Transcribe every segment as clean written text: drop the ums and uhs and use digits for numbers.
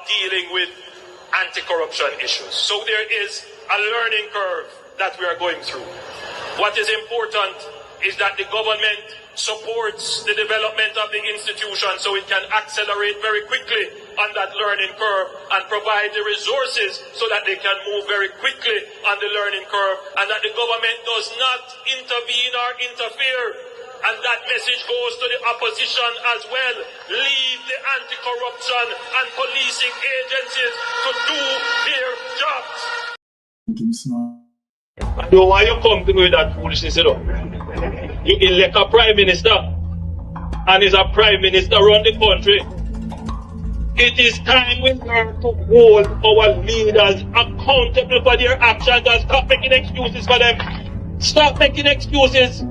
dealing with anti-corruption issues. So there is a learning curve that we are going through. What is important is that the government supports the development of the institution so it can accelerate very quickly on that learning curve and provide the resources so that they can move very quickly on the learning curve, and that the government does not intervene or interfere. And that message goes to the opposition as well. Leave the anti-corruption and policing agencies to do their jobs. I don't want you come to me with that foolishness, you know. You elect a prime minister, and is a prime minister run the country. It is time we learn to hold our leaders accountable for their actions and stop making excuses for them. Stop making excuses.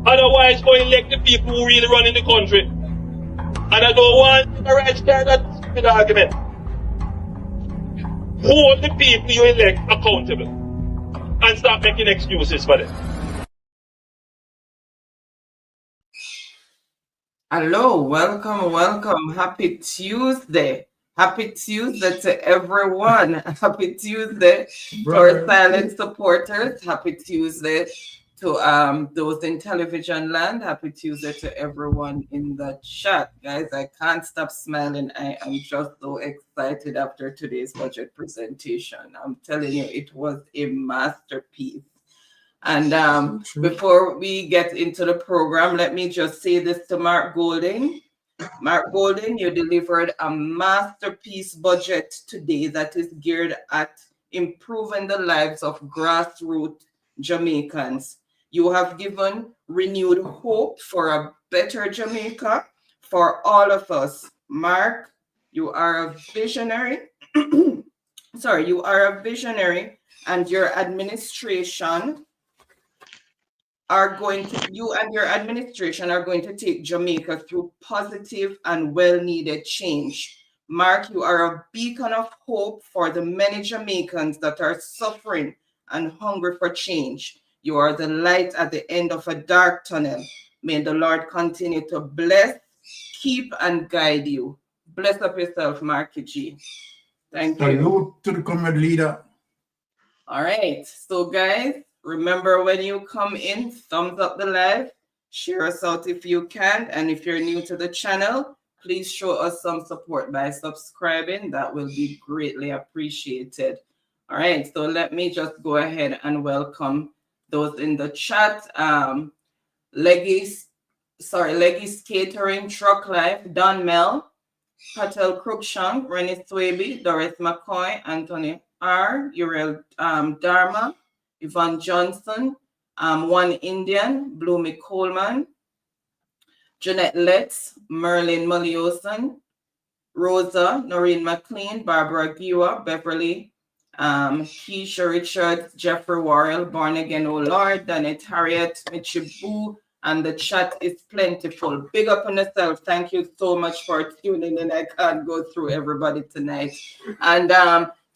Otherwise, go elect the people who really run in the country. And I don't want the right start that stupid argument. Hold the people you elect accountable and stop making excuses for them. Hello, welcome. Happy Tuesday. Happy Tuesday to everyone. Happy Tuesday to our silent supporters. Happy Tuesday to those in television land. Happy Tuesday to everyone in the chat. Guys, I can't stop smiling. I am just so excited after today's budget presentation. I'm telling you, it was a masterpiece. And before we get into the program, let me just say this to Mark Golding. Mark Golding, you delivered a masterpiece budget today that is geared at improving the lives of grassroots Jamaicans. You have given renewed hope for a better Jamaica for all of us. Mark, you are a visionary. Sorry, you are a visionary, and your administration you and your administration are going to take Jamaica through positive and well-needed change. Mark, you are a beacon of hope for the many Jamaicans that are suffering and hungry for change. You are the light at the end of a dark tunnel. May the Lord continue to bless, keep, and guide you. Bless up yourself, Marky G. Thank you. Salute to the comrade leader. All right, so guys, remember when you come in, thumbs up the live, share us out if you can, and if you're new to the channel, please show us some support by subscribing. That will be greatly appreciated. All right, so let me just go ahead and welcome those in the chat. Leggy's Catering, Truck Life, Don Mel, Patel Cruikshank, Rennie Swaby, Doris McCoy, Anthony R, Uriel Dharma, Yvonne Johnson, One Indian, Bloomy Coleman, Jeanette Letts, Merlin Mulioson, Rosa, Noreen McLean, Barbara Giwa, Beverly, Keisha Richards, Jeffrey Worrell, Born Again, Oh Lord, Danette Harriet, Michibu, and the chat is plentiful. Big up on yourself. Thank you so much for tuning in. I can't go through everybody tonight. And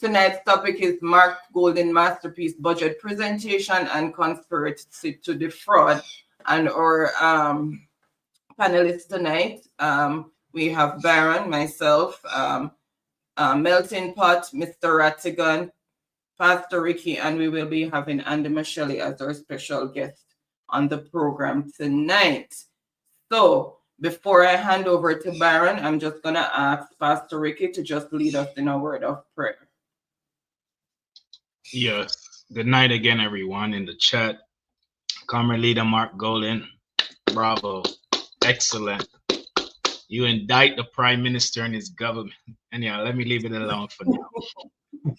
tonight's topic is Mark Golding Masterpiece Budget Presentation and Conspiracy to Defraud. And our panelists tonight, we have Baron, myself, Melting Pot, Mr. Rattigan, Pastor Ricky, and we will be having Andy Michelle as our special guest on the program tonight. So before I hand over to Baron, I'm just going to ask Pastor Ricky to just lead us in a word of prayer. Yes. Good night again, everyone in the chat. Comrade Leader Mark Golding, bravo, excellent. You indict the Prime Minister and his government. And yeah, let me leave it alone for now.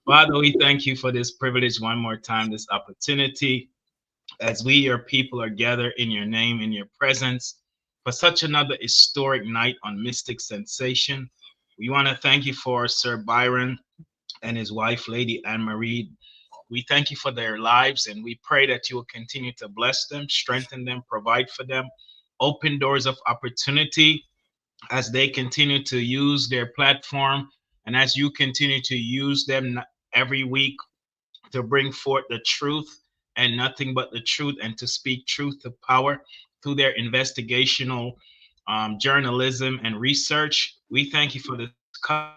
Father, we thank you for this privilege one more time, this opportunity, as we, your people, are gathered in your name, in your presence, for such another historic night on Mystic Sensation. We want to thank you for Sir Byron and his wife, Lady Anne-Marie. We thank you for their lives, and we pray that you will continue to bless them, strengthen them, provide for them, open doors of opportunity as they continue to use their platform, and as you continue to use them every week to bring forth the truth and nothing but the truth, and to speak truth to power through their investigational journalism and research. We thank you for this cover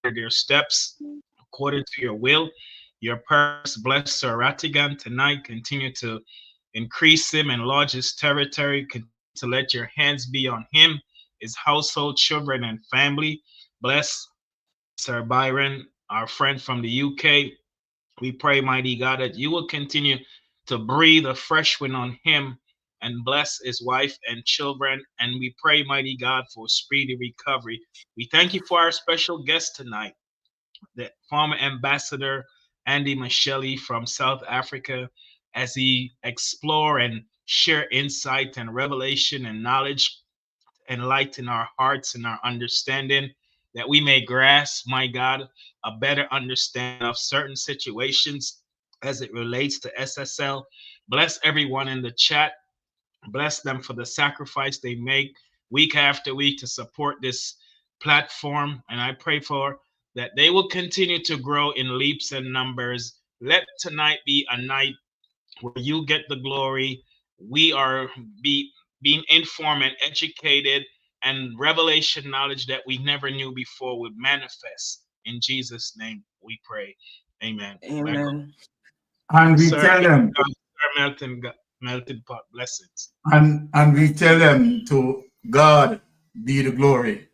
their steps according to your will, your purpose. Bless Sir Rattigan tonight. Continue to increase him, enlarge his territory. Continue to let your hands be on him, his household, children, and family. Bless Sir Byron, our friend from the UK. We pray, mighty God, that you will continue to breathe a fresh wind on him and bless his wife and children. And we pray, mighty God, for speedy recovery. We thank you for our special guest tonight, the former ambassador Andy Michelli from South Africa, as he explore and share insight and revelation and knowledge, enlighten our hearts and our understanding, that we may grasp, my God, a better understanding of certain situations as it relates to SSL. Bless everyone in the chat. Bless them for the sacrifice they make week after week to support this platform. And I pray for that they will continue to grow in leaps and numbers. Let tonight be a night where you get the glory. We are being informed and educated, and revelation knowledge that we never knew before would manifest. In Jesus' name we pray. Amen. Amen. And we Sir, tell them, melted pot blessings. and we tell them to God be the glory.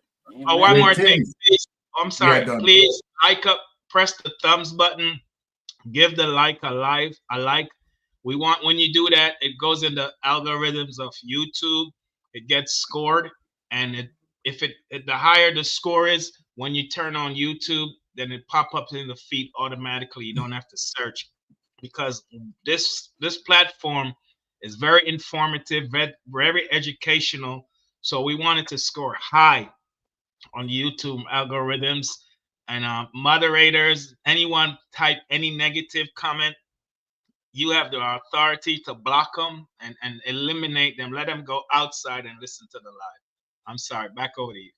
Oh, one Great more thing, things. please. I'm sorry. Yeah, done. Please press the thumbs button. Give the like a like. We want, when you do that, it goes in the algorithms of YouTube. It gets scored, and the higher the score is, when you turn on YouTube, then it pop up in the feed automatically. You don't have to search, because this platform is very informative, very educational. So we wanted to score high on YouTube algorithms. And moderators, anyone type any negative comment, you have the authority to block them and eliminate them. Let them go outside and listen to the live. I'm sorry. Back over to you.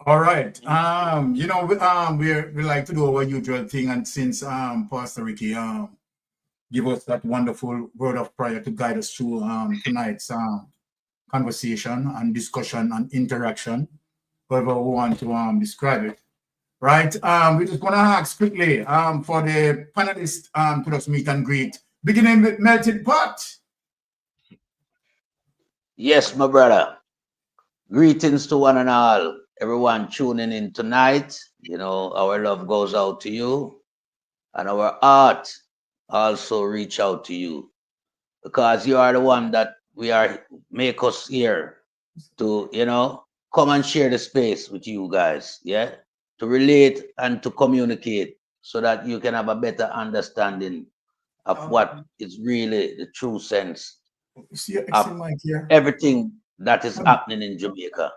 All right. You know, we like to do our usual thing, and since Pastor Ricky give us that wonderful word of prayer to guide us through tonight's conversation and discussion and interaction, however we want to describe it. Right. We're just gonna ask quickly for the panelists to just meet and greet, beginning with Melted Pot. Yes, my brother. Greetings to one and all. Everyone tuning in tonight. You know, our love goes out to you, and our heart also reach out to you, because you are the one that make us here to, you know, come and share the space with you guys. Yeah. To relate and to communicate, so that you can have a better understanding of what is really the true sense of everything that is happening in Jamaica.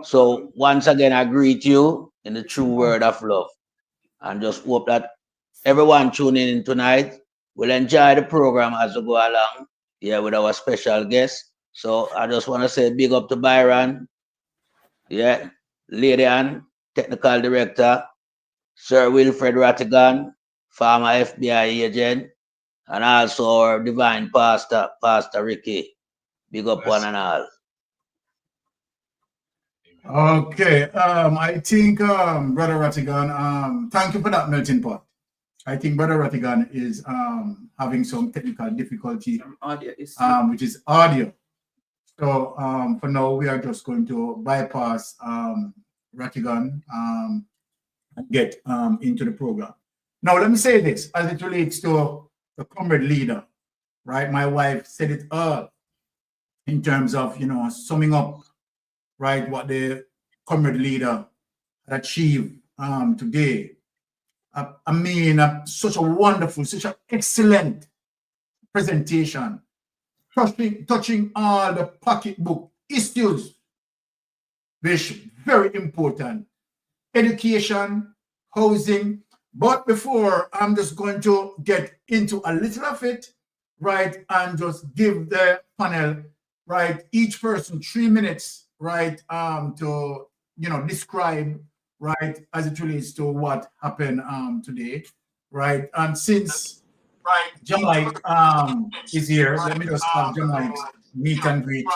So once again, I greet you in the true word of love, and just hope that everyone tuning in tonight will enjoy the program as we go along, yeah, with our special guest. So I just want to say big up to Byron, yeah, Lady Ann, Technical Director, Sir Wilfred Rattigan, former FBI agent, and also our divine pastor, Pastor Ricky. Big up one and all. Okay, I think Brother Rattigan, thank you for that melting pot. I think Brother Rattigan is having some technical difficulty, which is audio. So for now, we are just going to bypass Rattigan and get into the program. Now, let me say this as it relates to the comrade leader, right? My wife said it all in terms of, you know, summing up, right, what the comrade leader achieved today. I mean, such a wonderful, such an excellent presentation, touching all the pocketbook issues, which very important. Education, housing. But before, I'm just going to get into a little of it, right, and just give the panel, right, each person 3 minutes, right, to, you know, describe, right, as it relates to what happened today, right. And since, right, Jamaica is here, let me just have Jamaica meet and greet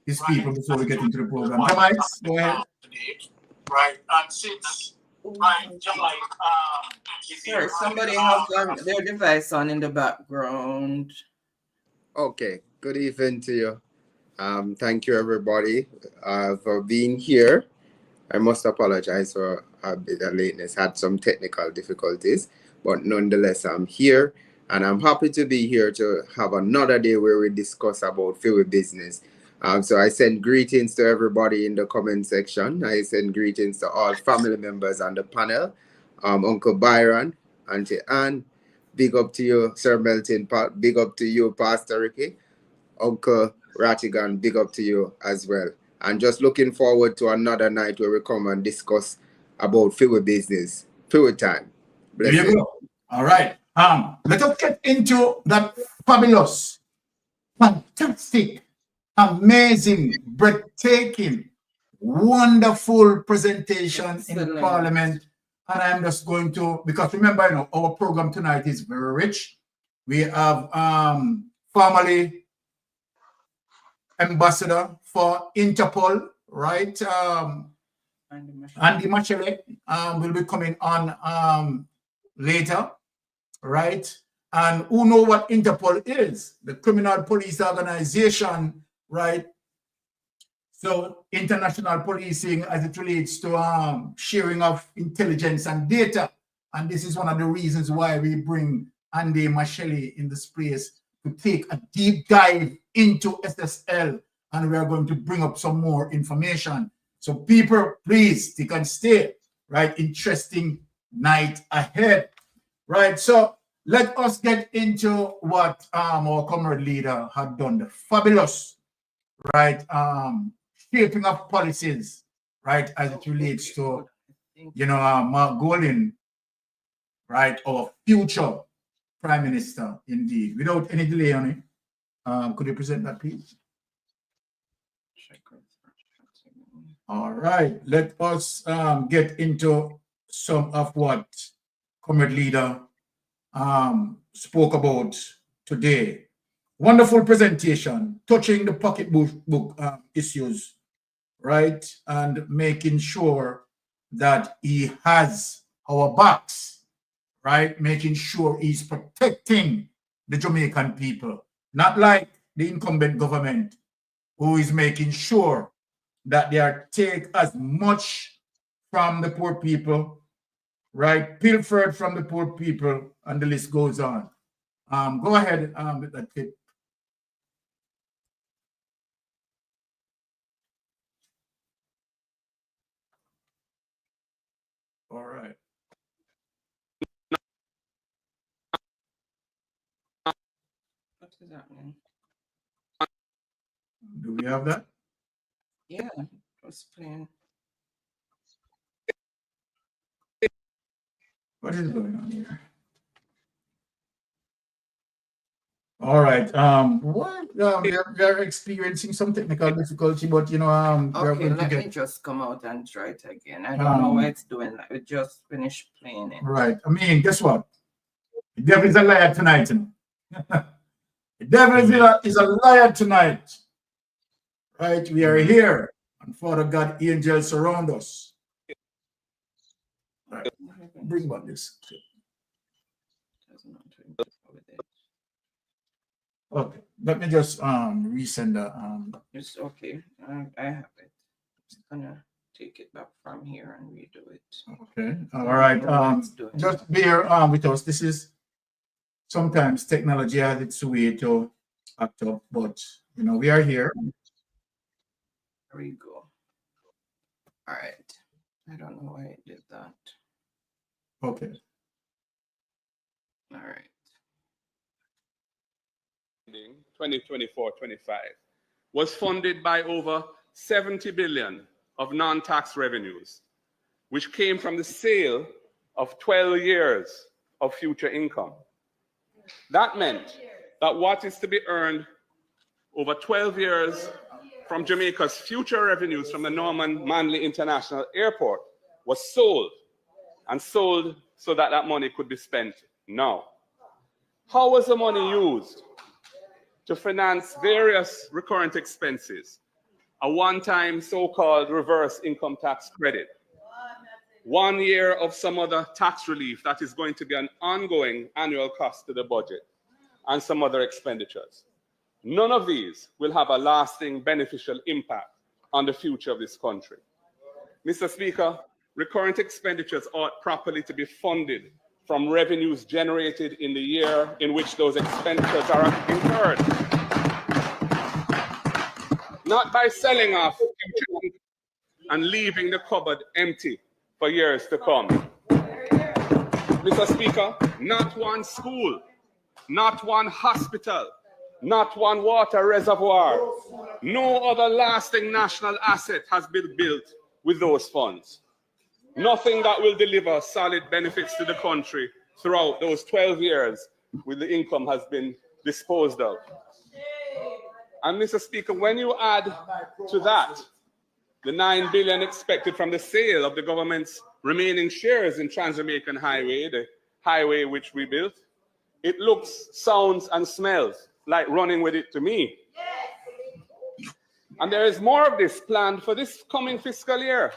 his people before we get into the program. Jamaica, go ahead. right? And since I joined, sorry, somebody has their device on in the background. Okay, good evening to you. Thank you everybody for being here. I must apologize for a bit of lateness. Had some technical difficulties, but nonetheless, I'm here and I'm happy to be here to have another day where we discuss about field business. So I send greetings to everybody in the comment section. I send greetings to all family members on the panel. Uncle Byron, Auntie Anne, big up to you, Sir Melton, big up to you, Pastor Ricky. Uncle Ratigan, big up to you as well. And just looking forward to another night where we come and discuss about field business, field time. There you go. All right. Let us get into that fabulous, fantastic, amazing, breathtaking, wonderful presentation in Parliament. And I'm just going to, because remember, you know, our program tonight is very rich. We have formerly ambassador for Interpol, right? Andy Machele will be coming on later, right? And who know what Interpol is? The criminal police organization, right? So international policing as it relates to sharing of intelligence and data. And this is one of the reasons why we bring Andy Machele in the space to take a deep dive into SSL. And we are going to bring up some more information. So people, please stick and stay, right? Interesting night ahead, right? So let us get into what our comrade leader had done, the fabulous, right, shaping of policies, right, as it relates to, you know, Mark Golding, right, our future Prime Minister, indeed. Without any delay on it, could you present that, please? All right, let us get into some of what comrade leader spoke about today. Wonderful presentation, touching the pocketbook issues, right? And making sure that he has our backs, right? Making sure he's protecting the Jamaican people, not like the incumbent government, who is making sure that they are take as much from the poor people, right? Pilfered from the poor people, and the list goes on. Go ahead with that tip. All right. What is happening? Do we have that? Yeah, it was playing. What is going on here? All right. We're experiencing some technical difficulty, but you know, we're Okay, going to let get. me just come out and try it again. I don't know why it's doing that. We just finished playing it. Right. I mean, guess what? The devil is a liar tonight. You know? The devil is a liar tonight. Right? We are here, and Father God, angels surround us. Right. Bring back this. Okay, let me just resend the It's okay. I have it. Just gonna take it back from here and redo it. Okay. All right. Just bear with us. This is sometimes technology has its way to act up, but you know, we are here. There we go. All right. I don't know why it did that. Okay. All right. 2024-25 was funded by over 70 billion of non-tax revenues, which came from the sale of 12 years of future income. That meant that what is to be earned over 12 years from Jamaica's future revenues from the Norman Manley International Airport was sold, and sold so that that money could be spent now. How was the money used? To finance various recurrent expenses, a one-time so-called reverse income tax credit, 1 year of some other tax relief that is going to be an ongoing annual cost to the budget, and some other expenditures. None of these will have a lasting beneficial impact on the future of this country. Mr. Speaker, recurrent expenditures ought properly to be funded from revenues generated in the year in which those expenditures are incurred, not by selling off future and leaving the cupboard empty for years to come. Mr. Speaker, not one school, not one hospital, not one water reservoir, no other lasting national asset has been built with those funds. Nothing that will deliver solid benefits to the country throughout those 12 years when the income has been disposed of. And Mr. Speaker, when you add to that the $9 billion expected from the sale of the government's remaining shares in Trans-Jamaican Highway, the highway which we built, it looks, sounds, and smells like running with it to me. And there is more of this planned for this coming fiscal year.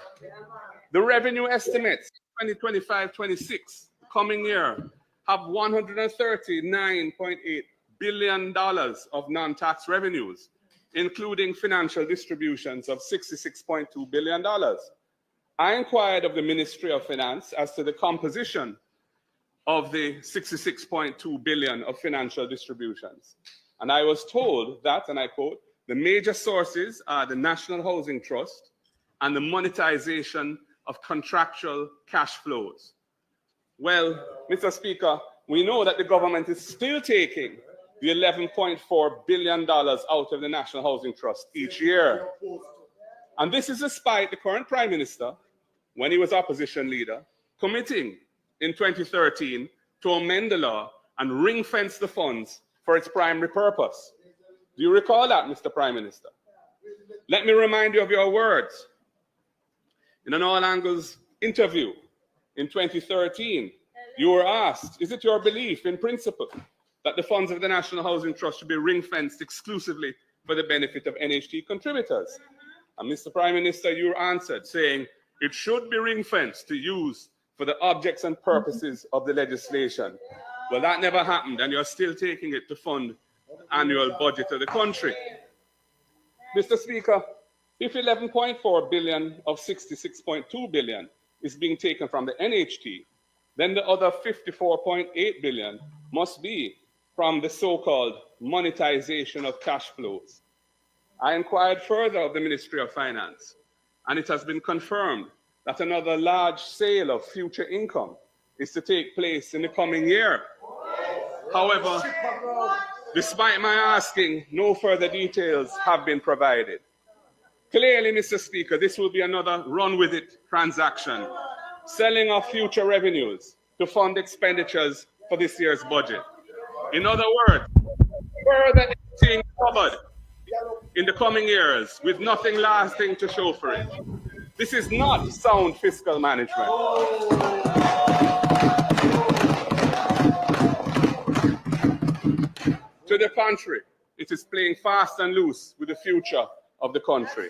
The revenue estimates 2025-26 coming year have $139.8 billion of non-tax revenues, including financial distributions of $66.2 billion. I inquired of the Ministry of Finance as to the composition of the $66.2 billion of financial distributions. And I was told that, and I quote, the major sources are the National Housing Trust and the monetization of contractual cash flows. Well, Mr. Speaker, we know that the government is still taking the $11.4 billion out of the National Housing Trust each year. And this is despite the current Prime Minister, when he was opposition leader, committing in 2013 to amend the law and ring-fence the funds for its primary purpose. Do you recall that, Mr. Prime Minister? Let me remind you of your words. In an All Angles interview in 2013, you were asked, is it your belief in principle that the funds of the National Housing Trust should be ring-fenced exclusively for the benefit of NHT contributors? And Mr. Prime Minister, you answered saying it should be ring-fenced to use for the objects and purposes of the legislation. Well, that never happened, and you're still taking it to fund the annual budget of the country. Mr. Speaker, if 11.4 billion of 66.2 billion is being taken from the NHT, then the other 54.8 billion must be from the so-called monetization of cash flows. I inquired further of the Ministry of Finance, and it has been confirmed that another large sale of future income is to take place in the coming year. However, despite my asking, no further details have been provided. Clearly, Mr. Speaker, this will be another run-with-it transaction, selling off future revenues to fund expenditures for this year's budget. In other words, further emptying the cupboard in the coming years with nothing lasting to show for it. This is not sound fiscal management. To the contrary, it is playing fast and loose with the future of the country.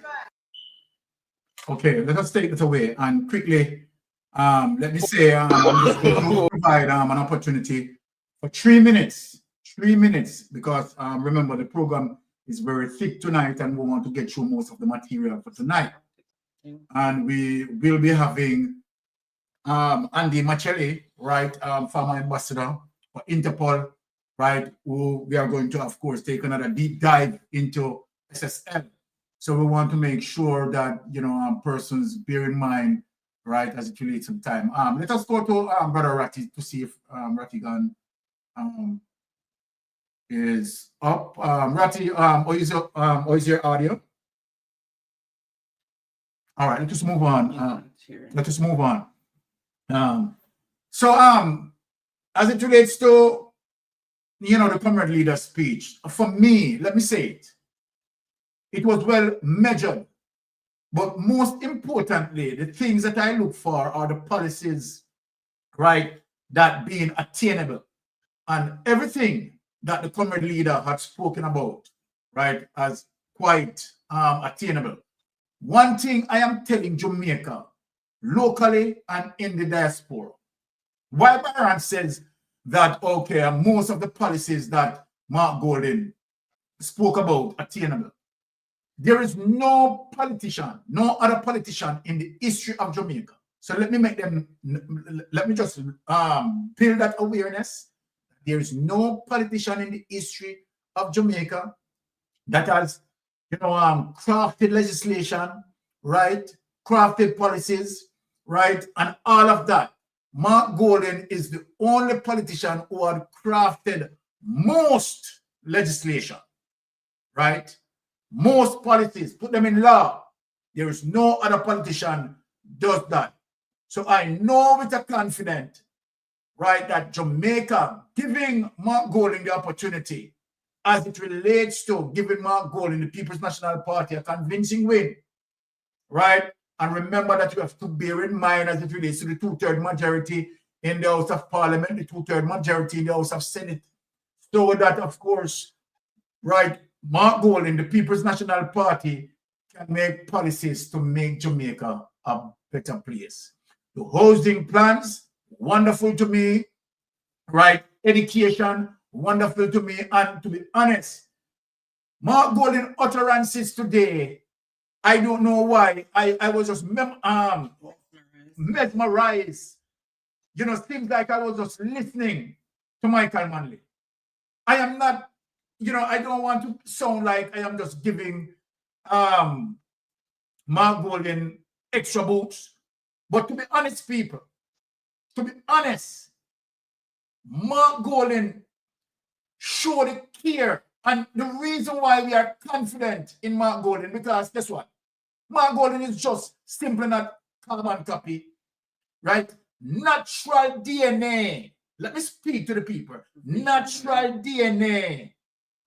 Okay, let us take it away and quickly, let me say, I'm just going to provide an opportunity for 3 minutes, because remember the program is very thick tonight and we want to get through most of the material for tonight. And we will be having Andy Machelli, right, former ambassador for Interpol, right, who we are going to, of course, take another deep dive into SSL. So we want to make sure that, you know, persons bear in mind, right, as it relates to time. Let us go to Brother Ratty to see if Rattigan is up. Ratty, or is your audio? All right, let's just move on. Let's just move on. As it relates to, you know, the comrade leader's speech, for me, let me say it. It was well measured, but most importantly, the things that I look for are the policies, right, that being attainable, and everything that the comrade leader had spoken about, right, as quite attainable. One thing I am telling Jamaica locally and in the diaspora. Why Byron says that, okay, most of the policies that Mark Golding spoke about attainable. There is no politician, no other politician in the history of Jamaica. So let me just build that awareness. There is no politician in the history of Jamaica that has, crafted legislation, right? Crafted policies, right? And all of that. Mark Golding is the only politician who had crafted most legislation, right? Most policies, put them in law. There is no other politician does that. So I know with a confidence, right, that Jamaica giving Mark Golding the opportunity as it relates to giving Mark Golding, the People's National Party, a convincing win, right? And remember that you have to bear in mind as it relates to the 2/3 majority in the House of Parliament, the 2/3 majority in the House of Senate. So that, of course, right, Mark Golding, the People's National Party, can make policies to make Jamaica a better place. The housing plans, wonderful to me, right? Education, wonderful to me. And to be honest, Mark Golding utterances today, I don't know why. I was just mesmerized. Seems like I was just listening to Michael Manley. I am not, I don't want to sound like I am just giving Mark Golding extra boots. But to be honest, people, to be honest, Mark Golding showed the care. And the reason why we are confident in Mark Golding, because guess what? Mark Golding is just simply not carbon copy, right? Natural DNA. Let me speak to the people. Natural DNA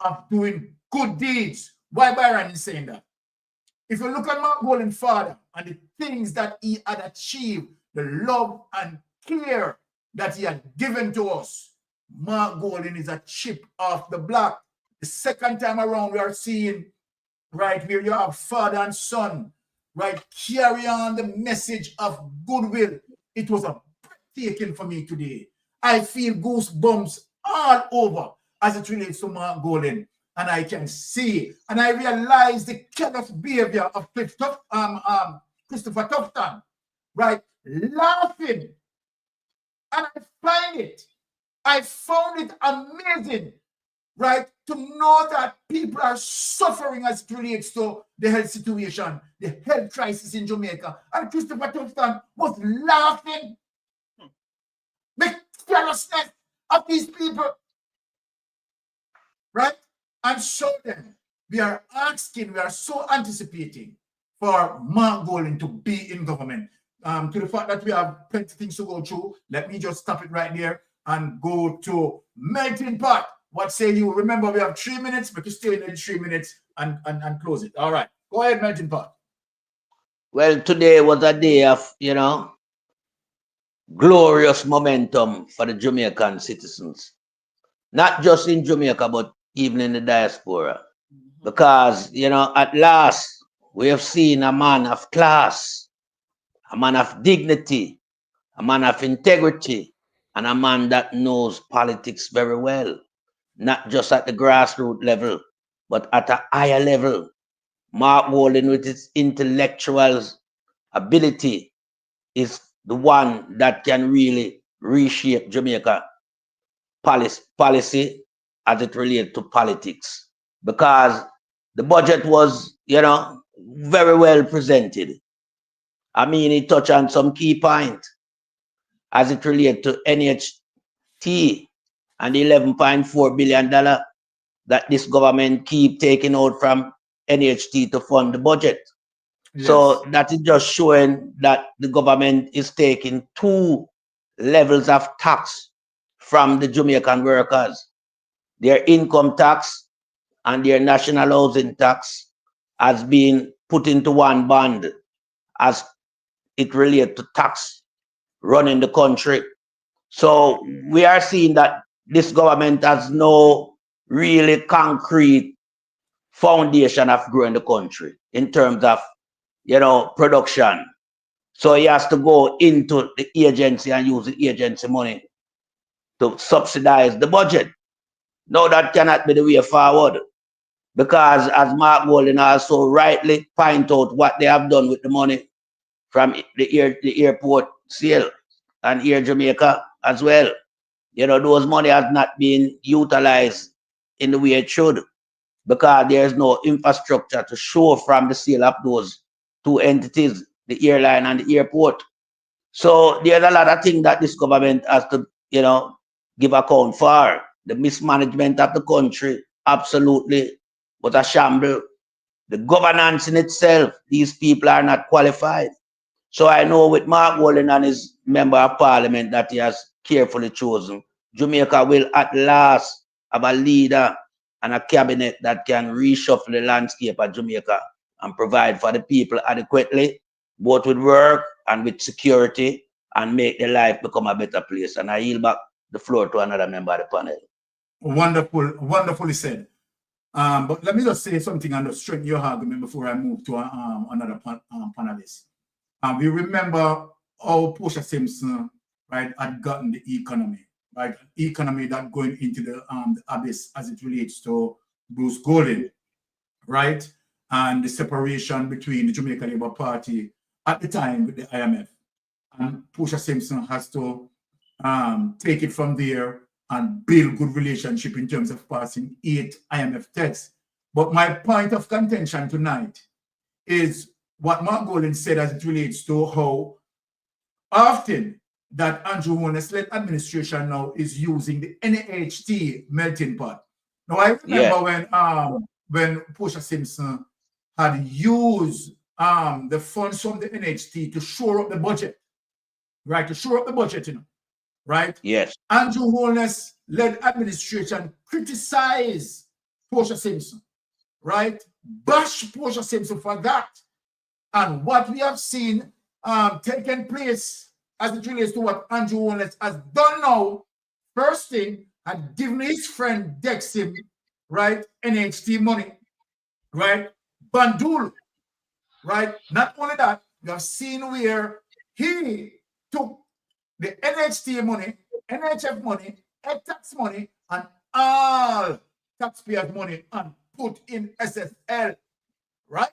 of doing good deeds. Why Byron is saying that? If you look at Mark Golding's father and the things that he had achieved, the love and care that he had given to us, Mark Golding is a chip off the block. The second time around, we are seeing, right, where you have father and son, right, carry on the message of goodwill. It was a breathtaking for me today. I feel goosebumps all over as it relates to Mark Golding. And I can see, and I realize the careless behavior of Christopher Tufton, right, laughing. And I found it amazing, right, to know that people are suffering as it relates to the health situation, the health crisis in Jamaica. And Christopher Tufton was laughing. The carelessness of these people, right? And so then, we are so anticipating for Mark Golding to be in government. To the fact that we have plenty of things to go through, let me just stop it right there and go to Melting Pot. What say you? Remember, we have 3 minutes, but you stay in 3 minutes and close it. All right. Go ahead, Melting Pot. Well, today was a day of, glorious momentum for the Jamaican citizens. Not just in Jamaica, but even in the diaspora. Because, at last, we have seen a man of class, a man of dignity, a man of integrity, and a man that knows politics very well. Not just at the grassroots level, but at a higher level. Mark Golding, with his intellectual ability, is the one that can really reshape Jamaica policy as it relates to politics, because the budget was, very well presented. I mean, it touched on some key points as it relates to NHT and the $11.4 billion that this government keep taking out from NHT to fund the budget. Yes. So that is just showing that the government is taking 2 levels of tax from the Jamaican workers. Their income tax and their national housing tax has been put into one band as it relates to tax running the country. So we are seeing that this government has no really concrete foundation of growing the country in terms of, production, So he has to go into the agency and use the agency money to subsidize the budget. No, that cannot be the way forward. Because as Mark Golding also rightly point out what they have done with the money from the airport sale and Air Jamaica as well. You know, those money has not been utilized in the way it should because there's no infrastructure to show from the sale of those two entities, the airline and the airport. So there's a lot of things that this government has to, you know, give account for. The mismanagement of the country, absolutely, was a shamble. The governance in itself, these people are not qualified. So I know with Mark Golding and his member of parliament that he has carefully chosen, Jamaica will at last have a leader and a cabinet that can reshuffle the landscape of Jamaica and provide for the people adequately, both with work and with security, and make their life become a better place. And I yield back the floor to another member of the panel. Wonderful, wonderfully said. But let me just say something and strengthen your argument before I move to another panelist. We remember how Portia Simpson, right, had gotten the economy, right, economy that going into the abyss as it relates to Bruce Golding, right, and the separation between the Jamaica Labour Party at the time with the IMF, and Portia Simpson has to take it from there and build good relationship in terms of passing 8 IMF tests. But my point of contention tonight is what Mark Golding said as it relates to how often that Andrew Holness-led administration now is using the NHT melting pot. Now I remember when Portia Simpson had used the funds from the NHT to shore up the budget, right? To shore up the budget, you know, right? Yes. Andrew Holness-led administration criticized Portia Simpson, right? Bash Portia Simpson for that. And what we have seen taking place as it relates to what Andrew Holness has done now, first thing, had given his friend Dexim, right, NHT money, right, Bandul, right? Not only that, we have seen where he took the NHT money, NHF money, tax money, and all taxpayers' money and put in SSL, right?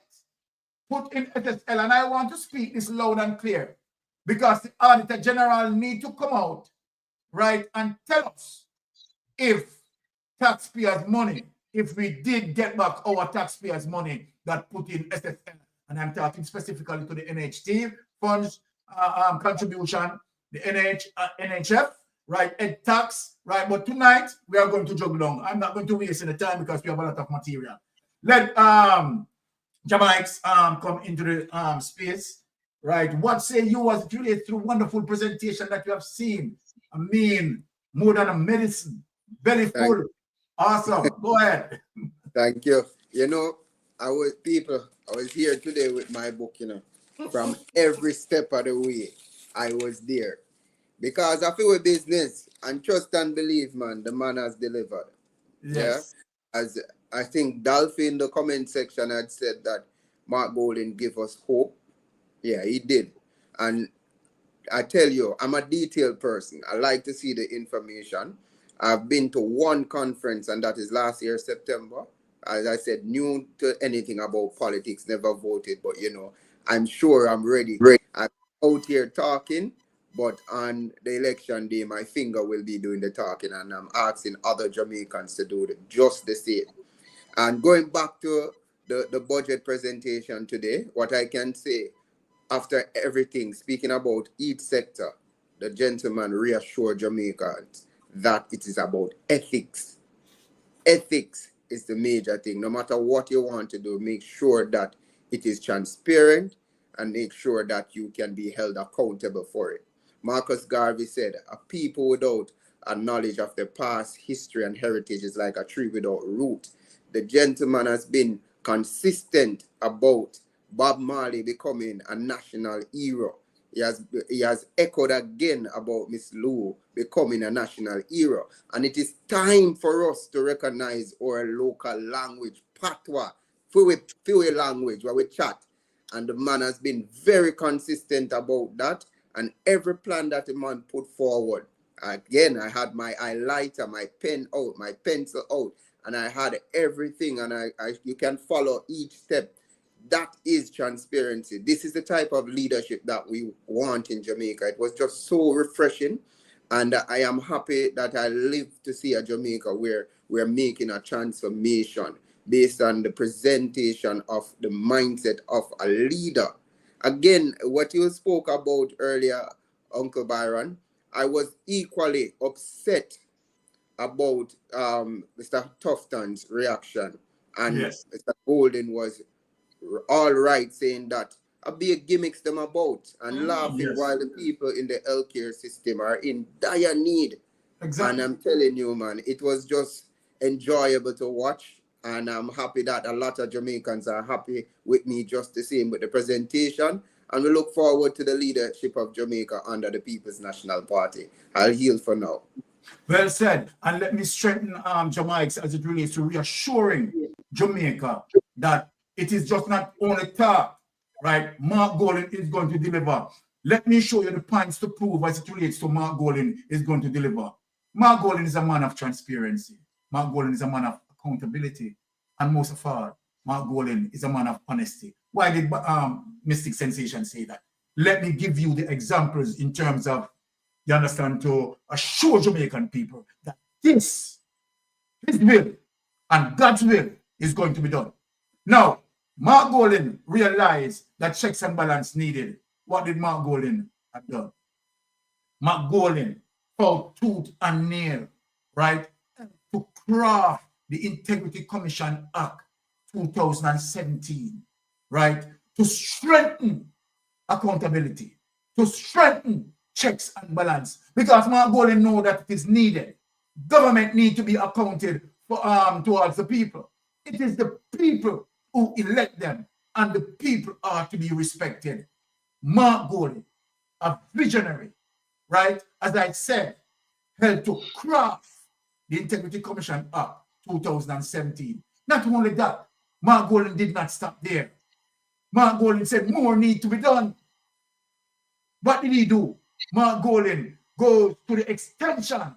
Put in SSL, and I want to speak this loud and clear because the Auditor General need to come out, right, and tell us if taxpayers' money, if we did get back our taxpayers' money that put in SSL, and I'm talking specifically to the NHT funds contribution, the NHF, right, ed tax, right, but tonight we are going to jog along. I'm not going to waste any time because we have a lot of material. Let Jamaics come into the space, right? What say you as it relates to the wonderful presentation that you have seen? I mean, more than a medicine, very full. Awesome. Go ahead. Thank you. You know, I was here today with my book, you know, from every step of the way. I was there. Because I feel with business and trust and believe, man, the man has delivered. Yes. Yeah. As I think Dolphy in the comment section had said that Mark Golding gave us hope. Yeah, he did. And I tell you, I'm a detailed person. I like to see the information. I've been to one conference, and that is last year, September. As I said, new to anything about politics, never voted, but you know, I'm sure I'm ready. I'm out here talking, but on the election day, my finger will be doing the talking, and I'm asking other Jamaicans to do just the same. And going back to the budget presentation today, what I can say, after everything, speaking about each sector, the gentleman reassured Jamaicans that it is about ethics. Ethics is the major thing. No matter what you want to do, make sure that it is transparent and make sure that you can be held accountable for it. Marcus Garvey said, a people without a knowledge of their past history and heritage is like a tree without root. The gentleman has been consistent about Bob Marley becoming a national hero. He has echoed again about Miss Lou becoming a national hero. And it is time for us to recognize our local language, patois, Fiwi language, where we chat. And the man has been very consistent about that. And every plan that the man put forward, again, I had my highlighter, my pen out, my pencil out, and I had everything. And you can follow each step. That is transparency. This is the type of leadership that we want in Jamaica. It was just so refreshing. And I am happy that I live to see a Jamaica where we're making a transformation based on the presentation of the mindset of a leader. Again, what you spoke about earlier, Uncle Byron, I was equally upset about Mr. Tufton's reaction. And Yes. Mr. Golding was all right saying that a big gimmicks them about and laughing Yes. while the people in the healthcare system are in dire need. Exactly. And I'm telling you, man, it was just enjoyable to watch. And I'm happy that a lot of Jamaicans are happy with me just the same with the presentation. And we look forward to the leadership of Jamaica under the People's National Party. I'll yield for now. Well said. And let me strengthen Jamaica as it relates to reassuring Jamaica that it is just not only talk, right? Mark Golding is going to deliver. Let me show you the points to prove as it relates to Mark Golding is going to deliver. Mark Golding is a man of transparency. Mark Golding is a man of accountability. And most of all, Mark Golding is a man of honesty. Why did Mystic Sensation say that? Let me give you the examples in terms of, you understand, to assure Jamaican people that this, his will and God's will is going to be done. Now, Mark Golding realized that checks and balance needed. What did Mark Golding have done? Mark Golding fought tooth and nail, right, to craft the Integrity Commission Act 2017, right, to strengthen accountability, to strengthen checks and balance, because Mark Golding know that it is needed. Government need to be accounted for towards the people. It is the people who elect them, and the people are to be respected. Mark Golding, a visionary, right, as I said, helped to craft the Integrity Commission Act 2017. Not only that, Mark Golding did not stop there. Mark Golding said more need to be done. What did he do? Mark Golding goes to the extension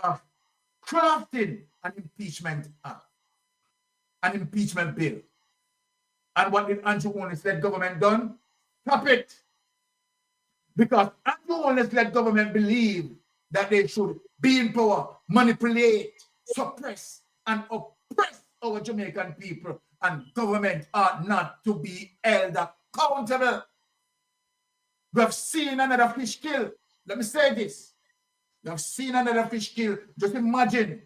of crafting an impeachment act, an impeachment bill. And what did Andrew Holness-led government done? Stop it. Because Andrew Holness-led government believe that they should be in power, manipulate, suppress, and oppress our Jamaican people, and government are not to be held accountable. We have seen another fish kill. Let me say this. We have seen another fish kill. Just imagine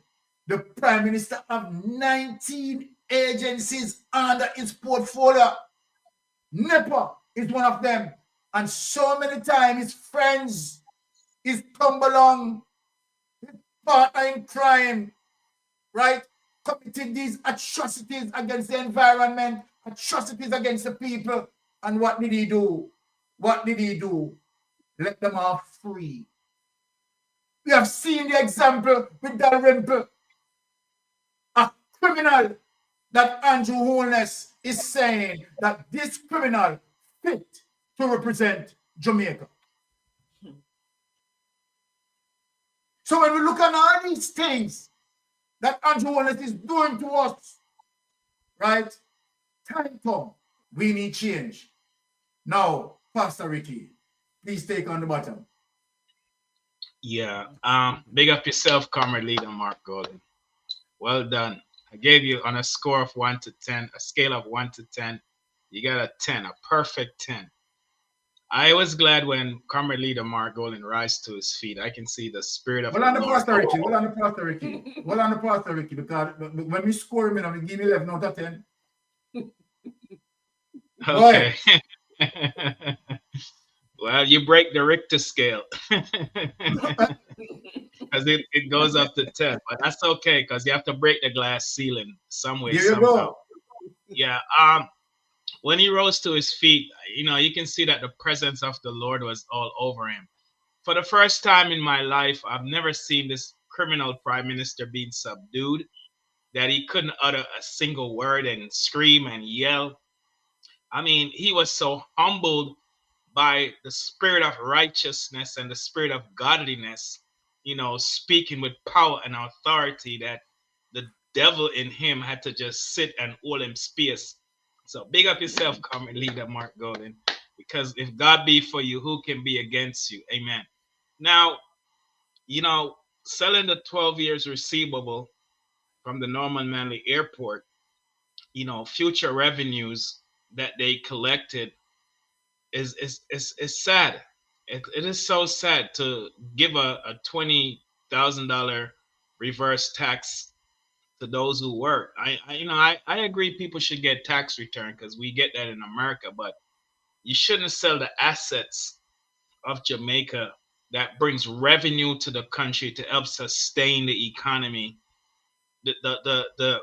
the Prime Minister of 19 agencies under his portfolio. NEPA is one of them. And so many times his friends, his come along, his partner in crime, right, committing these atrocities against the environment, atrocities against the people. And what did he do? What did he do? Let them off free. We have seen the example with Dalrymple, a criminal that Andrew Holness is saying that this criminal fit to represent Jamaica. So when we look at all these things that Andrew Holness is doing to us, right? Time come, we need change. Now, Pastor Ricky, please take on the bottom. Yeah, big up yourself, comrade leader Mark Golding. Well done. I gave you on a score of 1 to 10, a scale of 1 to 10. You got a 10, a perfect 10. I was glad when comrade leader Mark Golding rise to his feet. I can see the spirit of Well, on the Pastor Ricky, well, on the Pastor Ricky, well, on the Pastor Ricky, because when we score him, we give him 11 out of 10. Okay. Well, you break the Richter scale. Because it goes up to 10. But that's okay, because you have to break the glass ceiling some way, somehow. Yeah. When he rose to his feet, you know, you can see that the presence of the Lord was all over him. For the first time in my life, I've never seen this criminal prime minister being subdued, that he couldn't utter a single word and scream and yell. I mean, he was so humbled by the spirit of righteousness and the spirit of godliness, you know, speaking with power and authority, that the devil in him had to just sit and hold him space. So big up yourself, current leader Mark Golden, because if God be for you, who can be against you? Amen. Now, you know, selling the 12 years receivable from the Norman Manley Airport, you know, future revenues that they collected is sad. It is so sad to give a $20,000 reverse tax to those who work. I agree people should get tax return because we get that in America, but you shouldn't sell the assets of Jamaica that brings revenue to the country to help sustain the economy. The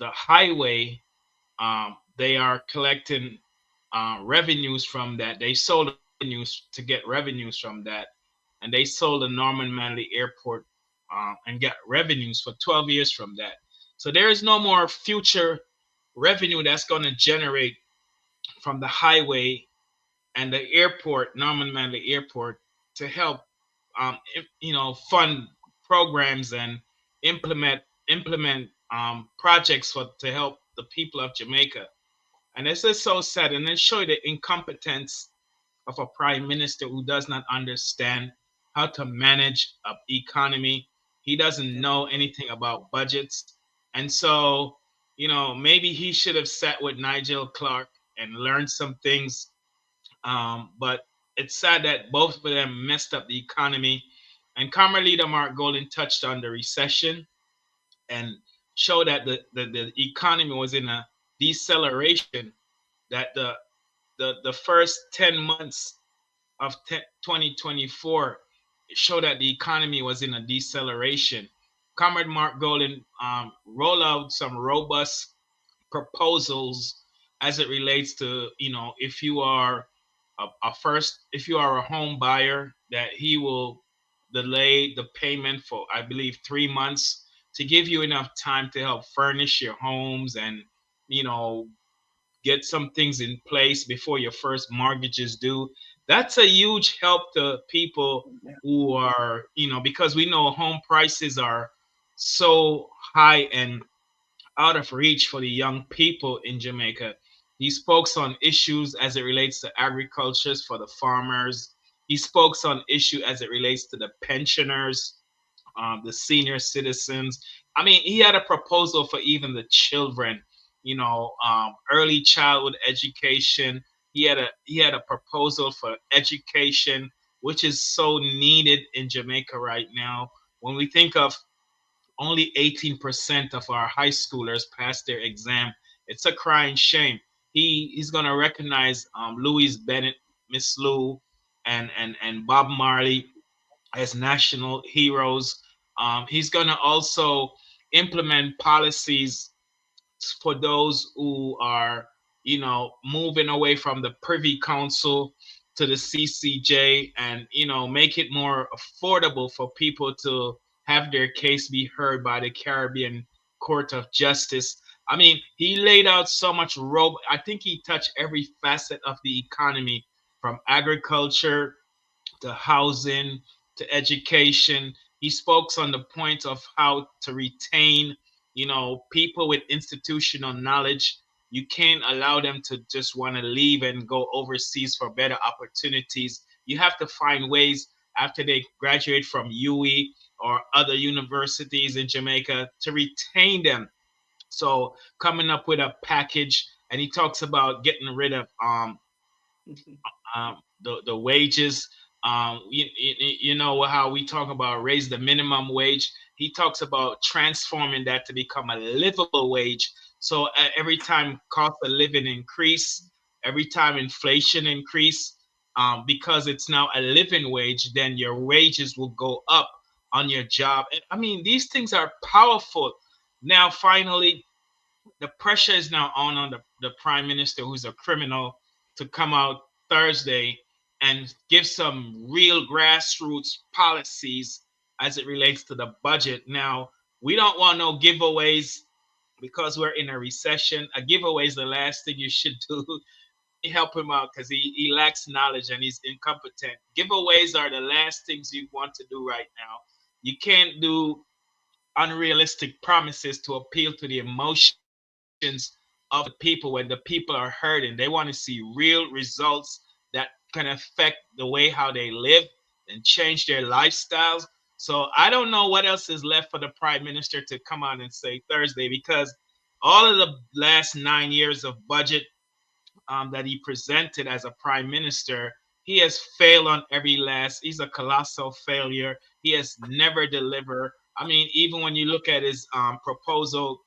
highway, they are collecting revenues from that. They sold revenues to get revenues from that, and they sold the Norman Manley Airport and got revenues for 12 years from that. So there is no more future revenue that's going to generate from the highway and the airport, Norman Manley Airport, to help, fund programs and implement projects to help the people of Jamaica. And this is so sad, and it shows the incompetence of a prime minister who does not understand how to manage an economy. He doesn't know anything about budgets. And so, maybe he should have sat with Nigel Clark and learned some things. But it's sad that both of them messed up the economy. And Comrade Leader Mark Golden touched on the recession and showed that the economy was in a deceleration, that the first 10 months of 2024 showed that the economy was in a deceleration. Comrade Mark Golden rolled out some robust proposals as it relates to, if you are if you are a home buyer, that he will delay the payment for, I believe, 3 months to give you enough time to help furnish your homes and, get some things in place before your first mortgage is due. That's a huge help to people who are, because we know home prices are so high and out of reach for the young people in Jamaica. He spoke on issues as it relates to agriculture for the farmers. He spoke on issue as it relates to the pensioners, the senior citizens. I mean, he had a proposal for even the children, early childhood education. He had a proposal for education, which is so needed in Jamaica right now. When we think of only 18% of our high schoolers pass their exam, it's a crying shame. He's gonna recognize Louise Bennett, Miss Lou, and Bob Marley as national heroes. He's gonna also implement policies for those who are, moving away from the Privy Council to the CCJ, and, make it more affordable for people to have their case be heard by the Caribbean Court of Justice. I mean, he laid out so much I think he touched every facet of the economy, from agriculture to housing to education. He spoke on the point of how to retain, people with institutional knowledge. You can't allow them to just want to leave and go overseas for better opportunities. You have to find ways after they graduate from UWI or other universities in Jamaica to retain them. So coming up with a package, and he talks about getting rid of the wages. You know how we talk about raise the minimum wage. He talks about transforming that to become a livable wage. So every time cost of living increase, every time inflation increase, because it's now a living wage, then your wages will go up on your job. I mean, these things are powerful. Now, finally, the pressure is now on the prime minister, who's a criminal, to come out Thursday and give some real grassroots policies as it relates to the budget. Now, we don't want no giveaways because we're in a recession, a giveaway is the last thing you should do. Help him out because he lacks knowledge and he's incompetent. Giveaways are the last things you want to do right now. You can't do unrealistic promises to appeal to the emotions of the people when the people are hurting. They want to see real results that can affect the way how they live and change their lifestyles. So I don't know what else is left for the Prime Minister to come on and say Thursday, because all of the last 9 years of budget that he presented as a Prime Minister, he has failed on every last. He's a colossal failure. He has never delivered. I mean, even when you look at his proposal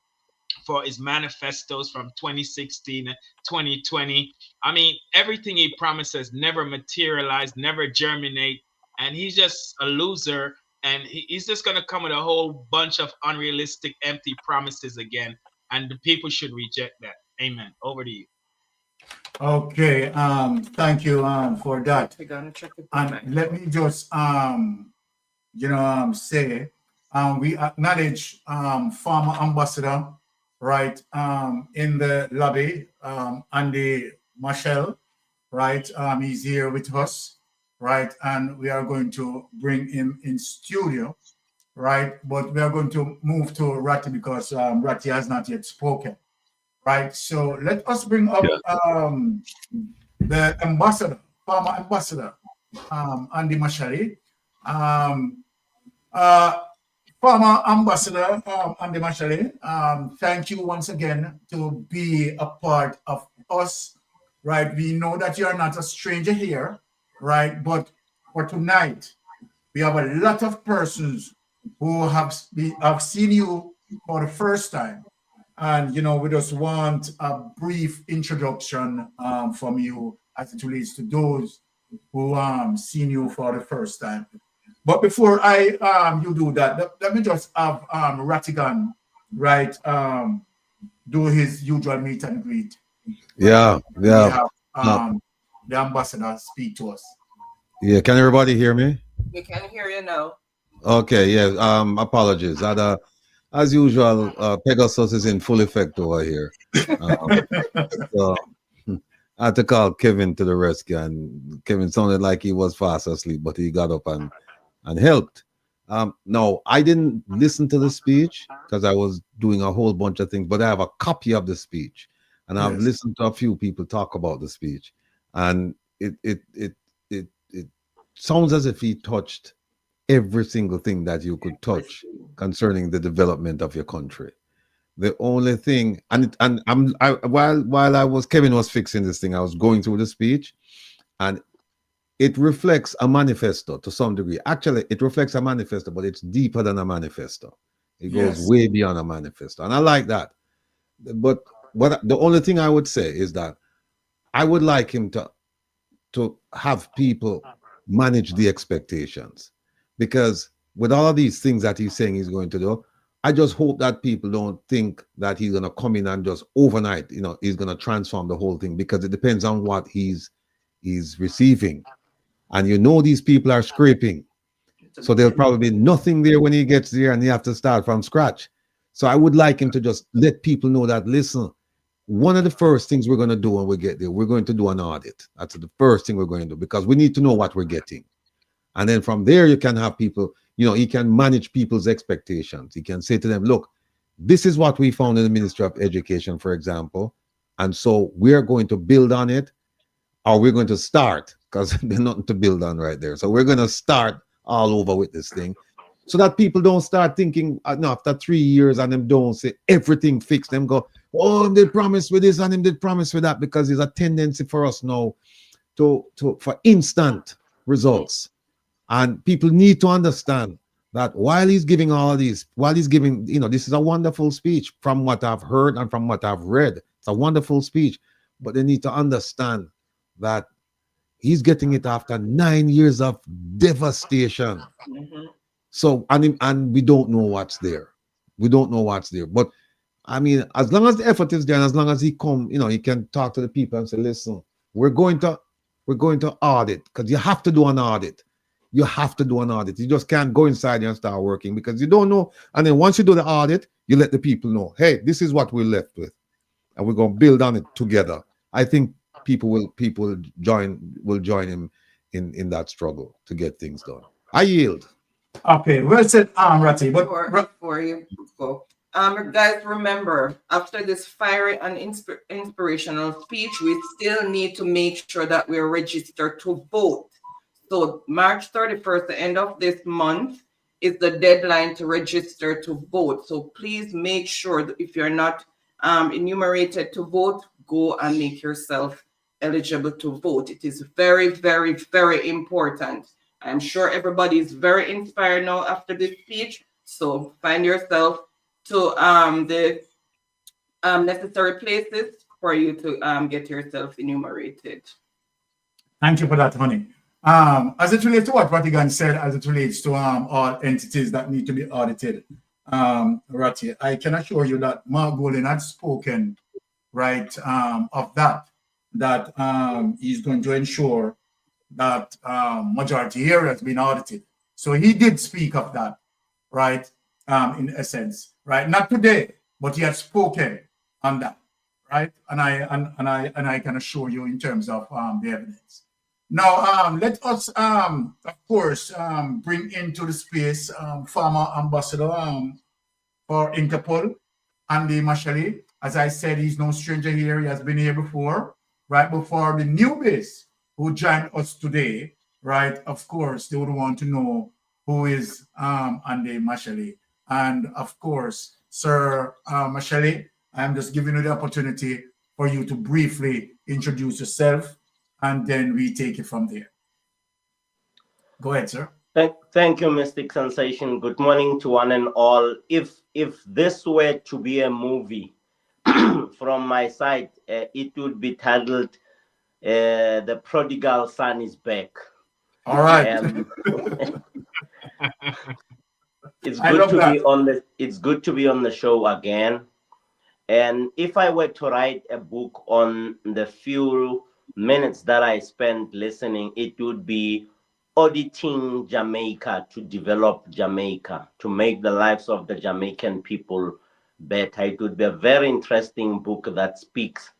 for his manifestos from 2016 and 2020, I mean, everything he promises never materialized, never germinate, and he's just a loser. And he's just going to come with a whole bunch of unrealistic, empty promises again, and the people should reject that. Amen. Over to you. Okay, thank you for that. We're gonna check it. And let me just say we acknowledge former ambassador, right, in the lobby, Andy Marshall, right. He's here with us, right, and we are going to bring him in studio, right, but we are going to move to Ratty because Ratty has not yet spoken. Right, so let us bring up the ambassador, former ambassador, Andy Mashali. Former ambassador, Andy Mashali, thank you once again to be a part of us, right? We know that you are not a stranger here, right? But for tonight, we have a lot of persons who have seen you for the first time. And, we just want a brief introduction from you as it relates to those who seen you for the first time. But before you do that, let me just have Rattigan, right, do his usual meet and greet. Yeah. Have, the ambassador speak to us. Yeah, can everybody hear me? We can hear you now. Okay, yeah, apologies. As usual, Pegasus is in full effect over here. So I had to call Kevin to the rescue, and Kevin sounded like he was fast asleep, but he got up and helped. No, I didn't listen to the speech because I was doing a whole bunch of things, but I have a copy of the speech, and I've listened to a few people talk about the speech, and it sounds as if he touched every single thing that you could touch concerning the development of your country. The only thing, while Kevin was fixing this thing, I was going through the speech, and it reflects a manifesto to some degree. Actually, it reflects a manifesto, but it's deeper than a manifesto. It goes way beyond a manifesto, and I like that. But the only thing I would say is that I would like him to have people manage the expectations. Because with all of these things that he's saying he's going to do, I just hope that people don't think that he's going to come in and just overnight, he's going to transform the whole thing, because it depends on what he's receiving. And these people are scraping. So there'll probably be nothing there when he gets there and he have to start from scratch. So I would like him to just let people know that, listen, one of the first things we're going to do when we get there, we're going to do an audit. That's the first thing we're going to do, because we need to know what we're getting. And then from there, you can have people, he can manage people's expectations. He can say to them, look, this is what we found in the Ministry of Education, for example. And so we're going to build on it, or we're going to start, because there's nothing to build on right there. So we're going to start all over with this thing, so that people don't start thinking, after 3 years, and them don't say everything fixed. Them go, oh, they promised with this and them did promise with that, because there's a tendency for us now for instant results. And people need to understand that while he's giving all of these, this is a wonderful speech from what I've heard and from what I've read. It's a wonderful speech, but they need to understand that he's getting it after 9 years of devastation. So, and we don't know what's there. We don't know what's there. But I mean, as long as the effort is there, and as long as he can talk to the people and say, listen, we're going to audit, because you have to do an audit. You have to do an audit. You just can't go inside and start working because you don't know. And then once you do the audit, you let the people know, hey, this is what we're left with, and we're going to build on it together. I think people will join him in that struggle to get things done. I yield. Okay, well said, Ratty. But before you go, guys, remember, after this fiery and inspirational speech, we still need to make sure that we're registered to vote. So March 31st, the end of this month, is the deadline to register to vote. So please make sure that if you're not enumerated to vote, go and make yourself eligible to vote. It is very, very, very important. I'm sure everybody is very inspired now after this speech. So find yourself to the necessary places for you to get yourself enumerated. Thank you for that, honey. As it relates to what Rattigan said, as it relates to all entities that need to be audited, Ratty, I can assure you that Mark Golding had spoken, right, of that he's going to ensure that majority here has been audited. So he did speak of that, right, in essence, right? Not today, but he had spoken on that, right? And I can assure you in terms of the evidence. Now, let us, of course, bring into the space former ambassador for Interpol, Andy Mashali. As I said, he's no stranger here. He has been here before, right? Before the newbies who joined us today, right? Of course, they would want to know who is Andy Mashali. And of course, Sir Mashali, I'm just giving you the opportunity for you to briefly introduce yourself, and then we take it from there. Go ahead, sir. Thank you, Mystic Sensation. Good morning to one and all. If this were to be a movie from my side, it would be titled The Prodigal Son is Back. All right. It's good to be on the show again. And if I were to write a book on the few minutes that I spent listening, it would be auditing Jamaica to develop Jamaica, to make the lives of the Jamaican people better. It would be a very interesting book that speaks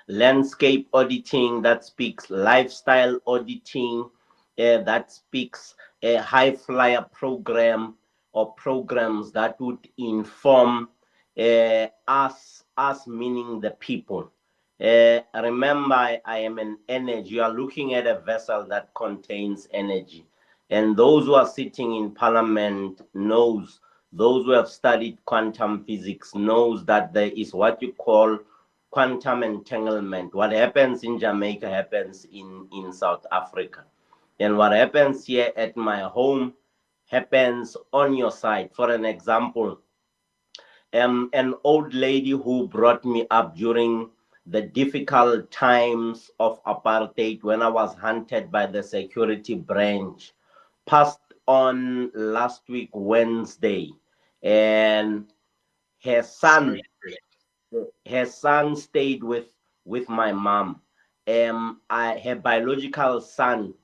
landscape auditing, that speaks lifestyle auditing, that speaks a high flyer program or programs that would inform us meaning the people. Remember, I am an energy. You are looking at a vessel that contains energy. And those who are sitting in parliament knows, those who have studied quantum physics knows that there is what you call quantum entanglement. What happens in Jamaica happens in South Africa. And what happens here at my home happens on your side. For an example, an old lady who brought me up during the difficult times of apartheid when I was hunted by the security branch passed on last week, Wednesday, and her son stayed with my mom. Her biological son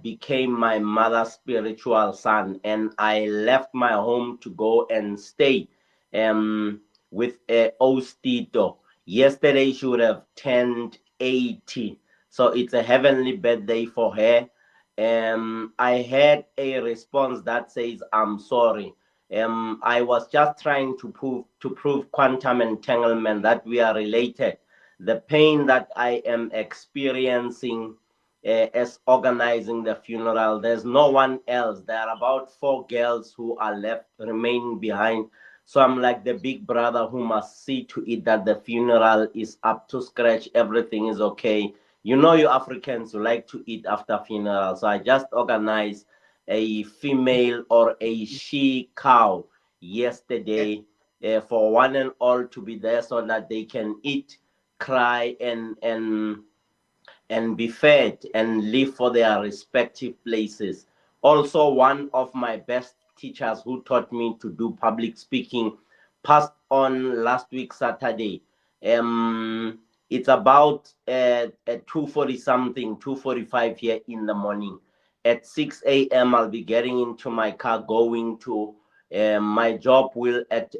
became my mother's spiritual son, and I left my home to go and stay with Ostito. Yesterday she would have turned 80, so it's a heavenly birthday for her. I had a response that says, "I'm sorry. I was just trying to prove quantum entanglement, that we are related. The pain that I am experiencing as organizing the funeral, there's no one else. There are about 4 girls who are remaining behind. So I'm like the big brother who must see to it that the funeral is up to scratch, everything is okay. You know, you Africans who like to eat after funeral. So I just organized a female or a she cow yesterday for one and all to be there so that they can eat, cry, and be fed and live for their respective places. Also, one of my best teachers who taught me to do public speaking passed on last week, Saturday. It's about 2:40 something, 2:45 here in the morning. At 6 a.m., I'll be getting into my car, going to my job will at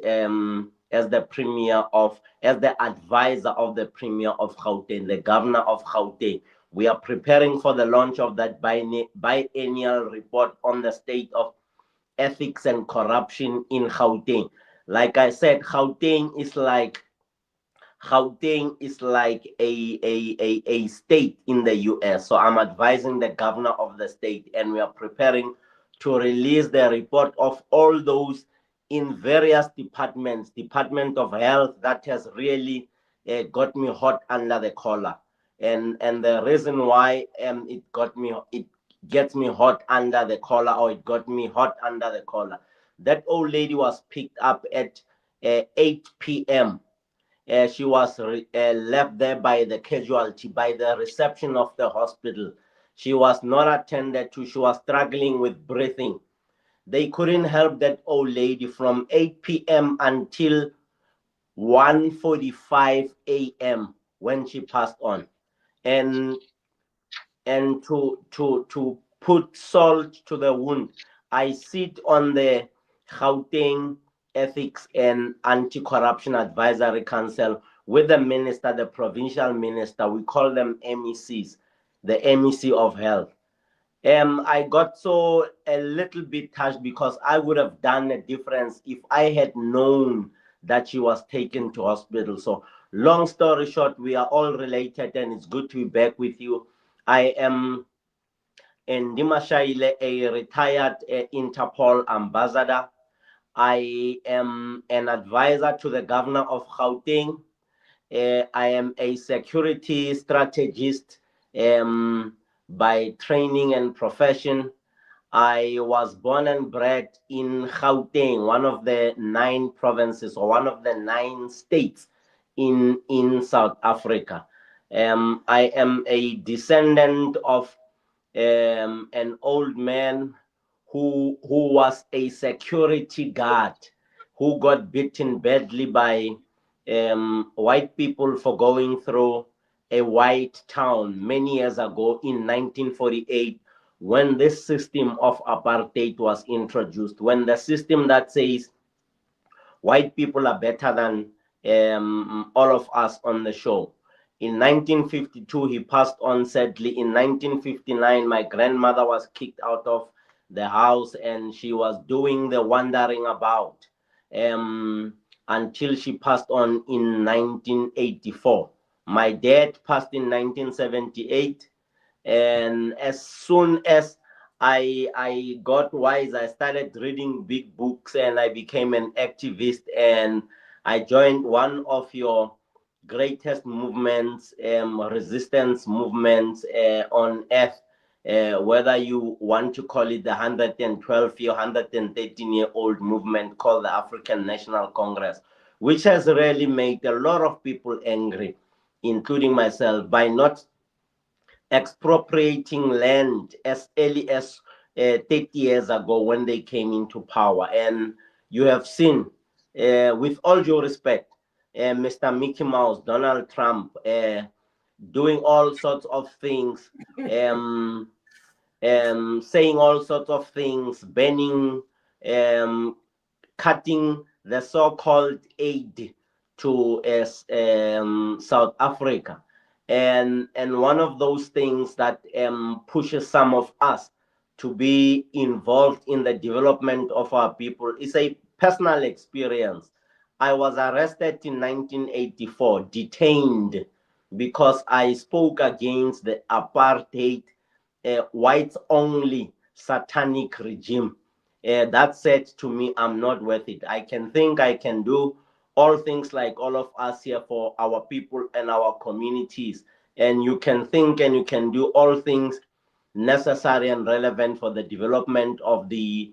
as the advisor of the Premier of Gauteng, the Governor of Gauteng. We are preparing for the launch of that biennial report on the state of ethics and corruption in Gauteng. Like I said, Gauteng is like a state in the US. So I'm advising the governor of the state, and we are preparing to release the report of all those in various departments. Department of Health, that has really got me hot under the collar. And the reason why it gets me hot under the collar, or it got me hot under the collar, that old lady was picked up at 8 p.m. She was left there by the casualty, by the reception of the hospital. She was not attended to. She was struggling with breathing. They couldn't help that old lady from 8 p.m. until 1:45 a.m. when she passed on. And to put salt to the wound, I sit on the Gauteng Ethics and Anti-Corruption Advisory Council with the minister, the provincial minister. We call them MECs, the MEC of Health. I got so a little bit touched because I would have done a difference if I had known that she was taken to hospital. So long story short, we are all related, and it's good to be back with you. I am Ndima Shaile, a retired Interpol ambassador. I am an advisor to the governor of Gauteng. I am a security strategist by training and profession. I was born and bred in Gauteng, one of the 9 provinces, or one of the 9 states in South Africa. I am a descendant of an old man who was a security guard, who got beaten badly by white people for going through a white town many years ago in 1948, when this system of apartheid was introduced, when the system that says white people are better than all of us on the show. In 1952, he passed on sadly. In 1959, my grandmother was kicked out of the house, and she was doing the wandering about until she passed on in 1984. My dad passed in 1978, and as soon as I got wise, I started reading big books, and I became an activist, and I joined one of your greatest movements, resistance movements on earth, whether you want to call it the 112-year, 113-year-old movement called the African National Congress, which has really made a lot of people angry, including myself, by not expropriating land as early as 30 years ago when they came into power. And you have seen, with all due respect, Mr. Mickey Mouse, Donald Trump, doing all sorts of things, saying all sorts of things, banning, cutting the so-called aid to South Africa. And one of those things that pushes some of us to be involved in the development of our people is a personal experience. I was arrested in 1984, detained because I spoke against the apartheid, whites-only satanic regime. That said to me, I'm not worth it. I can think, I can do all things like all of us here for our people and our communities. And you can think and you can do all things necessary and relevant for the development of the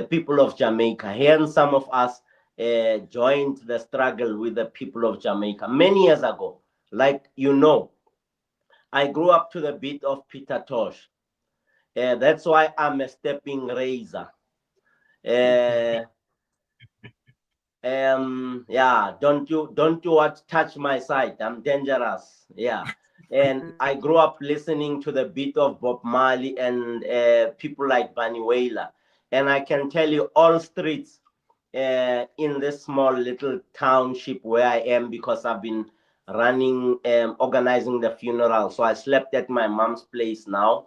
people of Jamaica. Here, and some of us joined the struggle with the people of Jamaica many years ago. Like, you know, I grew up to the beat of Peter Tosh. That's why I'm a stepping razor. Yeah, don't you touch my side. I'm dangerous. Yeah. And I grew up listening to the beat of Bob Marley and people like Bunny Wailer. And I can tell you all streets in this small little township where I am, because I've been running, organizing the funeral. So I slept at my mom's place now.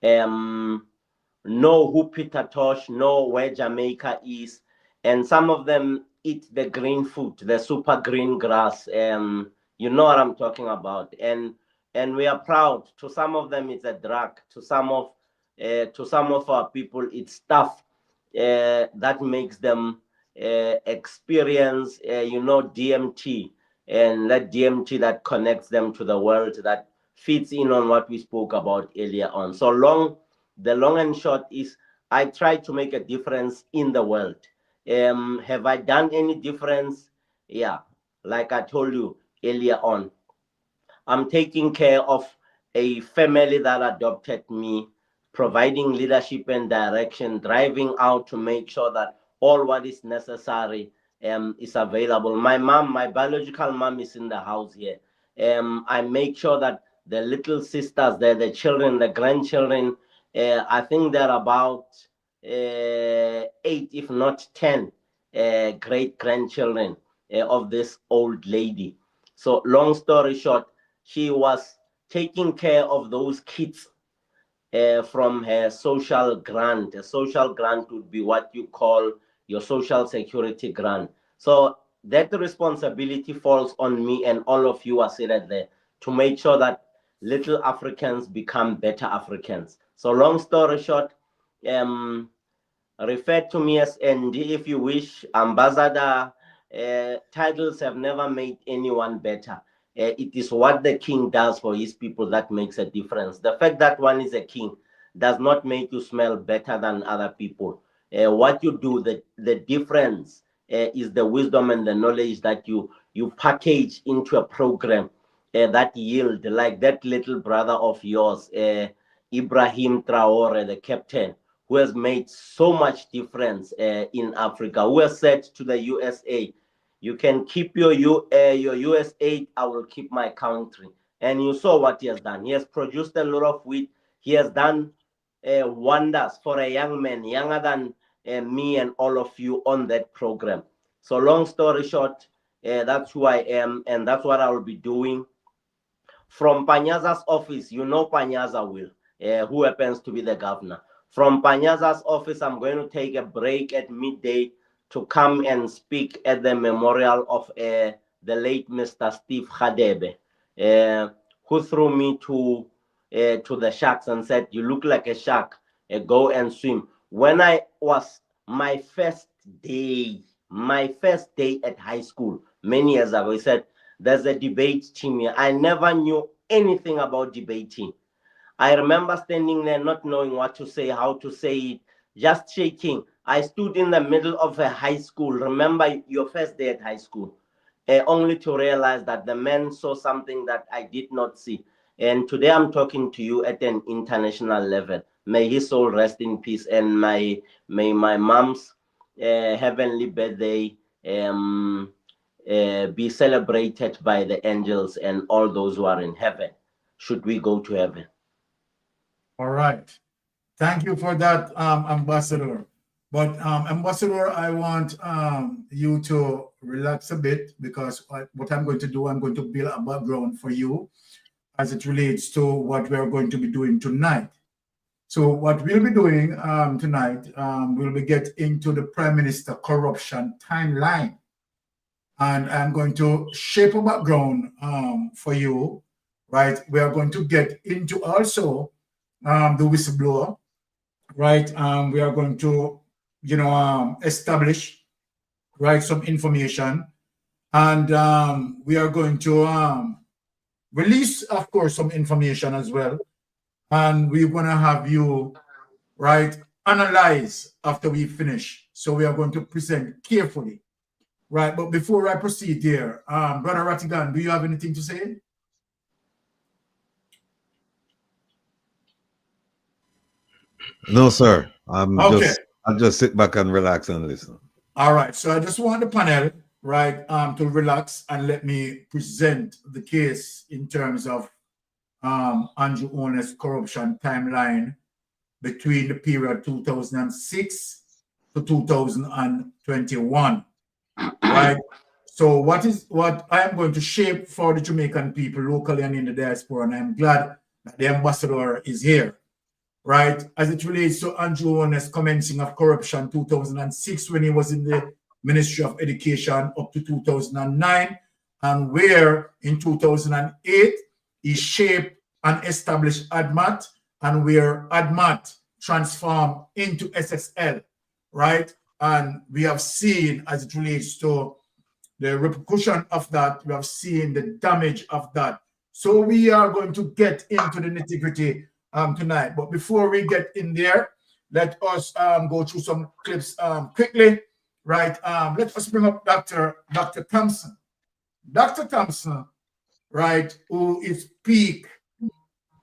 Know who Peter Tosh, know where Jamaica is. And some of them eat the green food, the super green grass. You know what I'm talking about. And we are proud. To some of them, it's a drug. To some of our people, it's stuff that makes them experience, DMT, and that DMT that connects them to the world, that fits in on what we spoke about earlier on. So the long and short is, I try to make a difference in the world. Have I done any difference? Yeah, like I told you earlier on, I'm taking care of a family that adopted me, providing leadership and direction, driving out to make sure that all what is necessary is available. My mom, my biological mom, is in the house here. I make sure that the little sisters, the children, the grandchildren, I think they're about 8, if not 10, great grandchildren of this old lady. So long story short, she was taking care of those kids from her social grant. A social grant would be what you call your social security grant. So that responsibility falls on me and all of you are seated there to make sure that little Africans become better Africans. So long story short, refer to me as ND if you wish. Ambassador titles have never made anyone better. It is what the king does for his people that makes a difference. The fact that one is a king does not make you smell better than other people. What you do, the difference is the wisdom and the knowledge that you package into a program that yield, like that little brother of yours, Ibrahim Traore, the captain, who has made so much difference in Africa, who has said to the USA, you can keep your US aid, I will keep my country. And you saw what he has done. He has produced a lot of wheat. He has done wonders for a young man, younger than me and all of you on that program. So long story short, that's who I am, and that's what I will be doing. From Panyaza's office, you know Panyaza will, who happens to be the governor. From Panyaza's office, I'm going to take a break at midday to come and speak at the memorial of the late Mr. Steve Khadebe, who threw me to the sharks and said, you look like a shark, go and swim. When I was my first day at high school, many years ago, he said, there's a debate team here. I never knew anything about debating. I remember standing there not knowing what to say, how to say it, just shaking. I stood in the middle of a high school. Remember your first day at high school, only to realize that the man saw something that I did not see. And today I'm talking to you at an international level. May his soul rest in peace, and may my mom's heavenly birthday be celebrated by the angels and all those who are in heaven, should we go to heaven. All right. Thank you for that, Ambassador. But Ambassador, I want you to relax a bit, because what I'm going to do, I'm going to build a background for you as it relates to what we're going to be doing tonight. So what we'll be doing tonight, we'll be getting into the Prime Minister corruption timeline. And I'm going to shape a background for you, right? We are going to get into also the whistleblower, right? We are going to, establish, right, some information. And we are going to release, of course, some information as well. And we're going to have you, right, analyze after we finish. So we are going to present carefully. Right, but before I proceed there, Brother Ratigan, do you have anything to say? No, sir. I'll just sit back and relax and listen. All right, so I just want the panel, right, to relax and let me present the case in terms of Andrew Holness corruption timeline between the period 2006 to 2021, right? So what I'm going to shape for the Jamaican people locally and in the diaspora, and I'm glad that the ambassador is here, right? As it relates to Andrew Holness commencing of corruption 2006 when he was in the Ministry of Education up to 2009, and where in 2008 he shaped and established ADMAT, and where ADMAT transformed into SSL, right? And we have seen, as it relates to the repercussion of that, we have seen the damage of that. So we are going to get into the nitty-gritty tonight. But before we get in there, let us go through some clips quickly, right? Let us bring up Dr. Thompson. Dr. Thompson, right, who is speak,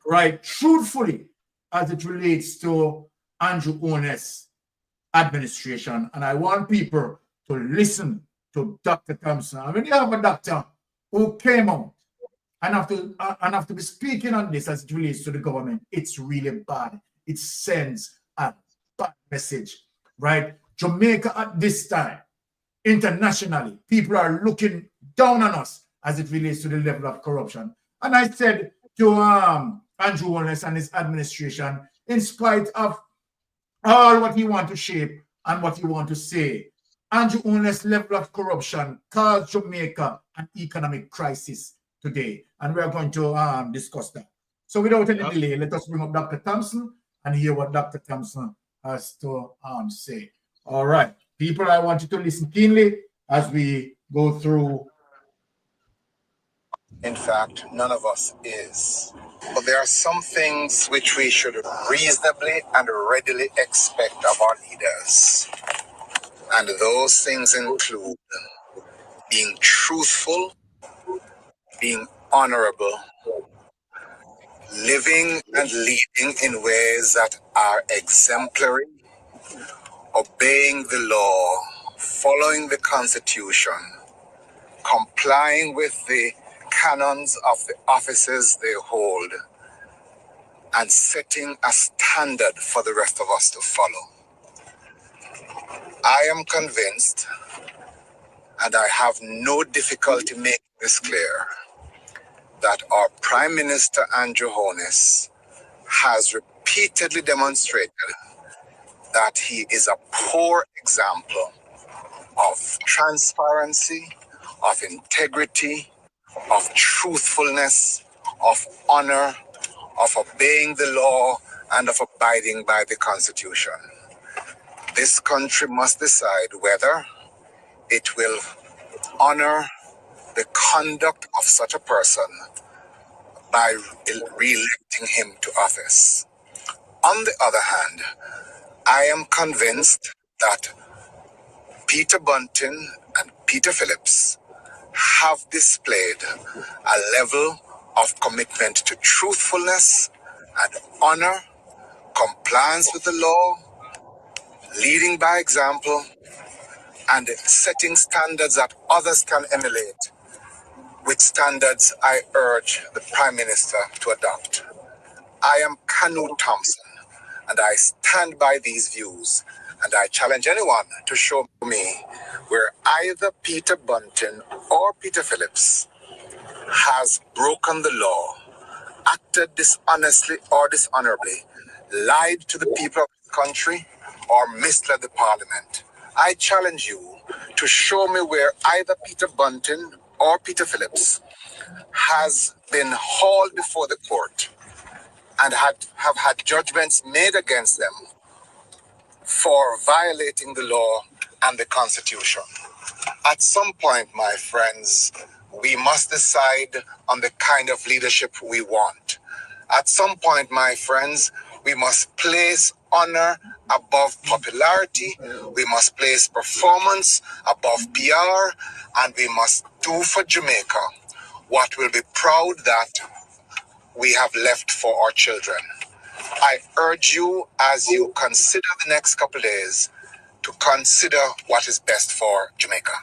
right, truthfully as it relates to Andrew Holness administration. And I want people to listen to Dr. Thompson. And when you have a doctor who came out and have to be speaking on this as it relates to the government, it's really bad. It sends a bad message, right? Jamaica at this time, internationally, people are looking down on us as it relates to the level of corruption. And I said to Andrew Holness and his administration, in spite of all what he wants to shape and what he wants to say, Andrew Holness' level of corruption caused Jamaica an economic crisis today. And we are going to discuss that. So without any delay, let us bring up Dr. Thompson and hear what Dr. Thompson has to say. All right. People, I want you to listen keenly as we go through. In fact, none of us is. But there are some things which we should reasonably and readily expect of our leaders. And those things include being truthful, being honorable, living and leading in ways that are exemplary, obeying the law, following the Constitution, complying with the canons of the offices they hold, and setting a standard for the rest of us to follow. I am convinced, and I have no difficulty making this clear, that our Prime Minister Andrew Holness has repeatedly demonstrated that he is a poor example of transparency, of integrity, of truthfulness, of honor, of obeying the law, and of abiding by the Constitution. This country must decide whether it will honor the conduct of such a person by re-electing him to office. On the other hand, I am convinced that Peter Bunting and Peter Phillips have displayed a level of commitment to truthfulness and honor, compliance with the law, leading by example, and setting standards that others can emulate, with standards I urge the Prime Minister to adopt. I am Canute Thompson, and I stand by these views, and I challenge anyone to show me where either Peter Bunting or Peter Phillips has broken the law, acted dishonestly or dishonorably, lied to the people of the country, or misled the Parliament. I challenge you to show me where either Peter Bunting or Peter Phillips has been hauled before the court and have had judgments made against them for violating the law and the Constitution. At some point, my friends, we must decide on the kind of leadership we want. At some point, my friends, we must place honor above popularity, we must place performance above PR, and we must do for Jamaica what we'll be proud that we have left for our children. I urge you, as you consider the next couple of days, to consider what is best for Jamaica.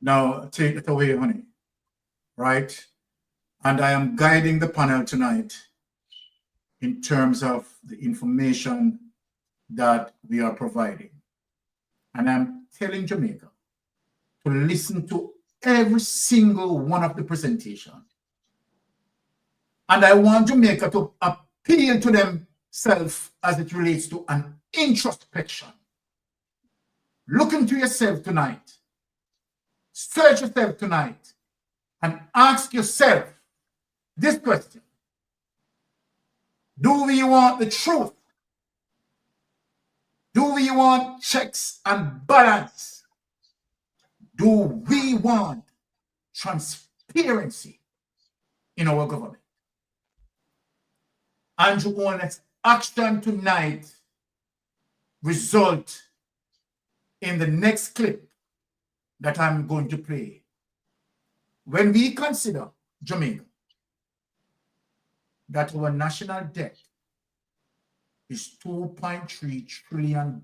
Now, take it away, honey, right? And I am guiding the panel tonight in terms of the information that we are providing. And I'm telling Jamaica to listen to every single one of the presentations. And I want Jamaica to appeal to themselves as it relates to an introspection. Look into yourself tonight. Search yourself tonight and ask yourself this question. Do we want the truth? Do we want checks and balance? Do we want transparency in our government? Andrew Holness's action tonight result in the next clip that I'm going to play. When we consider Jamaica, that our national debt is $2.3 trillion,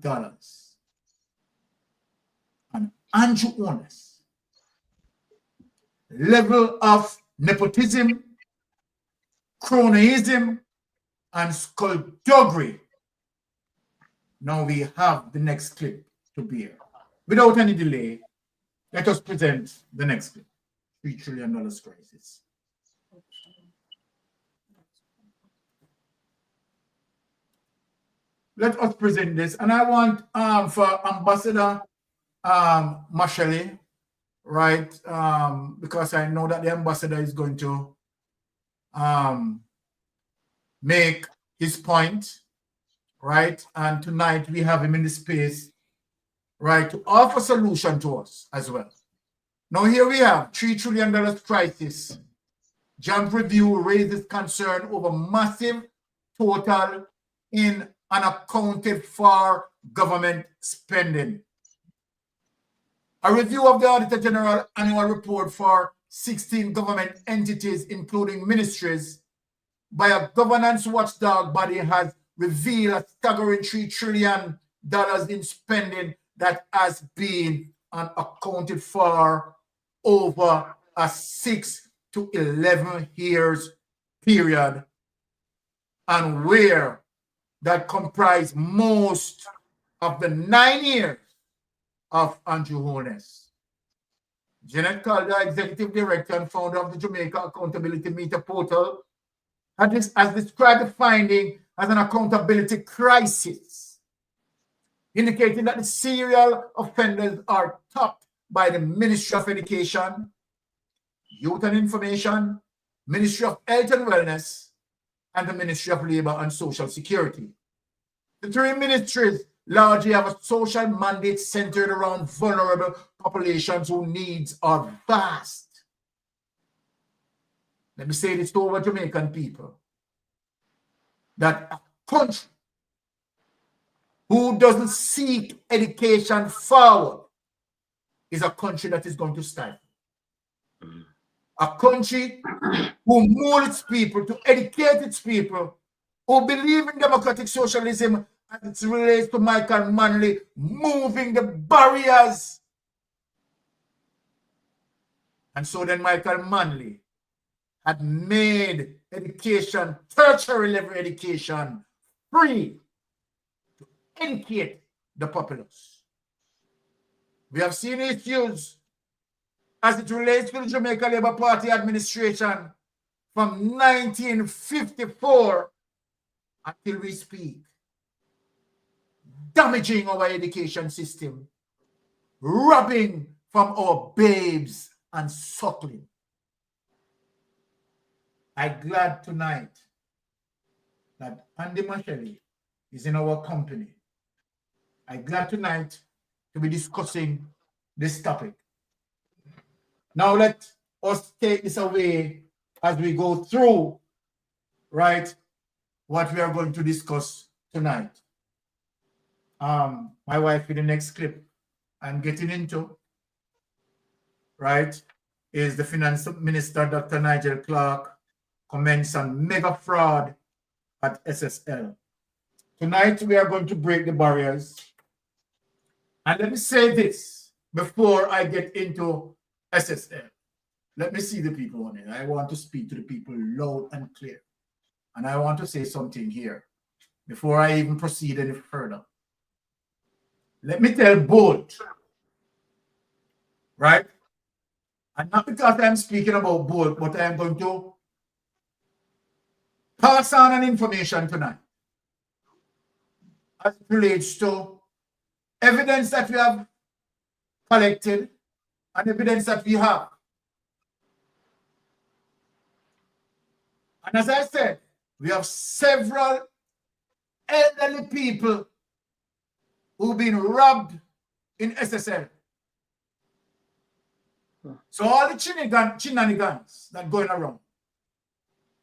and Andrew Holness level of nepotism, cronyism, and skullduggery. Now we have the next clip to bear. Without any delay, let us present the next clip. $3 trillion crisis. Let us present this. And I want for Ambassador Mashele, right? Because I know that the ambassador is going to make his point, right? And tonight we have him in the space, right, to offer solution to us as well. Now here we have $3 trillion crisis. JAMP review raises concern over massive total in unaccounted for government spending. A review of the Auditor General annual report for 16 government entities, including ministries, by a governance watchdog body has revealed a staggering $3 trillion in spending that has been unaccounted for over a 6 to 11 years period, and where that comprise most of the 9 years of Andrew Holness. Jeannette Calder, Executive Director and founder of the Jamaica Accountability Meter Portal, has described the finding as an accountability crisis, indicating that the serial offenders are topped by the Ministry of Education, Youth and Information, Ministry of Health and Wellness, and the Ministry of Labor and Social Security. The three ministries largely have a social mandate centered around vulnerable populations whose needs are vast. Let me say this to our Jamaican people, that a country who doesn't seek education forward is a country that is going to stifle. A country who molds its people, to educate its people, who believe in democratic socialism as it relates to Michael Manley, moving the barriers. And so then Michael Manley had made education, tertiary level education, free to educate the populace. We have seen issues as it relates to the Jamaica Labour Party administration from 1954 until we speak, damaging our education system, robbing from our babes and suckling. I'm glad tonight that Andy Mashele is in our company. I'm glad tonight to be discussing this topic. Now let us take this away as we go through, right, what we are going to discuss tonight. My wife, in the next clip I'm getting into, right, is the Finance Minister, Dr. Nigel Clarke, comments on mega fraud at SSL. Tonight we are going to break the barriers. And let me say this before I get into SSL. let me see the people on it. I want to speak to the people loud and clear. And I want to say something here before I even proceed any further. Let me tell both, right? And not because I'm speaking about both, but I am going to pass on an information tonight as it relates to evidence that we have collected and evidence that we have. And as I said, we have several elderly people who've been robbed in SSL. So all the shenanigans that going around,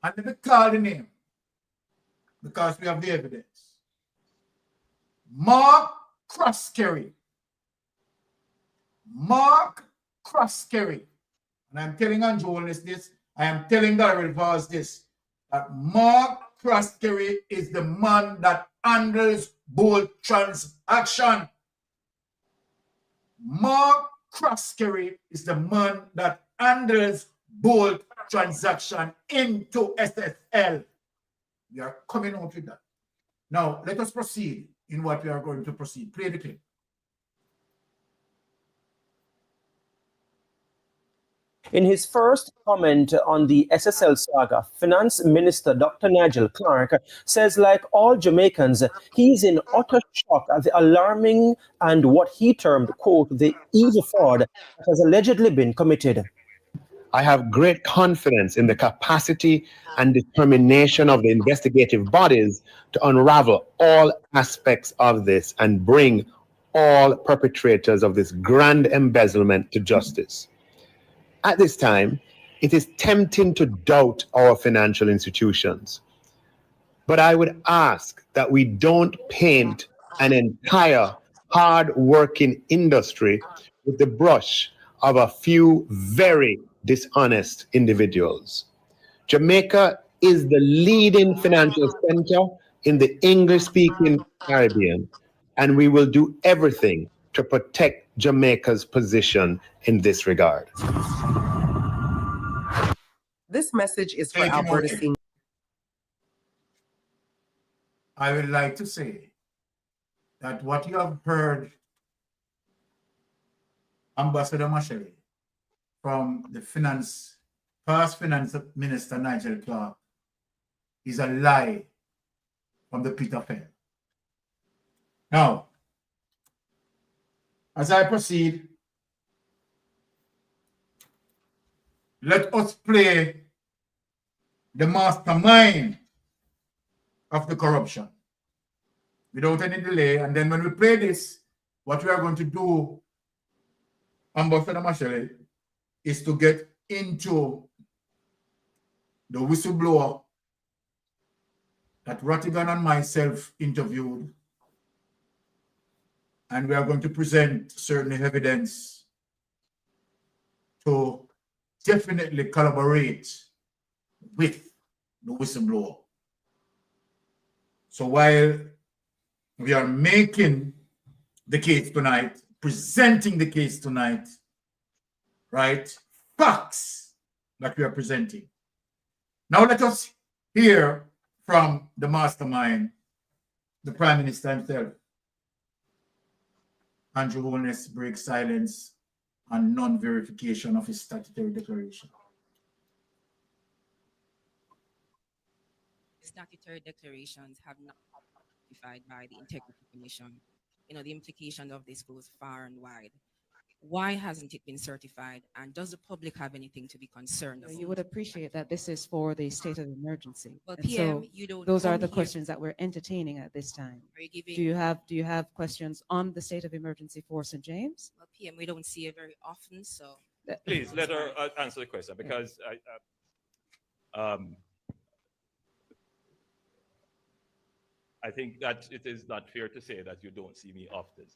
and let me call the name because we have the evidence. Mark Crosskerry. Mark Crosskerry. And I'm telling Andrew Holness this, I am telling Darrell Vaz this, that Mark Crosskerry is the man that handles both transactions. Mark Crosskerry is the man that handles both transaction into SSL. We are coming out with that. Now, let us proceed in what we are going to proceed. Play the clip. In his first comment on the SSL saga, Finance Minister Dr. Nigel Clark says, like all Jamaicans, he's in utter shock at the alarming and what he termed, quote, the evil fraud that has allegedly been committed. I have great confidence in the capacity and determination of the investigative bodies to unravel all aspects of this and bring all perpetrators of this grand embezzlement to justice. At this time, it is tempting to doubt our financial institutions. But I would ask that we don't paint an entire hard-working industry with the brush of a few very dishonest individuals. Jamaica is the leading financial center in the English-speaking Caribbean, and we will do everything to protect Jamaica's position in this regard. This message is for Alberta Senior. I would like to say that what you have heard Ambassador Mashele from the past finance minister Nigel Clark is a lie from the pit of hell. Now, as I proceed, let us play the mastermind of the corruption without any delay. And then when we play this, what we are going to do, Ambassador Mashele, is to get into the whistleblower that Rattigan and myself interviewed. And we are going to present certain evidence to definitely collaborate with the whistleblower. So while we are making the case tonight, presenting the case tonight, right? Facts that we are presenting. Now let us hear from the mastermind, the Prime Minister himself. Andrew Holness breaks silence on non-verification of his statutory declaration. Statutory declarations have not been certified by the Integrity Commission. You know, the implication of this goes far and wide. Why hasn't it been certified? And does the public have anything to be concerned about? You would appreciate that this is for the state of emergency. Well, And PM, so you don't those are come the here- questions that we're entertaining at this time. Are you giving- Do you have questions on the state of emergency for St. James? Well, PM, we don't see it very often, so. Please let her answer the question, because I think that it is not fair to say that you don't see me often.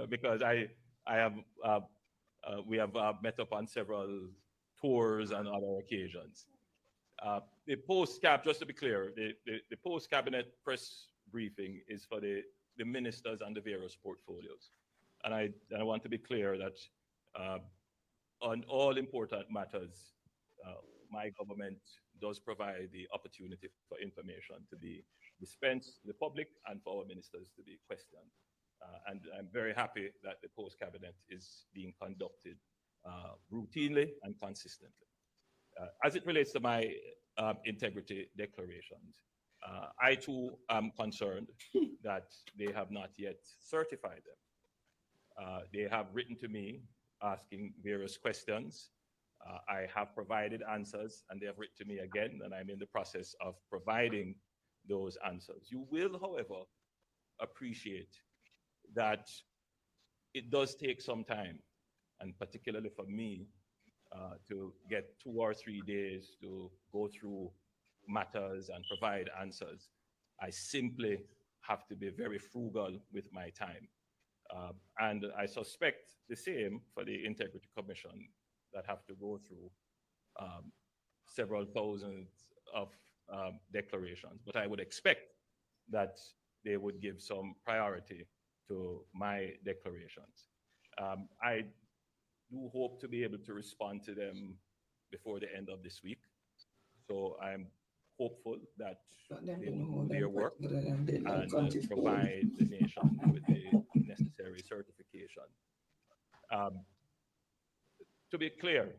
Because we have met up on several tours and other occasions. The post-cap, just to be clear, the post-cabinet press briefing is for the ministers and the various portfolios. And I want to be clear that On all important matters, my government does provide the opportunity for information to be dispensed to the public and for our ministers to be questioned. And I'm very happy that the post-cabinet is being conducted routinely and consistently. As it relates to my integrity declarations, I too am concerned that they have not yet certified them. They have written to me asking various questions. I have provided answers, and they have written to me again, and I'm in the process of providing those answers. You will, however, appreciate that it does take some time, and particularly for me, to get 2 or 3 days to go through matters and provide answers. I simply have to be very frugal with my time. And I suspect the same for the Integrity Commission that have to go through several thousands of declarations. But I would expect that they would give some priority to my declarations. I do hope to be able to respond to them before the end of this week. So I'm hopeful that they will do their work and provide the nation with the necessary certification. To be clear,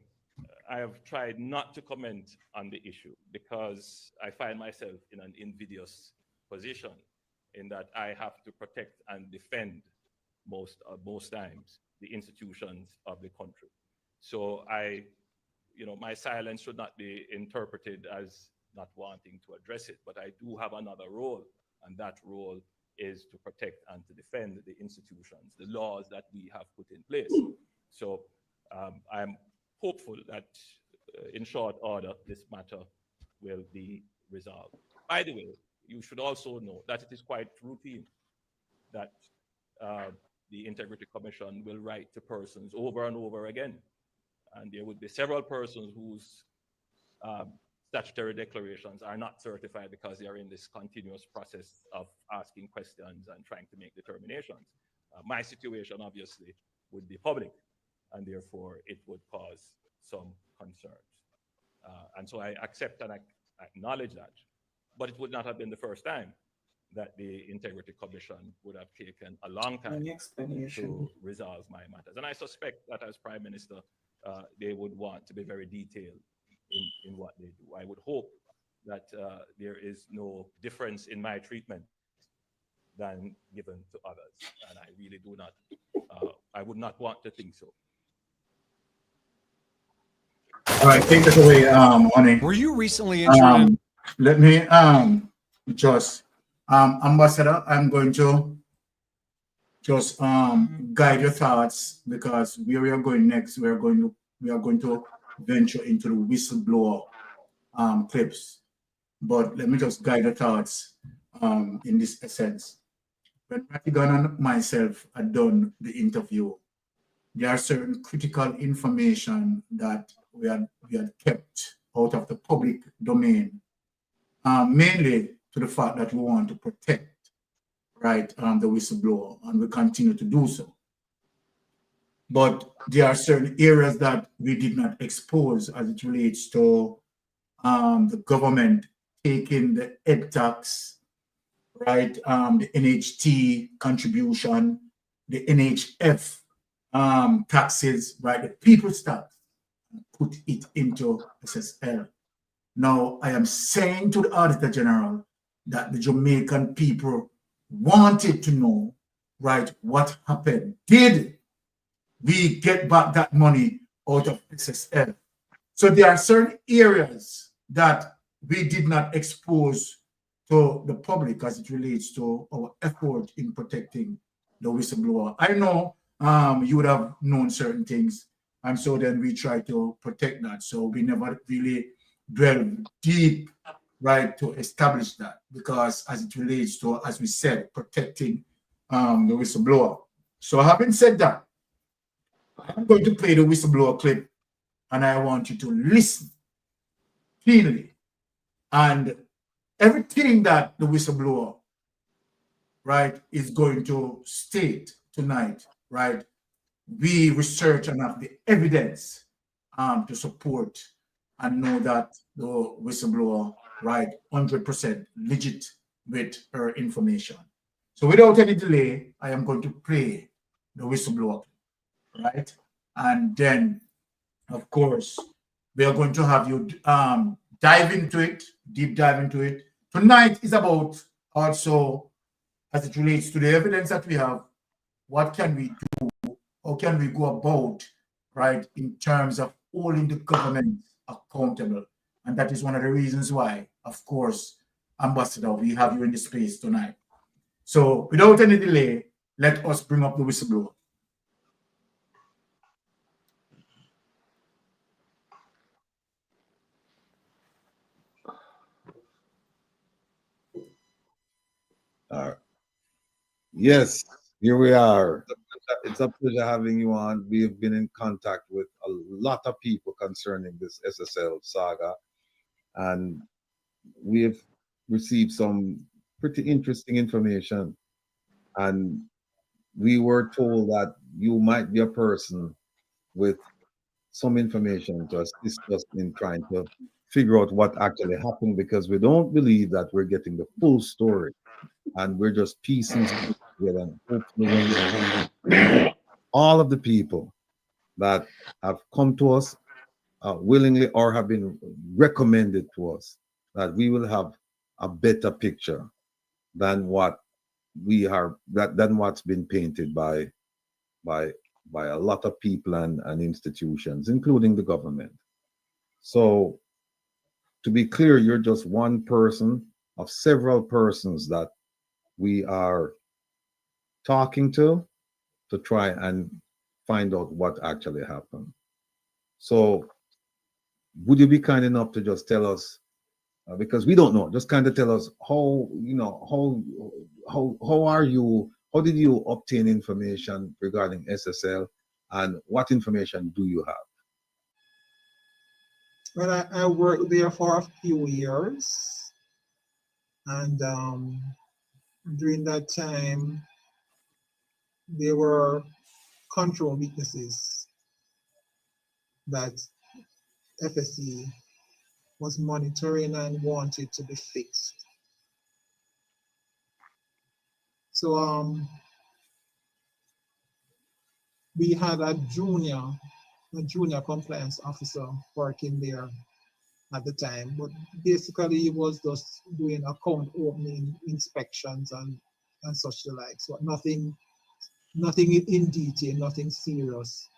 I have tried not to comment on the issue because I find myself in an invidious position in that I have to protect and defend most times the institutions of the country. So my silence should not be interpreted as not wanting to address it, but I do have another role, and that role is to protect and to defend the institutions, the laws that we have put in place. So I'm hopeful that in short order, this matter will be resolved. By the way, you should also know that it is quite routine that the Integrity Commission will write to persons over and over again. And there would be several persons whose statutory declarations are not certified because they are in this continuous process of asking questions and trying to make determinations. My situation, obviously, would be public, and therefore it would cause some concerns. And so I accept and I acknowledge that. But it would not have been the first time that the Integrity Commission would have taken a long time to resolve my matters. And I suspect that as Prime Minister, they would want to be very detailed in what they do. I would hope that there is no difference in my treatment than given to others. And I really do not, I would not want to think so. All right, take it away, Honey. Were you recently injured? Let me just Ambassador, I'm going to just guide your thoughts, because where we are going next, we are going to venture into the whistleblower clips. But let me just guide your thoughts in this essence. When Ratigan and myself had done the interview, there are certain critical information that we had kept out of the public domain, mainly to the fact that we want to protect, right, the whistleblower, and we continue to do so. But there are certain areas that we did not expose as it relates to the government taking the ed tax, right, the NHT contribution, the NHF taxes, right, the people's tax, put it into SSL. Now, I am saying to the Auditor General that the Jamaican people wanted to know, right, what happened. Did we get back that money out of SSL? So there are certain areas that we did not expose to the public as it relates to our effort in protecting the whistleblower. I know you would have known certain things, and so then we try to protect that. So we never really delve deep, right, to establish that, because as it relates to, as we said, protecting the whistleblower. So having said that, I'm going to play the whistleblower clip, and I want you to listen keenly. And everything that the whistleblower, right, is going to state tonight, right, we research and have the evidence to support and know that the whistleblower, right, 100% legit with her information. So without any delay, I am going to play the whistleblower, right? And then, of course, we are going to have you dive into it, deep dive into it. Tonight is about also, as it relates to the evidence that we have, what can we do? How can we go about, right, in terms of holding the government accountable? And that is one of the reasons why, of course, Ambassador, we have you in the space tonight. So without any delay, let us bring up the whistleblower. Yes, here we are. It's a pleasure having you on. We have been in contact with a lot of people concerning this SSL saga, and we have received some pretty interesting information. And we were told that you might be a person with some information to assist us in trying to figure out what actually happened, because we don't believe that we're getting the full story, and we're just piecing it together. And hopefully, all of the people that have come to us willingly or have been recommended to us, that we will have a better picture than what we are, than what's been painted by a lot of people and institutions, including the government. So, to be clear, you're just one person of several persons that we are talking to try and find out what actually happened. So, would you be kind enough to just tell us, because we don't know, just kind of tell us how, you know, how did you obtain information regarding SSL, and what information do you have? Well, I worked there for a few years, and during that time, there were control weaknesses that FSC was monitoring and wanted to be fixed. So we had a junior compliance officer working there at the time, but basically he was just doing account opening inspections and such like. So nothing in detail, nothing serious.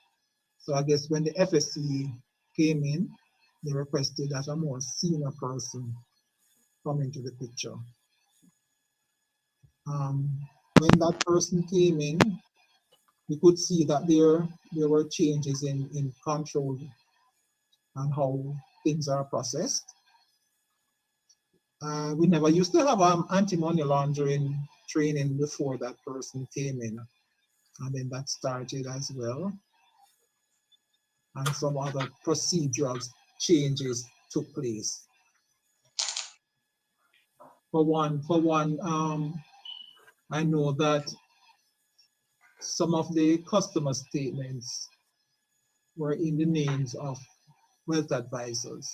So I guess when the FSC came in, they requested that a more senior person come into the picture. When that person came in, we could see that there were changes in control and how things are processed. We never used to have anti-money laundering training before that person came in, and then that started as well. And some other procedural changes took place. For one, I know that some of the customer statements were in the names of wealth advisors.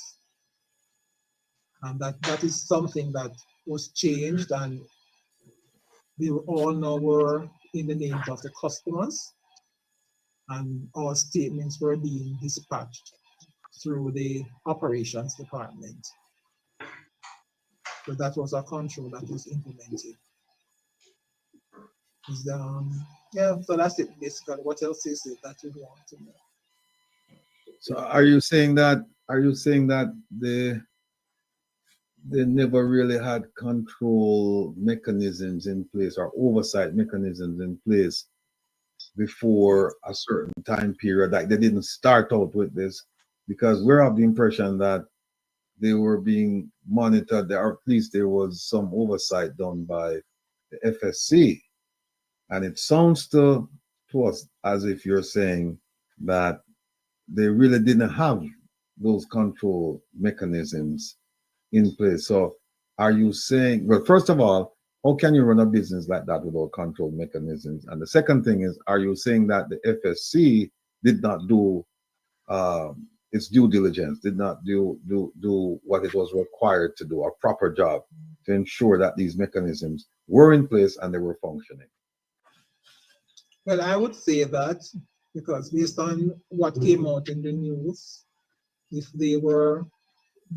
And that is something that was changed, and they all now were in the names of the customers, and all statements were being dispatched through the operations department. So that was a control that was implemented. Yeah, so that's it basically. What else is it that you want to know? So are you saying that they never really had control mechanisms in place or oversight mechanisms in place before a certain time period? Like they didn't start out with this, because we're of the impression that they were being monitored, or at least there was some oversight done by the FSC. And it sounds to us as if you're saying that they really didn't have those control mechanisms in place. So are you saying, well, first of all, how can you run a business like that without control mechanisms? And the second thing is, are you saying that the FSC did not do its due diligence, did not do what it was required to do, a proper job to ensure that these mechanisms were in place and they were functioning? Well, I would say that because based on what came out in the news, if they were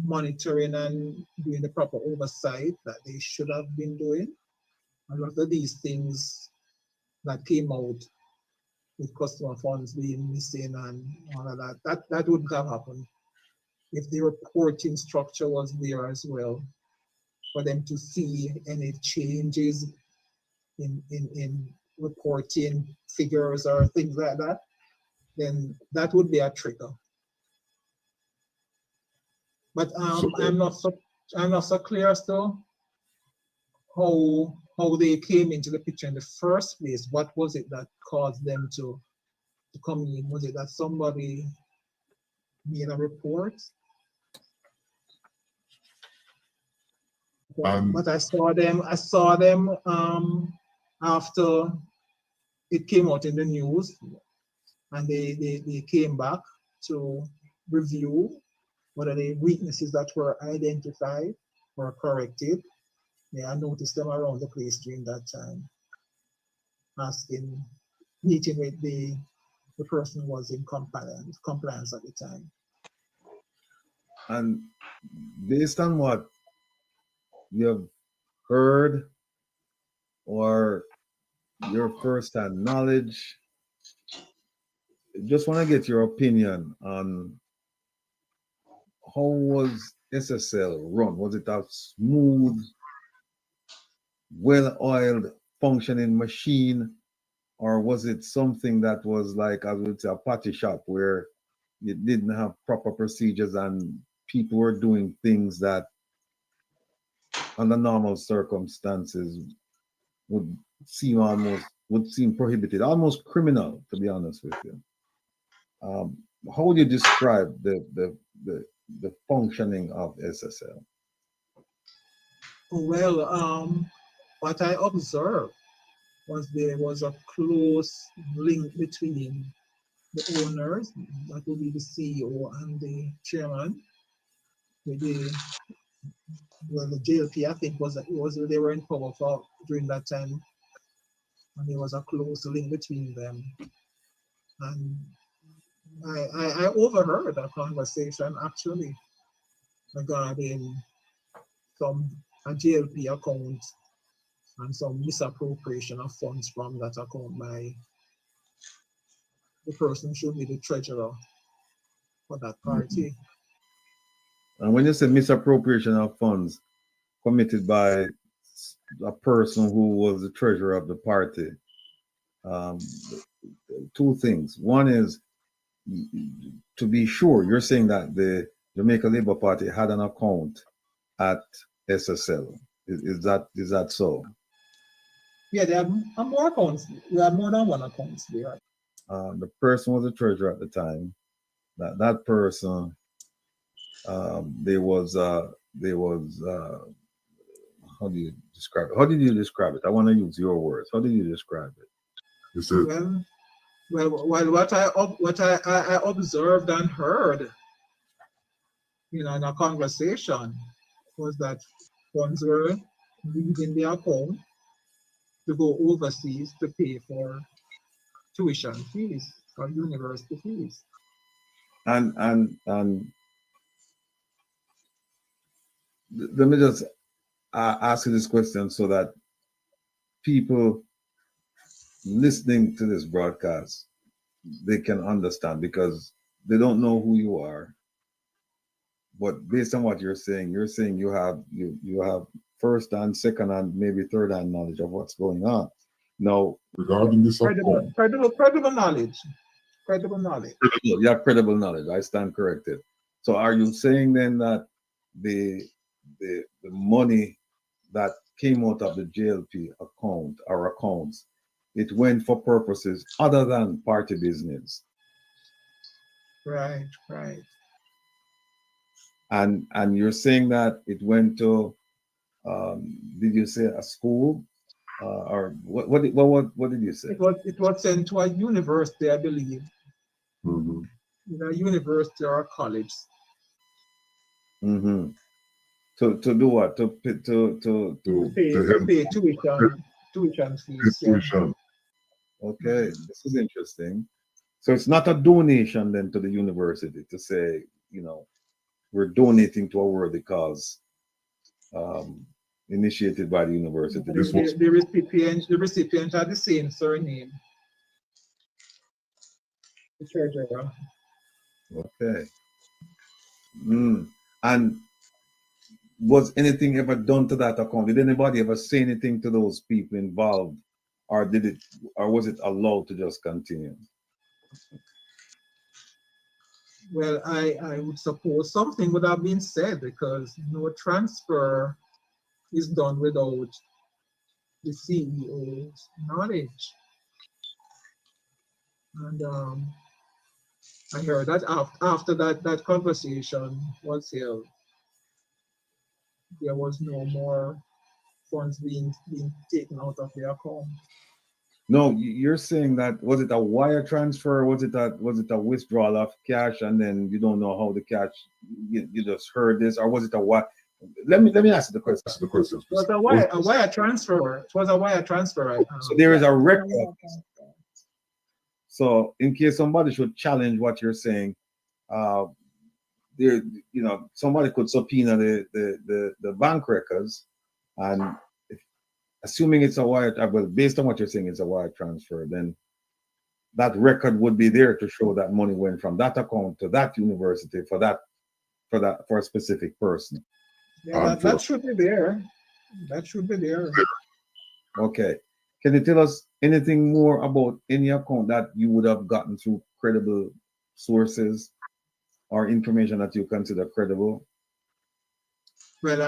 monitoring and doing the proper oversight that they should have been doing, a lot of these things that came out with customer funds being missing and all of that wouldn't have happened if the reporting structure was there as well, for them to see any changes in reporting figures or things like that, then that would be a trigger. But I'm not so clear as to how they came into the picture in the first place. What was it that caused them to come in? Was it that somebody made a report? But I saw them after it came out in the news, and they came back to review whether the weaknesses that were identified were corrected. Yeah, I noticed them around the place during that time, meeting with the person who was in compliance at the time. And based on what you have heard or your first-hand knowledge, just want to get your opinion on how was SSL run? Was it a smooth, well-oiled, functioning machine, or was it something that was like, I would say, a patty shop where you didn't have proper procedures and people were doing things that under normal circumstances would seem prohibited, almost criminal, to be honest with you? How would you describe the functioning of SSL? Well, what I observed was there was a close link between the owners, that would be the CEO and the chairman. The JLP, I think, they were in power for during that time, and there was a close link between them. And I overheard a conversation actually regarding a JLP account and some misappropriation of funds from that account by the person who should be the treasurer for that party. And when you say misappropriation of funds committed by a person who was the treasurer of the party, two things. One is, to be sure, you're saying that the Jamaica Labour Party had an account at SSL. Is that so? Yeah, there are more accounts. There are more than one account there. The person was the treasurer at the time. That person, there was how do you describe it? How did you describe it? I want to use your words. How did you describe it? Well, what I observed and heard, in a conversation, was that funds were leaving the account to go overseas to pay for tuition fees or university fees. And let me just ask you this question so that people listening to this broadcast, they can understand, because they don't know who you are. But based on what you're saying you have first and second and maybe third hand knowledge of what's going on. Now, regarding this credible knowledge. You have credible knowledge. I stand corrected. So are you saying then that the money that came out of the JLP account or accounts, it went for purposes other than party business? Right. And you're saying that it went to Did you say a school? Or what did you say? It was sent to a university, I believe. Mm-hmm. A university or a college. Mm-hmm. To do what? To pay tuition fees. Tuition. Okay, this is interesting. So it's not a donation then to the university to say, you know, we're donating to a worthy cause initiated by the university. The recipient had the same surname. The treasurer. Okay. And was anything ever done to that account? Did anybody ever say anything to those people involved, or was it allowed to just continue? Well, I would suppose something would have been said, because no transfer is done without the CEO's knowledge. And I heard that after that conversation was held, there was no more funds being taken out of the account. No, you're saying that, was it a wire transfer? Was it a withdrawal of cash, and then you don't know how the cash, you just heard this, or was it a wire? Let me ask the question. It was a wire transfer. It was a wire transfer. So there is a record. So in case somebody should challenge what you're saying, somebody could subpoena the bank records, and assuming it's a wire, well, based on what you're saying, it's a wire transfer, then that record would be there to show that money went from that account to that university for a specific person. Yeah, that should be there. That should be there. Okay. Can you tell us anything more about any account that you would have gotten through credible sources or information that you consider credible? Well,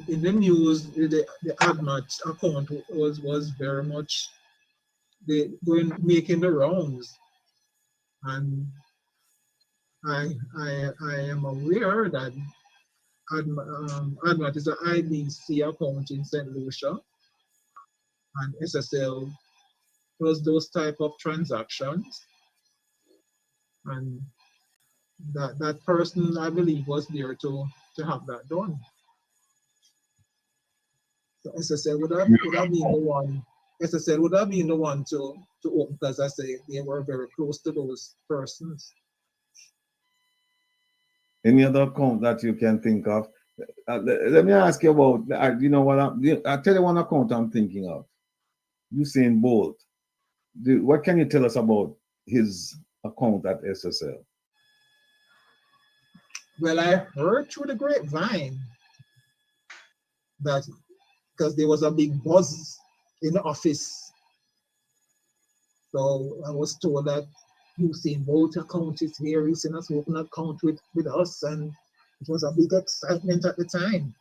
in the news, the ADMAT account was very much making the rounds, and I am aware that ADMAT is an IBC account in St. Lucia, and SSL does those type of transactions, and that person, I believe, was there to have that done. So SSL would have been the one. SSL would have been the one to open, because I say they were very close to those persons. Any other account that you can think of? Let me ask you about, you know what, I'll tell you one account I'm thinking of. Usain Bolt. What can you tell us about his account at SSL? Well, I heard through the grapevine that, because there was a big buzz in the office, so I was told that Usain Bolt account is here, Usain has opened an account with us, and it was a big excitement at the time.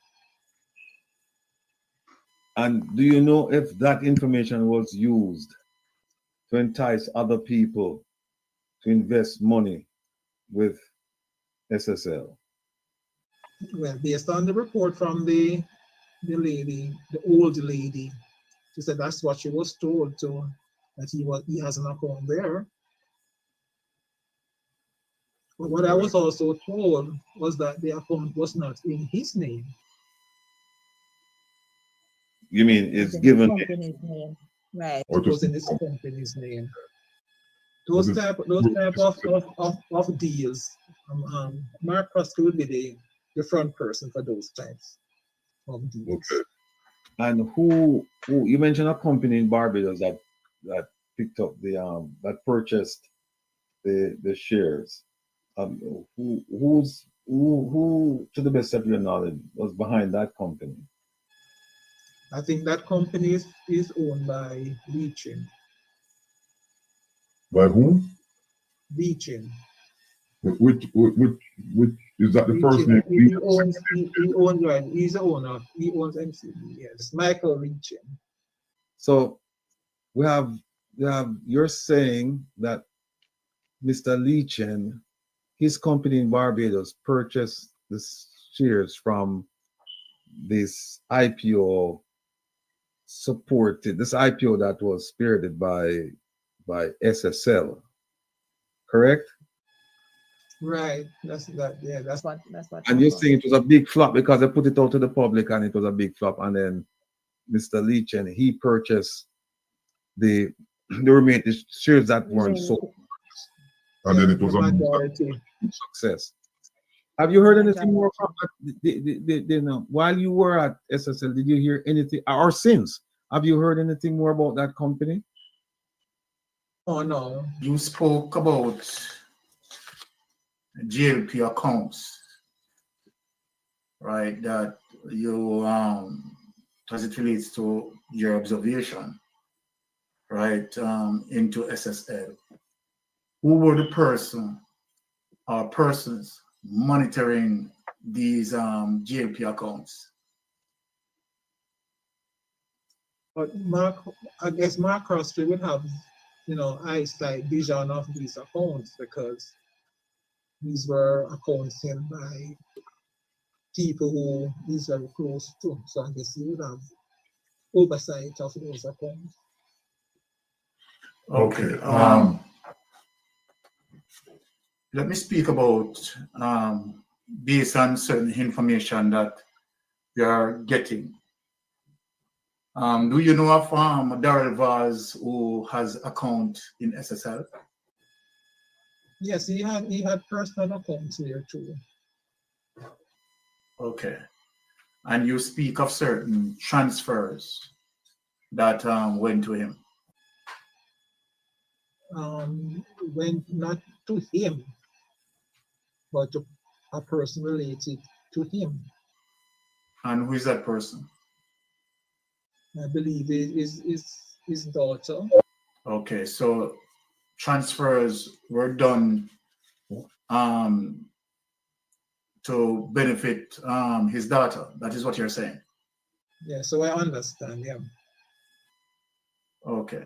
And do you know if that information was used to entice other people to invest money with SSL? Well, based on the report from the lady, the old lady, she said that's what she was told, to that he has an account there. But what I was also told was that the account was not in his name. You mean it's given? Name. Right. It was in his company's name. Those type of deals, Mark Pascal would be the front person for those types of deals. Okay. And who you mentioned a company in Barbados that picked up that purchased the shares. Who to the best of your knowledge was behind that company? I think that company is owned by Beachin. By whom? Beachin. Which is that the first name? He owns right. He's the owner. He owns MCB. Yes, Michael Beachin. So you're saying that Mr. Leachin, his company in Barbados, purchased the shares from this IPO supported, this IPO that was spearheaded by SSL, correct? Right. That's that. Yeah, that's what. And you're saying it was a big flop because they put it out to the public and it was a big flop. And then Mr. Leach and he purchased the remaining shares that weren't sold. And then it was a success. Have you heard anything more from while you were at SSL? Did you hear anything, or since? Have you heard anything more about that company? Oh no. You spoke about JLP accounts, right? That you as it relates to your observation, right? Into SSL. Who were the person or persons monitoring these JLP accounts? But I guess Marcus would have, eyesight vision of these accounts because these were accounts held by people who he's very close to. So I guess he would have oversight of those accounts. Okay. Let me speak about based on certain information that we are getting. Do you know of Darrell Vaz who has account in SSL? Yes, he had personal accounts here too. Okay. And you speak of certain transfers that went to him. Went not to him, but to a person related to him. And who is that person? I believe is his daughter. Okay, so transfers were done to benefit his daughter. That is what you're saying. Yeah, so I understand. Yeah. Okay.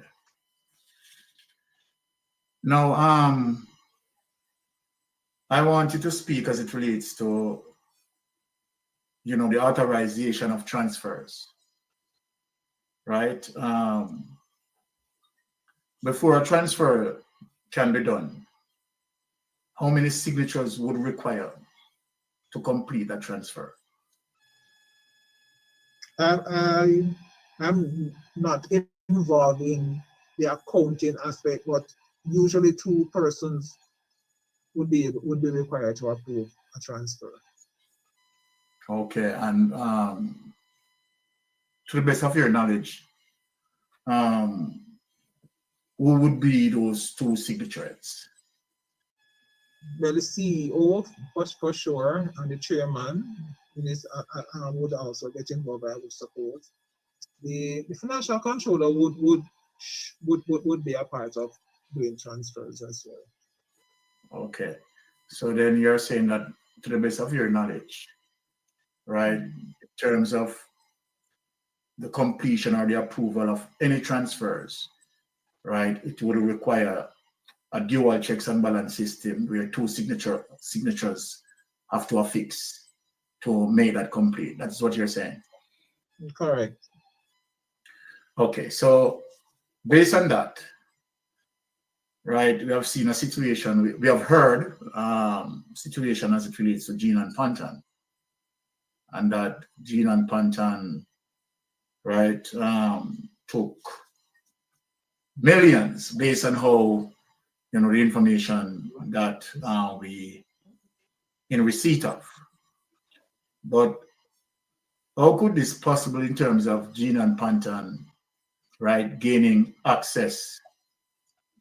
Now, I want you to speak as it relates to, the authorization of transfers, right? Before a transfer can be done, how many signatures would require to complete that transfer? I'm not involved in the accounting aspect, but usually 2 persons would be required to approve a transfer. Okay, and to the best of your knowledge, who would be those 2 signatories? Well, the CEO for sure, and the chairman would also get involved, I would suppose. The financial controller would be a part of doing transfers as well. Okay, so then you're saying that to the best of your knowledge, right, in terms of the completion or the approval of any transfers, right, it would require a dual checks and balance system where 2 signatures have to affix to make that complete. That's what you're saying. Correct. Okay, so based on that, right, we have seen a situation, we have heard situation as it relates to Jeannette Calder, and that Jeannette Calder, right, took millions based on how, the information that we in receipt of. But how could this possible in terms of Jeannette Calder, right, gaining access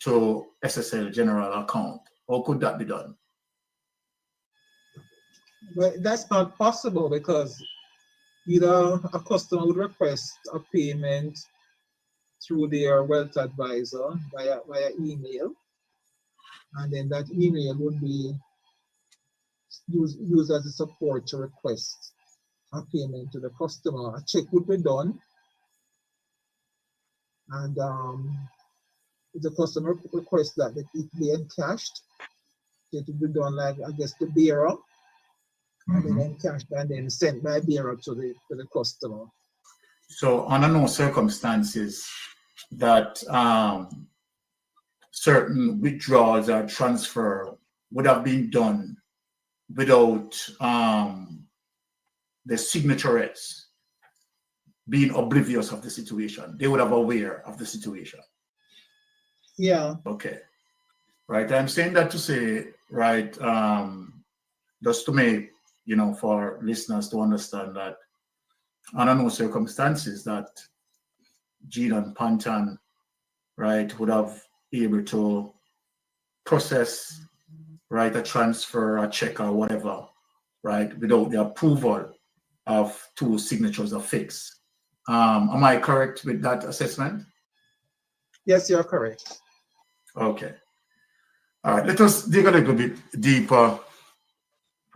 to SSL general account? How could that be done? But that's not possible because either a customer would request a payment through their wealth advisor via email, and then that email would be used as a support to request a payment to the customer. A check would be done, and if the customer requests that it be encashed, it would be done like, I guess, the bearer, and then encashed and then sent by bearer to the customer. So under no circumstances that certain withdrawals or transfer would have been done without the signatorettes being oblivious of the situation. They would have aware of the situation. Yeah. Okay. Right. I'm saying that to say, right, just to make, for listeners to understand that under no circumstances that Jean and Pantan, right, would have been able to process, right, a transfer, a check or whatever, right, without the approval of two signatures of fix. Am I correct with that assessment? Yes, you're correct. Okay. All right, let us dig a little bit deeper,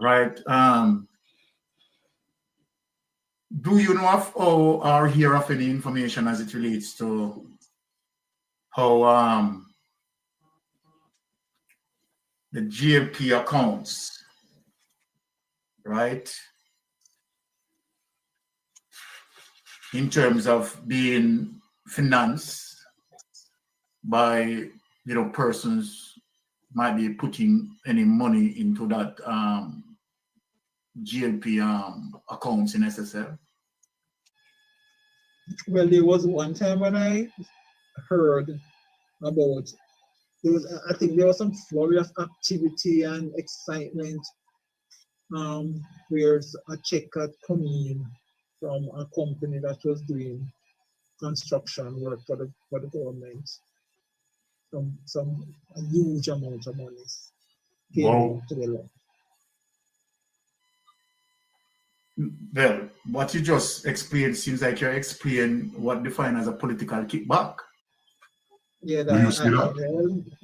right? Do you know of or hear of any information as it relates to how the GLP accounts, right, in terms of being financed by, persons might be putting any money into that GLP accounts in SSL? Well, there was one time when I heard about, I think there was some flurry of activity and excitement where a check had come in from a company that was doing construction work for the government. A huge amount of money came to the law. Well, what you just explained seems like you're explaining what defined as a political kickback. Yeah, Do you see that?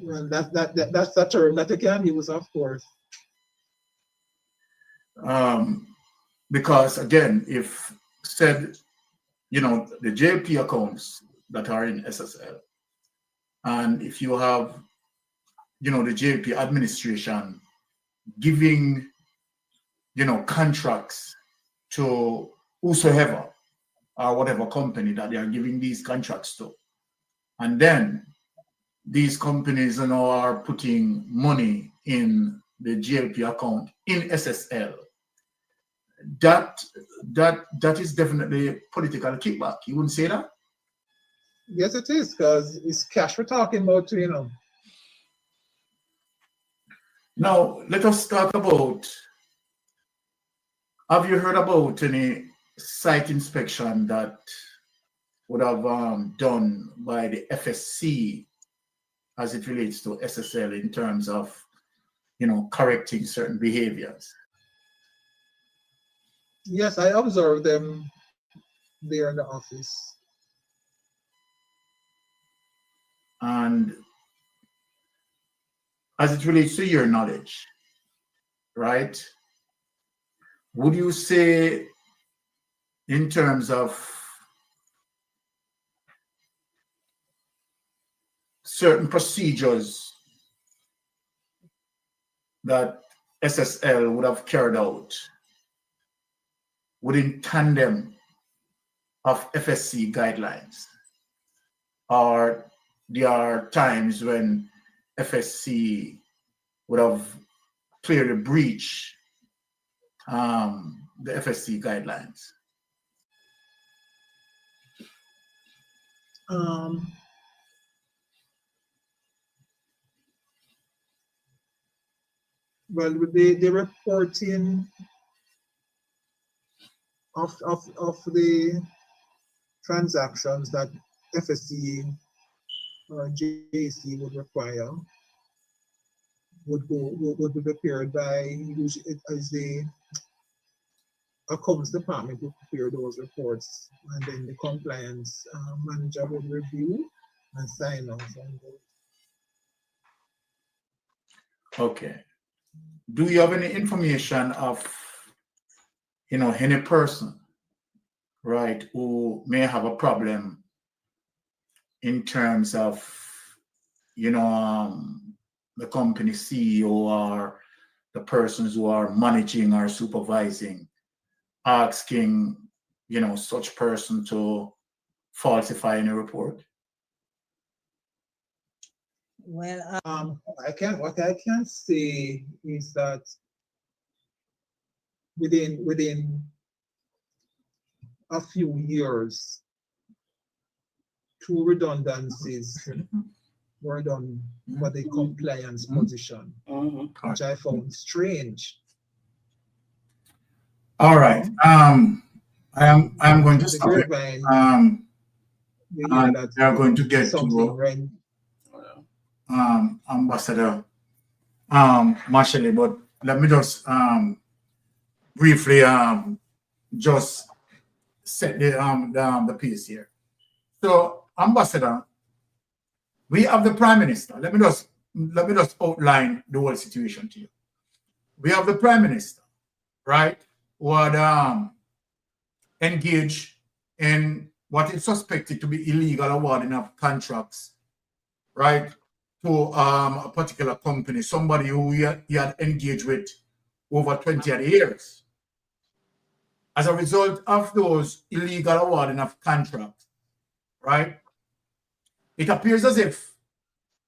Well, that's the term that you can use, of course. Because again, if said, the JP accounts that are in SSL, and if you have, the JP administration giving, contracts to whosoever or whatever company that they are giving these contracts to, and then these companies are putting money in the GLP account in SSL, that is definitely political kickback. You wouldn't say that? Yes, it is, because it's cash we're talking about, Now, let us talk about, have you heard about any site inspection that would have done by the FSC as it relates to SSL in terms of, correcting certain behaviors? Yes, I observed them there in the office. And as it relates to your knowledge, right, would you say in terms of certain procedures that SSL would have carried out within tandem of FSC guidelines? Or there are times when FSC would have clearly breached the FSC guidelines? Well, with the reporting of the transactions that FSC or JC would require would be prepared by, as the accounts department would prepare those reports, and then the compliance manager would review and sign off on those. Okay. Do you have any information of, any person, right, who may have a problem in terms of, the company CEO or the persons who are managing or supervising, asking, you know, such person to falsify any report? Well, what I can say is that within a few years, 2 redundancies were done for the compliance position, which I found strange. All right. I'm going to stop it. And we are going to get to Ambassador Marshall, but let me just briefly just set the piece here. So, Ambassador, we have the Prime Minister. Let me just outline the whole situation to you. We have the Prime Minister, right, who had engaged in what is suspected to be illegal awarding of contracts, right, to a particular company, somebody who he had engaged with over 20 years. As a result of those illegal awarding of contracts, right, it appears as if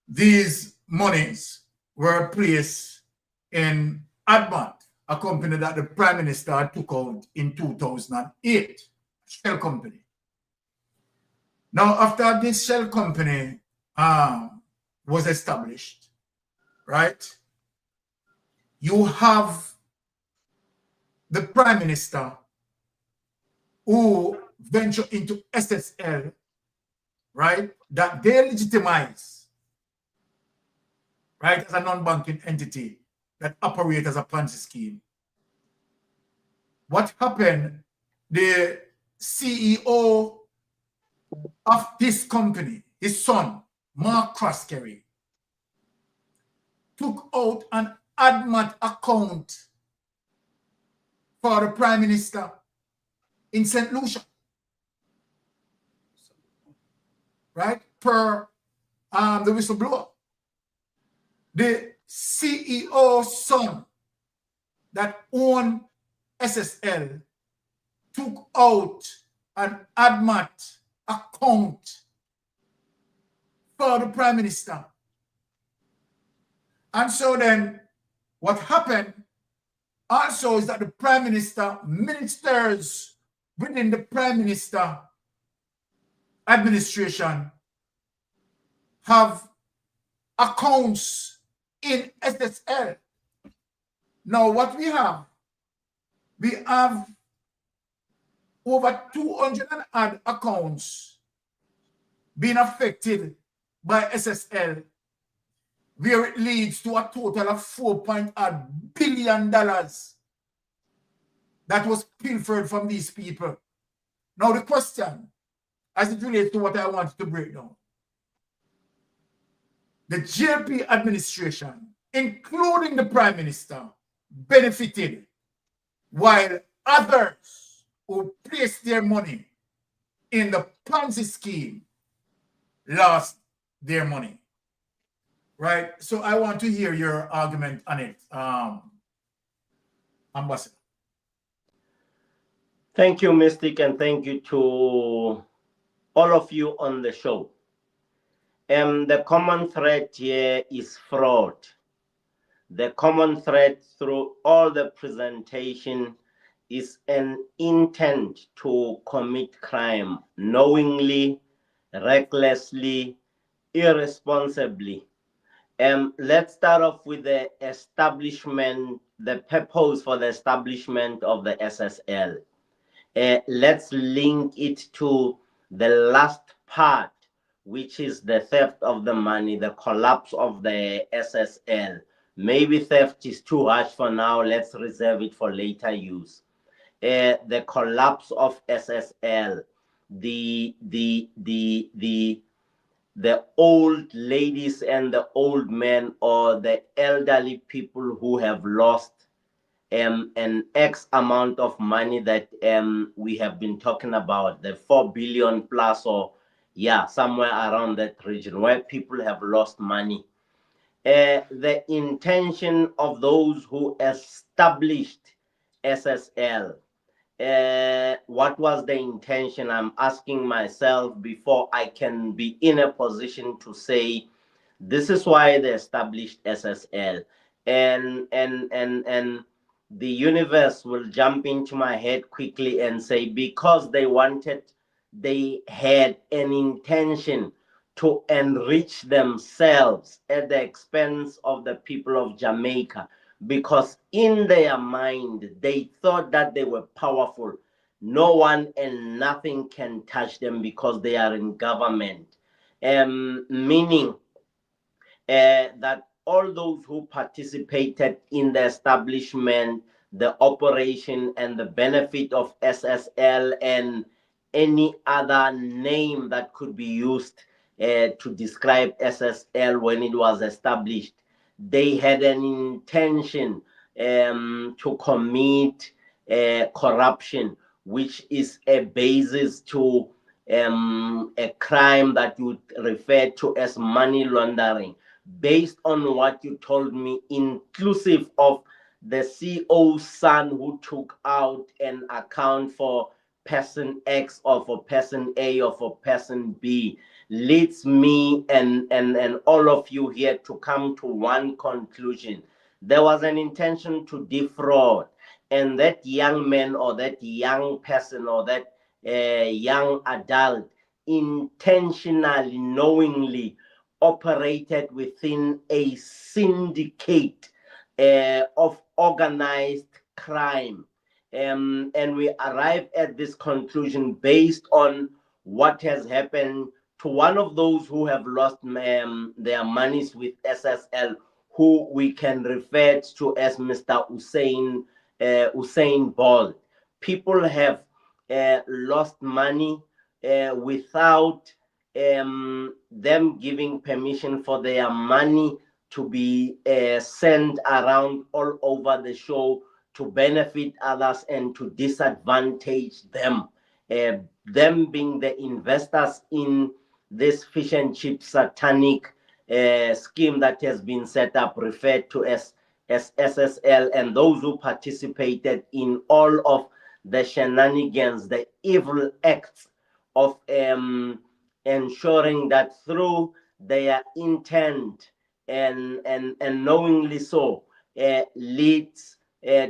these monies were placed in ADMAT, a company that the Prime Minister took out in 2008, shell company. Now, after this shell company was established, right, you have the Prime Minister who ventured into SSL, right, that they legitimize, right, as a non-banking entity that operates as a Ponzi scheme. What happened? The CEO of this company, his son, Mark Croskery, took out an ADMAT account for the Prime Minister in St. Lucia, right, per the whistleblower. The CEO's son that owned SSL took out an ADMAT account for the Prime Minister. And so then what happened also is that the Prime Minister, ministers within the Prime Minister administration have accounts in SSL. Now what we have over 200 and odd accounts being affected by SSL, where it leads to a total of $4.8 billion that was pilfered from these people. Now the question, as it relates to what I wanted to break down, the JP administration, including the Prime Minister, benefited, while others who placed their money in the Ponzi scheme lost their money. Right? So I want to hear your argument on it, Ambassador. Thank you, Mystic, and thank you to all of you on the show. The common thread here is fraud. The common thread through all the presentation is an intent to commit crime knowingly, recklessly, irresponsibly. Let's start off with the establishment, the purpose for the establishment of the SSL. Let's link it to the last part, which is the theft of the money, the collapse of the SSL. Maybe theft is too harsh for now. Let's reserve it for later use. The collapse of SSL, the old ladies and the old men, or the elderly people who have lost an X amount of money that we have been talking about, the 4 billion plus, or yeah, somewhere around that region where people have lost money. the intention of those who established SSL. What was the intention? I'm asking myself before I can be in a position to say this is why they established SSL. And the universe will jump into my head quickly and say because they had an intention to enrich themselves at the expense of the people of Jamaica, because in their mind they thought that they were powerful. No one and nothing can touch them because they are in government. Meaning that all those who participated in the establishment, the operation, and the benefit of SSL and any other name that could be used to describe SSL when it was established, they had an intention to commit corruption, which is a basis to a crime that you refer to as money laundering. Based on what you told me, inclusive of the CEO's son who took out an account for person X or for person A or for person B, leads me and all of you here to come to one conclusion. There was an intention to defraud, and that young man or that young person or that young adult intentionally, knowingly operated within a syndicate of organized crime. And we arrive at this conclusion based on what has happened to one of those who have lost their monies with SSL, who we can refer to as Mr. Usain Bolt. People have lost money without them giving permission for their money to be sent around all over the show to benefit others and to disadvantage them. Them being the investors in this fish and chip satanic scheme that has been set up, referred to as SSL, and those who participated in all of the shenanigans, the evil acts of ensuring that through their intent and knowingly so leads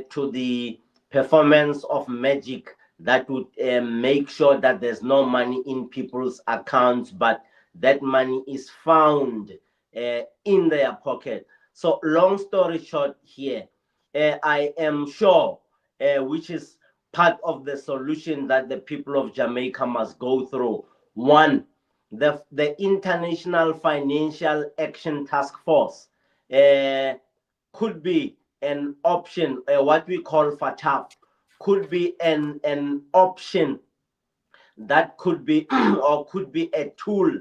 to the performance of magic that would make sure that there's no money in people's accounts, but that money is found in their pocket. So long story short here, I am sure, which is part of the solution that the people of Jamaica must go through. One, the International Financial Action Task Force could be an option, what we call FATF, could be an option that could be, or could be a tool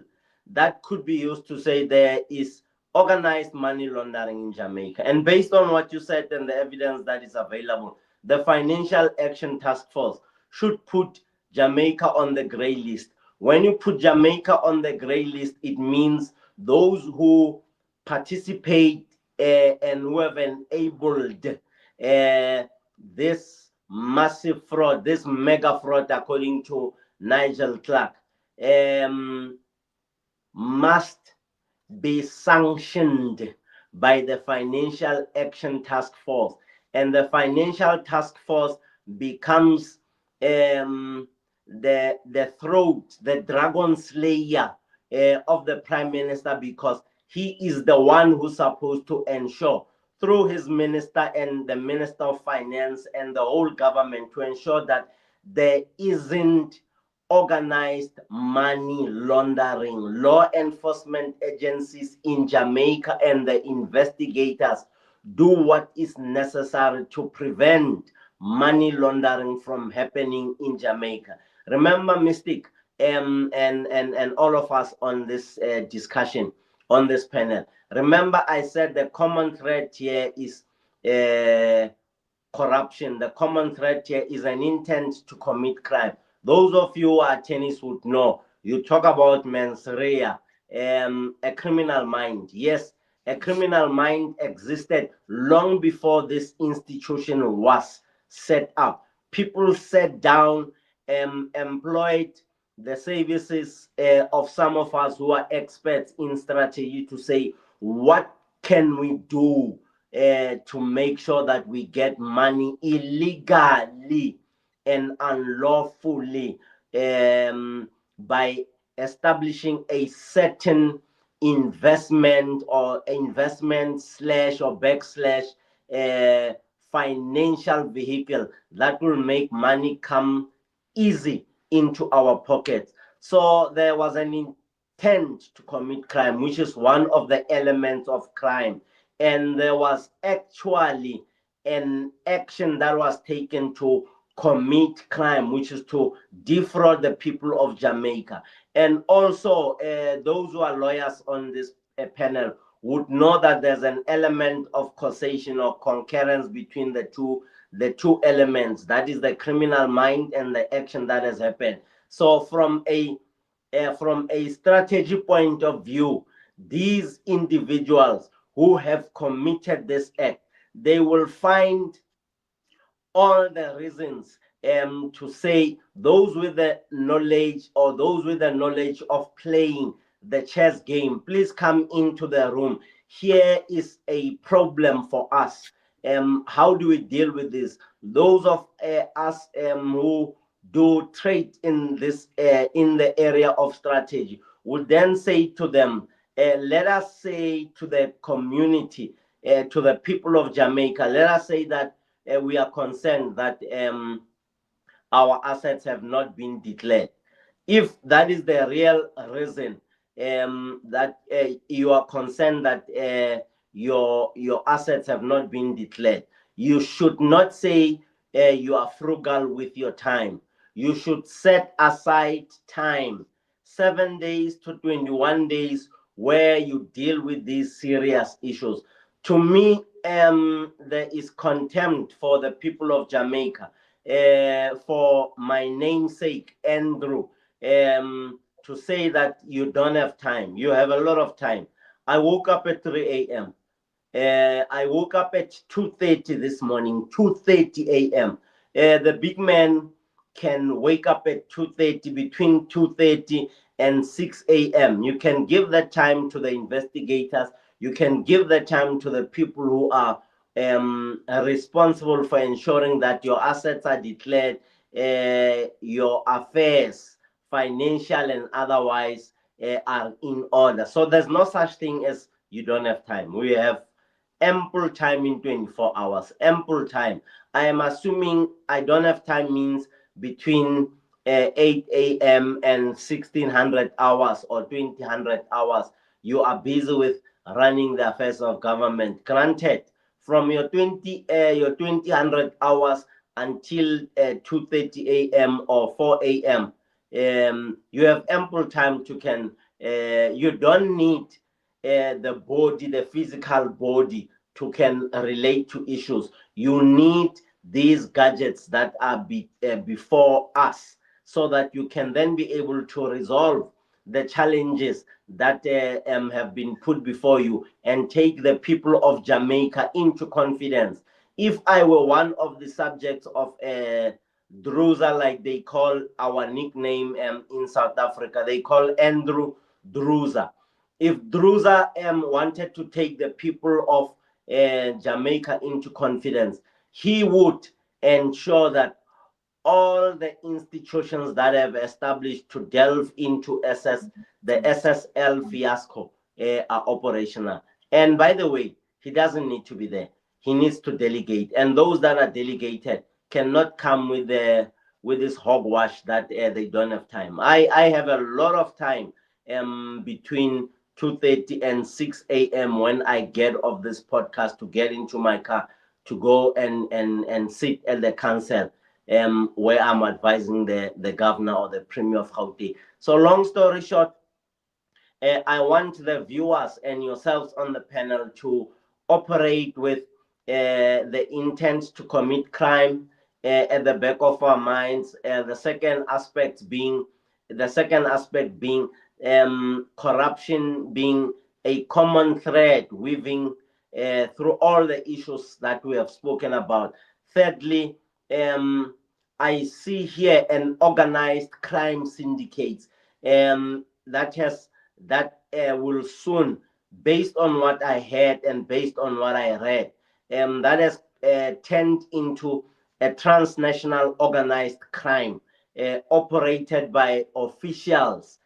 that could be used to say there is organized money laundering in Jamaica. And based on what you said and the evidence that is available, the Financial Action Task Force should put Jamaica on the gray list. When you put Jamaica on the gray list, it means those who participate and who have enabled this massive fraud, this mega fraud, according to Nigel Clark, must be sanctioned by the Financial Action Task Force. And the Financial Task Force becomes the throat, the dragon slayer of the Prime Minister, because he is the one who's supposed to ensure through his minister and the Minister of Finance and the whole government to ensure that there isn't organized money laundering. Law enforcement agencies in Jamaica and the investigators do what is necessary to prevent money laundering from happening in Jamaica. Remember, Mystic, and all of us on this discussion, on this panel, remember I said the common thread here is corruption. The common thread here is an intent to commit crime. Those of you who are attorneys would know, you talk about mens rea, a criminal mind. Yes, A criminal mind existed long before this institution was set up. People sat down and employed the services of some of us who are experts in strategy to say, what can we do to make sure that we get money illegally and unlawfully by establishing a certain investment or investment slash or backslash financial vehicle that will make money come easy into our pockets. So there was an intent to commit crime, which is one of the elements of crime. And there was actually an action that was taken to commit crime, which is to defraud the people of Jamaica. And also, those who are lawyers on this panel would know that there's an element of causation or concurrence between the two elements. That is the criminal mind and the action that has happened. So from a strategy point of view, these individuals who have committed this act, they will find all the reasons to say those with the knowledge or those with the knowledge of playing the chess game, please come into the room. Here is a problem for us. How do we deal with this? Those of us who do trade in this in the area of strategy would then say to them, let us say to the community, to the people of Jamaica, let us say that we are concerned that our assets have not been declared. If that is the real reason that you are concerned that your assets have not been declared, you should not say you are frugal with your time. You should set aside time, 7 days to 21 days, where you deal with these serious issues. To me, there is contempt for the people of Jamaica, for my namesake, Andrew, to say that you don't have time. You have a lot of time. I woke up at 3 a.m. I woke up at 2:30 this morning, 2:30 a.m. The big man can wake up at 2:30, between 2:30 and 6 a.m. You can give that time to the investigators. You can give the time to the people who are responsible for ensuring that your assets are declared, your affairs, financial and otherwise, are in order. So there's no such thing as you don't have time. We have ample time in 24 hours, ample time. I am assuming I don't have time means between 8 a.m. and 1600 hours or 2000 hours. You are busy with running the affairs of government. Granted, from your 2000 hours until 2:30 a.m. or 4 a.m., you have ample time to you don't need the body, the physical body, to can relate to issues. You need these gadgets that are before us, so that you can then be able to resolve the challenges that have been put before you and take the people of Jamaica into confidence. If I were one of the subjects of Druza, like they call our nickname in South Africa, they call Andrew Druza. If Druza wanted to take the people of Jamaica into confidence, he would ensure that all the institutions that have established to delve into the SSL fiasco are operational. And by the way, he doesn't need to be there. He needs to delegate. And those that are delegated cannot come with this hogwash that they don't have time. I have a lot of time between 2:30 and 6 a.m. when I get off this podcast to get into my car to go and sit at the council where I'm advising the governor or the premier of Gauteng. So long story short, I want the viewers and yourselves on the panel to operate with the intent to commit crime at the back of our minds. The second aspect being corruption being a common thread weaving through all the issues that we have spoken about. Thirdly, I see here an organized crime syndicate that will soon, based on what I heard and based on what I read, that has turned into a transnational organized crime operated by officials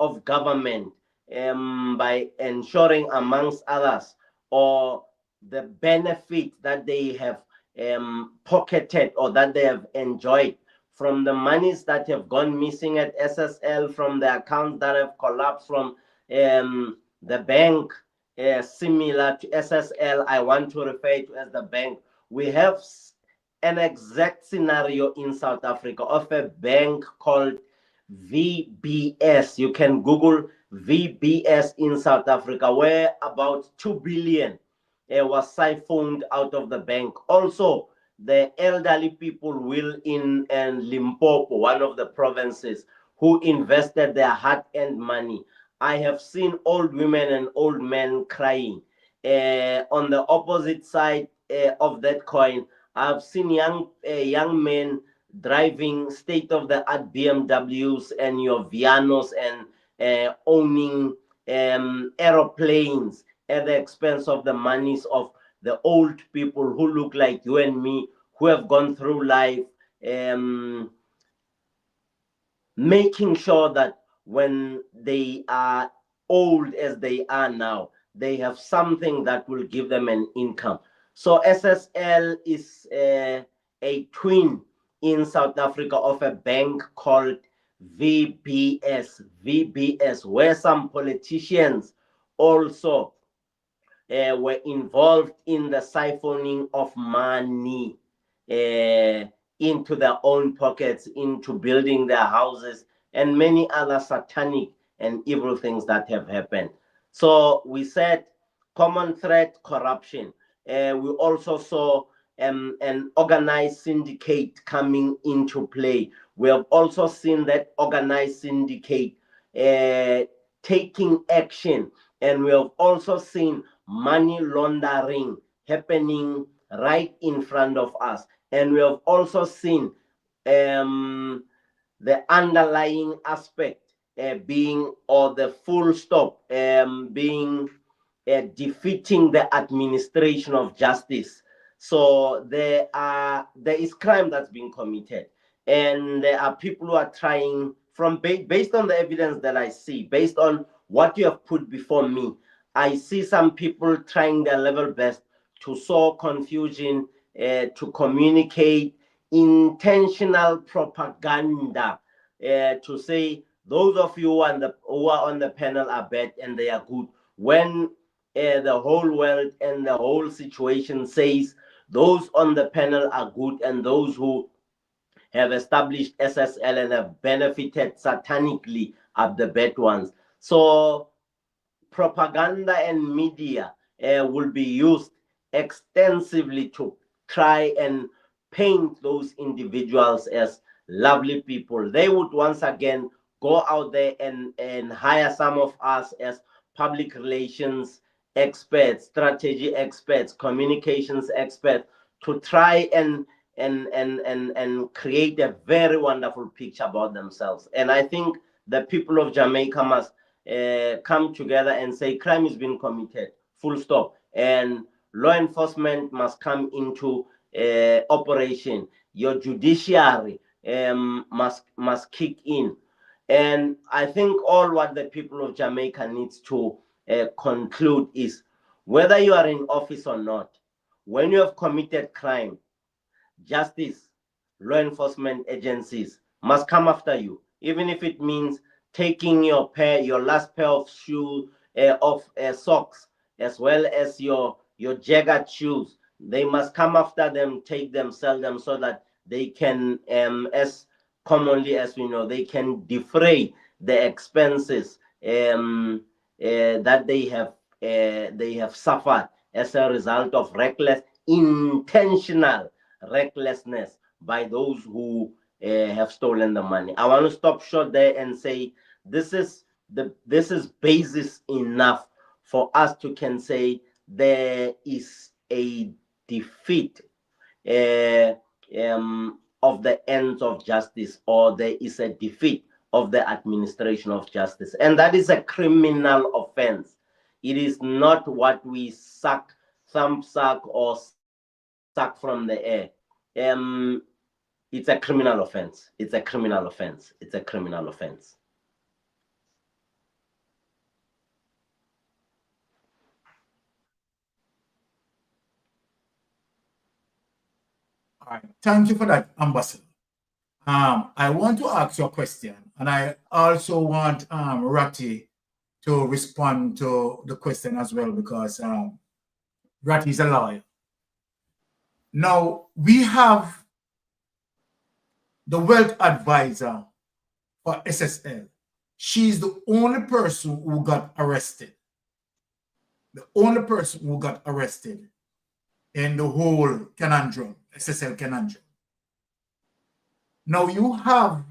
of government by ensuring, amongst others, or the benefit that they have pocketed or that they have enjoyed from the monies that have gone missing at SSL, from the accounts that have collapsed from the bank similar to SSL, I want to refer to as the bank. We have an exact scenario in South Africa of a bank called VBS. You can Google VBS in South Africa, where about 2 billion was siphoned out of the bank. Also, the elderly people will in Limpopo, one of the provinces, who invested their hard-earned money. I have seen old women and old men crying. On the opposite side of that coin, I've seen young men driving state-of-the-art BMWs and your Vianos and owning aeroplanes at the expense of the monies of the old people who look like you and me, who have gone through life, making sure that when they are old as they are now, they have something that will give them an income. So SSL is a twin in South Africa of a bank called VBS, where some politicians also were involved in the siphoning of money into their own pockets, into building their houses, and many other satanic and evil things that have happened. So we said common threat, corruption. We also saw an organized syndicate coming into play. We have also seen that organized syndicate taking action, and we have also seen money laundering happening right in front of us. And we have also seen the underlying aspect being, or the full stop being defeating the administration of justice. So there is crime that's being committed, and there are people who are trying, from based on the evidence that I see, based on what you have put before me, I see some people trying their level best to sow confusion, to communicate intentional propaganda, to say those of you who are on the panel are bad and they are good, when the whole world and the whole situation says those on the panel are good and those who have established SSL and have benefited satanically are the bad ones. So propaganda and media will be used extensively to try and paint those individuals as lovely people. They would once again go out there and hire some of us as public relations experts, strategy experts, communications experts, to try and create a very wonderful picture about themselves. And I think the people of Jamaica must come together and say crime is being committed, full stop, and law enforcement must come into operation. Your judiciary must kick in. And I think all what the people of Jamaica needs to conclude is, whether you are in office or not, when you have committed crime, justice, law enforcement agencies must come after you, even if it means taking your last pair of shoes, socks, as well as your jagged shoes. They must come after them, take them, sell them, so that they can, as commonly as we know, they can defray the expenses that they have suffered as a result of intentional recklessness by those who have stolen the money. I want to stop short there and say this is basis enough for us to can say there is a defeat of the ends of justice, or there is a defeat of the administration of justice. And that is a criminal offense. It is not what we suck or suck from the air. It's a criminal offense. It's a criminal offense. It's a criminal offense. All right. Thank you for that, Ambassador. I want to ask you a question, and I also want Ratty to respond to the question as well, because Ratty is a lawyer. Now, we have the wealth advisor for SSL. She's the only person who got arrested. The only person who got arrested in the whole conundrum, SSL conundrum. Now you have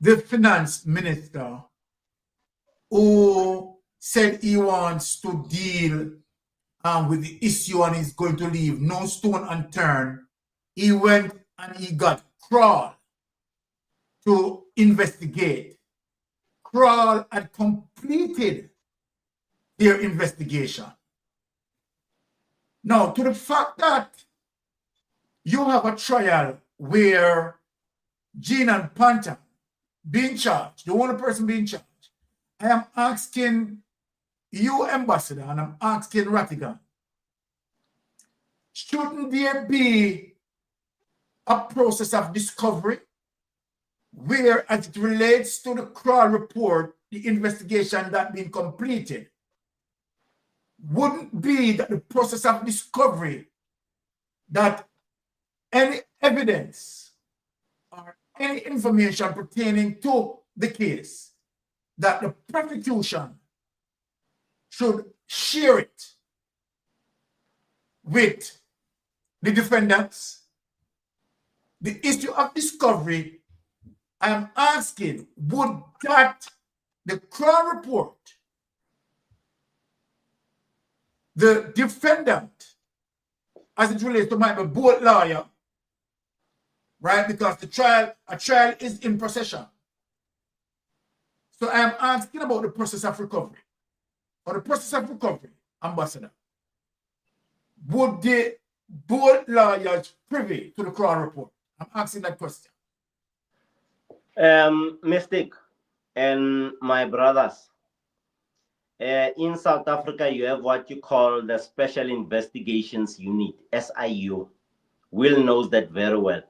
the finance minister who said he wants to deal with the issue and is going to leave no stone unturned. He went and he got Kroll to investigate. Kroll had completed their investigation. Now, to the fact that you have a trial where Jean and Panther being charged, the only person being charged, I am asking you, Ambassador, and I'm asking Rattigan, shouldn't there be a process of discovery where, as it relates to the Kroll report, the investigation that been completed, wouldn't be that the process of discovery, that any evidence or any information pertaining to the case, that the prosecution should share it with the defendants? The issue of discovery, I am asking, would that the Kroll report, the defendant, as it relates to my both lawyer, right? Because a trial is in procession. So I am asking about the process of recovery. For the process of recovery, Ambassador, would the both lawyers privy to the Kroll report? I'm asking that question. Mystic and my brothers, in South Africa, you have what you call the Special Investigations Unit, SIU. Will knows that very well.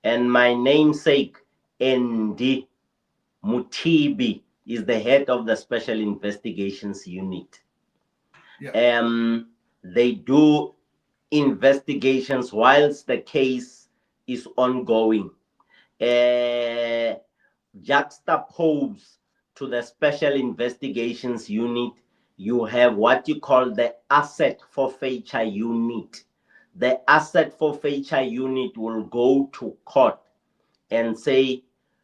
And my namesake, Ndi Mutibi, is the head of the Special Investigations Unit. Yeah. They do investigations whilst the case is ongoing. Juxtaposed to the Special Investigations Unit, you have what you call the Asset Forfeiture Unit. The Asset Forfeiture Unit will go to court and say,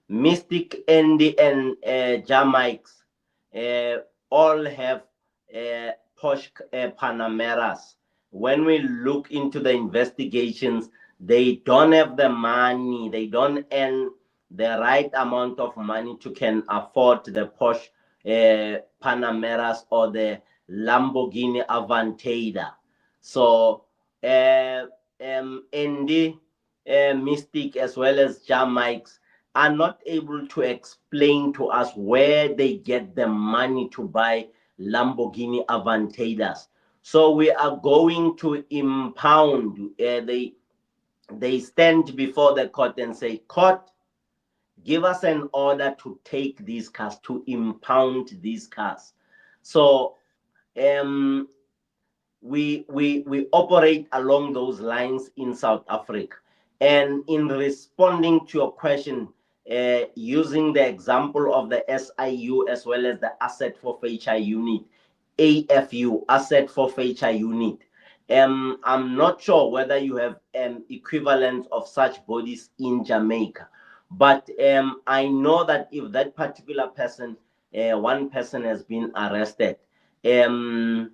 Mystic, Andy, and Jamaics all have posh Panameras. When we look into the investigations, they don't have the money, they don't earn the right amount of money to can afford the posh Panameras or the Lamborghini Aventador. So Andy, Mystic, as well as Jamaics are not able to explain to us where they get the money to buy Lamborghini Aventadors. So we are going to impound. They stand before the court and say, court, give us an order to take these cars, to impound these cars. So we operate along those lines in South Africa. And in responding to your question, using the example of the SIU as well as the Asset Forfeiture Unit, AFU, Asset Forfeiture Unit, I'm not sure whether you have equivalent of such bodies in Jamaica, but I know that if that particular person, one person has been arrested, there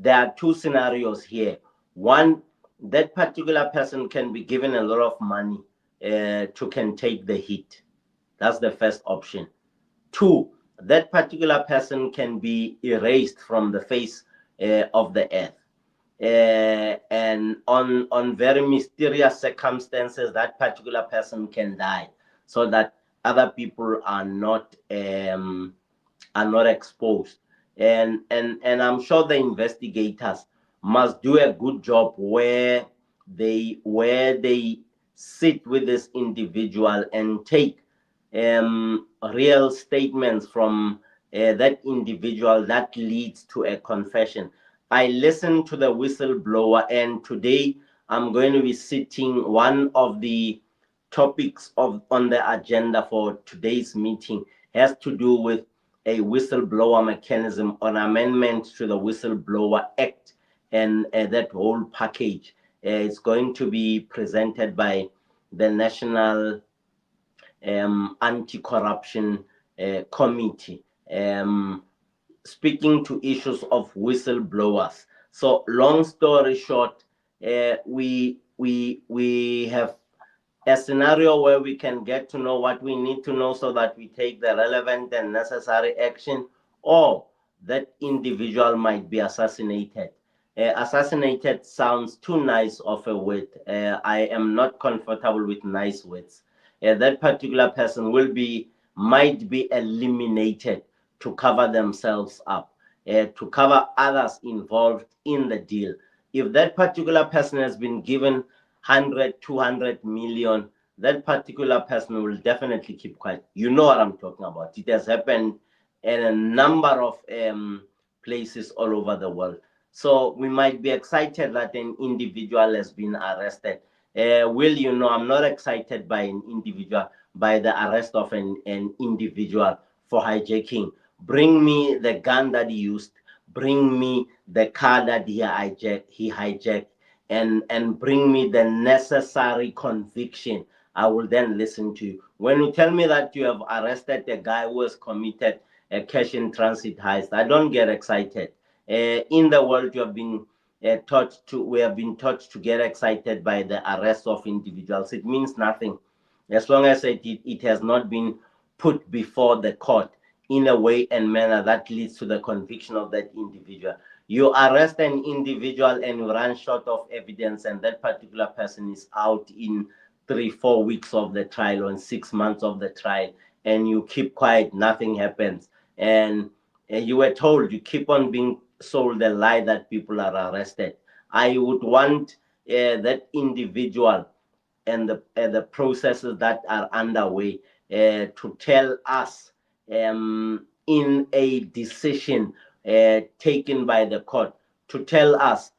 are two scenarios here. One, that particular person can be given a lot of money can take the hit. That's the first option. Two, that particular person can be erased from the face of the earth. And on very mysterious circumstances, that particular person can die, so that other people are not exposed. And I'm sure the investigators must do a good job where they sit with this individual and take real statements from that individual that leads to a confession. I listened to the whistleblower, and today I'm going to be sitting one of the topics on the agenda for today's meeting has to do with a whistleblower mechanism on amendment to the Whistleblower Act, and that whole package is going to be presented by the National Anti-Corruption Committee, speaking to issues of whistleblowers. So long story short, we have a scenario where we can get to know what we need to know so that we take the relevant and necessary action, or that individual might be assassinated. Assassinated sounds too nice of a word. I am not comfortable with nice words. That particular person might be eliminated to cover themselves up, to cover others involved in the deal. If that particular person has been given 100, 200 million, that particular person will definitely keep quiet. You know what I'm talking about. It has happened in a number of places all over the world. So we might be excited that an individual has been arrested. You know, I'm not excited by the arrest of an individual for hijacking. Bring me the gun that he used, bring me the car that he hijacked, and bring me the necessary conviction. I will then listen to you. When you tell me that you have arrested a guy who has committed a cash in transit heist, I don't get excited. In the world, we have been taught to get excited by the arrest of individuals. It means nothing as long as it has not been put before the court in a way and manner that leads to the conviction of that individual. You arrest an individual and you run short of evidence, and that particular person is out in 3-4 weeks of the trial or in 6 months of the trial, and you keep quiet, nothing happens. And you were told, you keep on being sold a lie that people are arrested. I would want that individual and the processes that are underway to tell us in a decision taken by the court, to tell us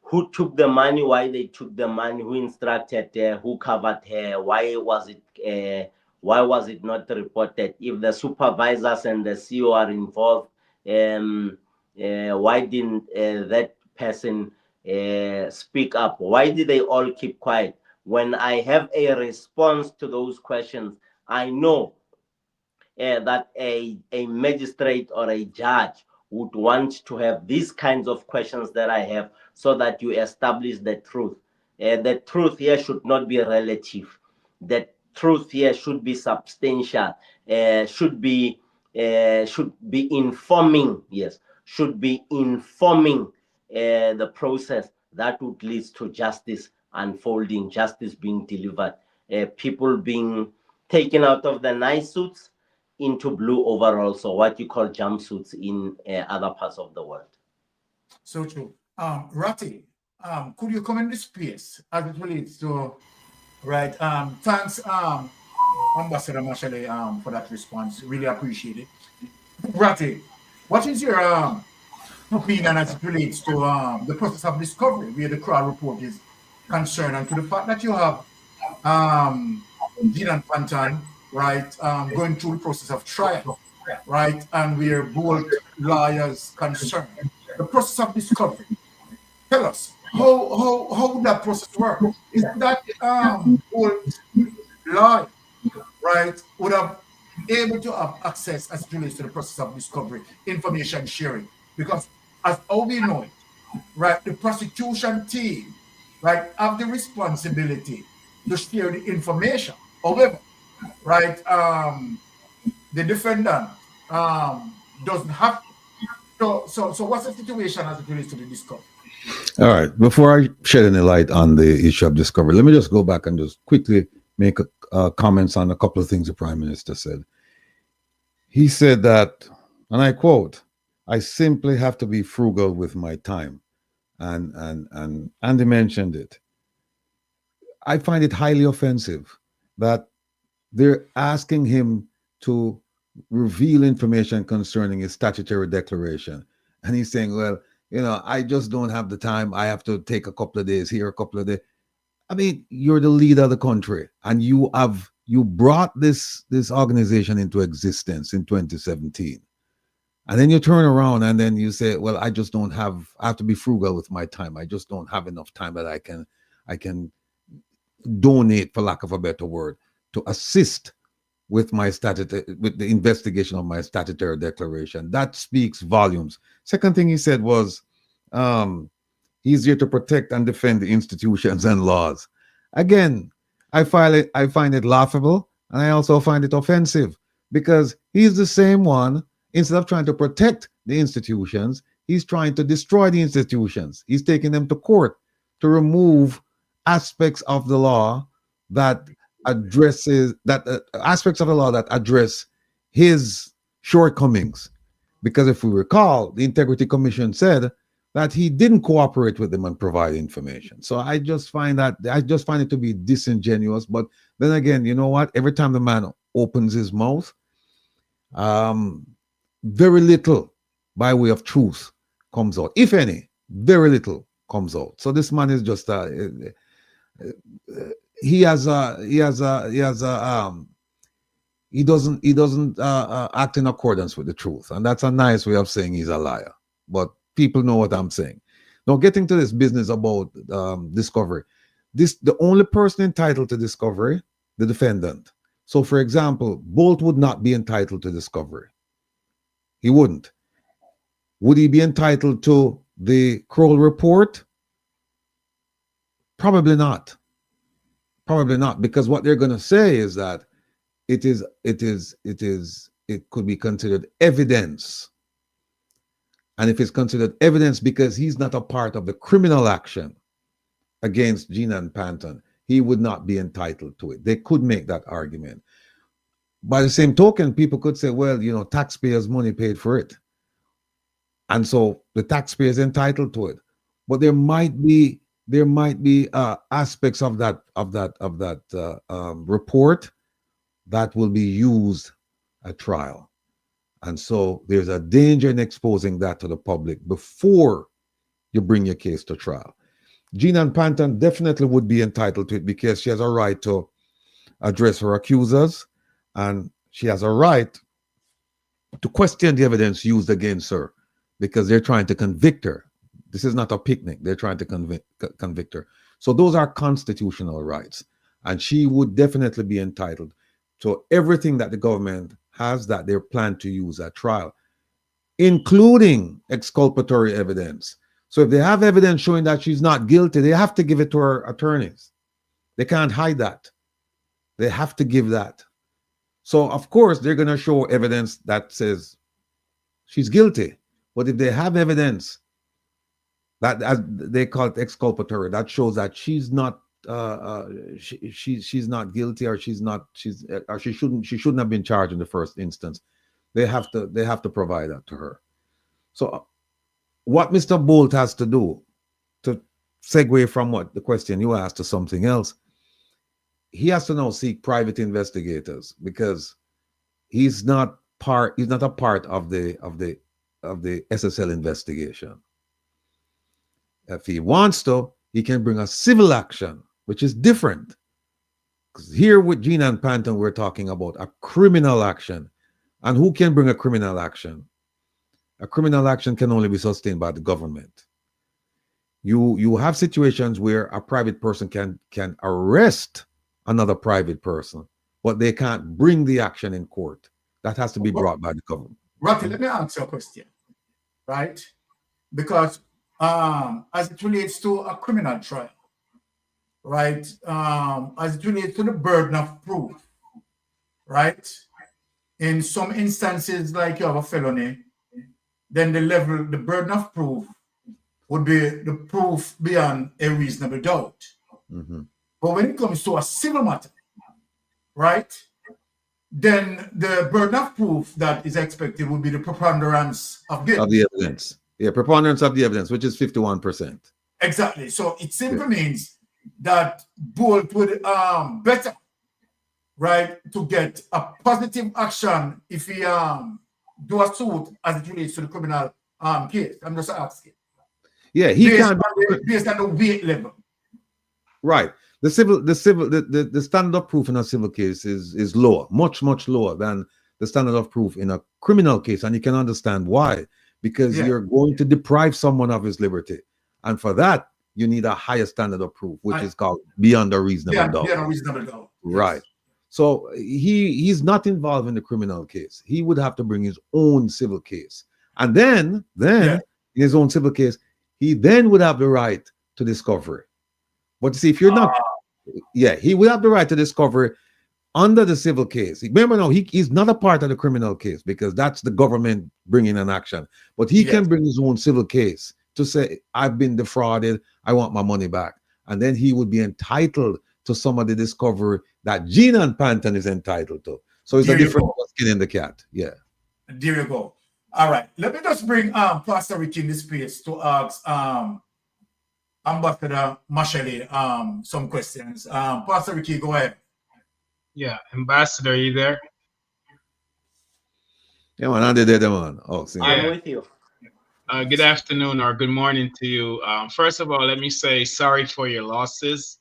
who took the money, why they took the money, who instructed her, who covered her, why was it not reported? If the supervisors and the CEO are involved, why didn't that person speak up? Why did they all keep quiet? When I have a response to those questions, I know that a magistrate or a judge would want to have these kinds of questions that I have, so that you establish the truth. The truth here should not be relative. The truth here should be substantial, should be informing, yes, should be informing the process that would lead to justice unfolding, justice being delivered, people being taken out of the nice suits into blue overalls, or what you call jumpsuits in other parts of the world. So true. Ratty, could you come in this space as it relates to, right? Thanks, Ambassador Mashale, for that response. Really appreciate it. Ratty, what is your opinion as it relates to the process of discovery, where the crowd report is concerned, and to the fact that you have Jeannette Calder, right, going through the process of trial, right, and where both lawyers concerned, the process of discovery. Tell us how would that process work? Is that both lawyer, right, would have able to have access as it relates to the process of discovery, information sharing, because as how we know it, right, the prosecution team, right, have the responsibility to share the information. However, right, the defendant doesn't have to. So what's the situation as it relates to the discovery? All right. Before I shed any light on the issue of discovery, let me just go back and just quickly make comments on a couple of things the Prime Minister said. He said that, and I quote, "I simply have to be frugal with my time," and Andy mentioned it. I find it highly offensive that they're asking him to reveal information concerning his statutory declaration, and he's saying, "Well, you know, I just don't have the time. I have to take a couple of days here, a couple of days." I mean, you're the leader of the country, and you brought this organization into existence in 2017, and then you turn around and then you say, "Well, I just don't have. I have to be frugal with my time. I just don't have enough time that I can donate, for lack of a better word, to assist with with the investigation of my statutory declaration." That speaks volumes. Second thing he said was, he's here to protect and defend the institutions and laws. Again, I find it laughable, and I also find it offensive, because he's the same one. Instead of trying to protect the institutions, he's trying to destroy the institutions. He's taking them to court to remove aspects of the law that addresses aspects of the law that address his shortcomings. Because if we recall, the Integrity Commission said that he didn't cooperate with them and provide information. So I just find it to be disingenuous. But then again, you know what? Every time the man opens his mouth, very little by way of truth comes out. If any, very little comes out. So this man is just he doesn't act in accordance with the truth, and that's a nice way of saying he's a liar. But people know what I'm saying. Now, getting to this business about discovery, the only person entitled to discovery, the defendant. So, for example, Bolt would not be entitled to discovery. He wouldn't. Would he be entitled to the Kroll report? Probably not. Probably not, because what they're going to say is that it could be considered evidence. And if it's considered evidence because he's not a part of the criminal action against Jeannette Panton, he would not be entitled to it. They could make that argument. By the same token, people could say, well, you know, taxpayers' money paid for it, and so the taxpayer is entitled to it. But there might be aspects of that report that will be used at trial, and so there's a danger in exposing that to the public before you bring your case to trial. Jeannette Panton definitely would be entitled to it because she has a right to address her accusers, and she has a right to question the evidence used against her because they're trying to convict her. This is not a picnic. They're trying to convict her. So those are constitutional rights, and she would definitely be entitled to everything that the government has that they plan to use at trial, including exculpatory evidence. So if they have evidence showing that she's not guilty, they have to give it to her attorneys. They can't hide that. They have to give that. So of course they're going to show evidence that says she's guilty. But if they have evidence that, as they call it, exculpatory, that shows that she's not she's not guilty, or she shouldn't have been charged in the first instance, they have to provide that to her. So what Mr. Bolt has to do, to segue from what the question you asked to something else, he has to now seek private investigators, because he's not a part of the SSL investigation. If he wants to, he can bring a civil action, which is different. Because here with Jeannette Panton, we're talking about a criminal action. And who can bring a criminal action? A criminal action can only be sustained by the government. You have situations where a private person can arrest another private person, but they can't bring the action in court. That has to be brought by the government. Rocky, let me ask you a question. right? Because as it relates to a criminal trial, right? As it relates to the burden of proof, right? In some instances, like you have a felony, then the burden of proof would be the proof beyond a reasonable doubt. Mm-hmm. But when it comes to a civil matter, right, then the burden of proof that is expected would be the preponderance of guilt. Of the evidence. Yeah, preponderance of the evidence, which is 51%. Exactly. So it simply means that Bolt would better, right, to get a positive action if he do a suit as it relates to the criminal case. I'm just asking. Yeah, he can based on the weight level. Right. The standard of proof in a civil case is lower, much lower than the standard of proof in a criminal case, and you can understand why. Because you're going to deprive someone of his liberty, and for that you need a higher standard of proof, which is called beyond a reasonable doubt. Beyond a reasonable doubt. Right. Yes. So he's not involved in the criminal case. He would have to bring his own civil case, and then in his own civil case, he then would have the right to discovery. But you see, if you're not, he would have the right to discovery under the civil case. Remember, now he's not a part of the criminal case because that's the government bringing an action. But he can bring his own civil case to say, "I've been defrauded. I want my money back," and then he would be entitled to some of the discovery that Jeannette Calder is entitled to. So it's a different skin in the cat. Yeah. There you go. All right. Let me just bring Pastor Ricky in this space to ask Ambassador Mashele some questions. Pastor Ricky, go ahead. Yeah, Ambassador, are you there? Yeah, man, I'm there, man. Oh, I'm with you. Good afternoon or good morning to you. First of all, let me say sorry for your losses,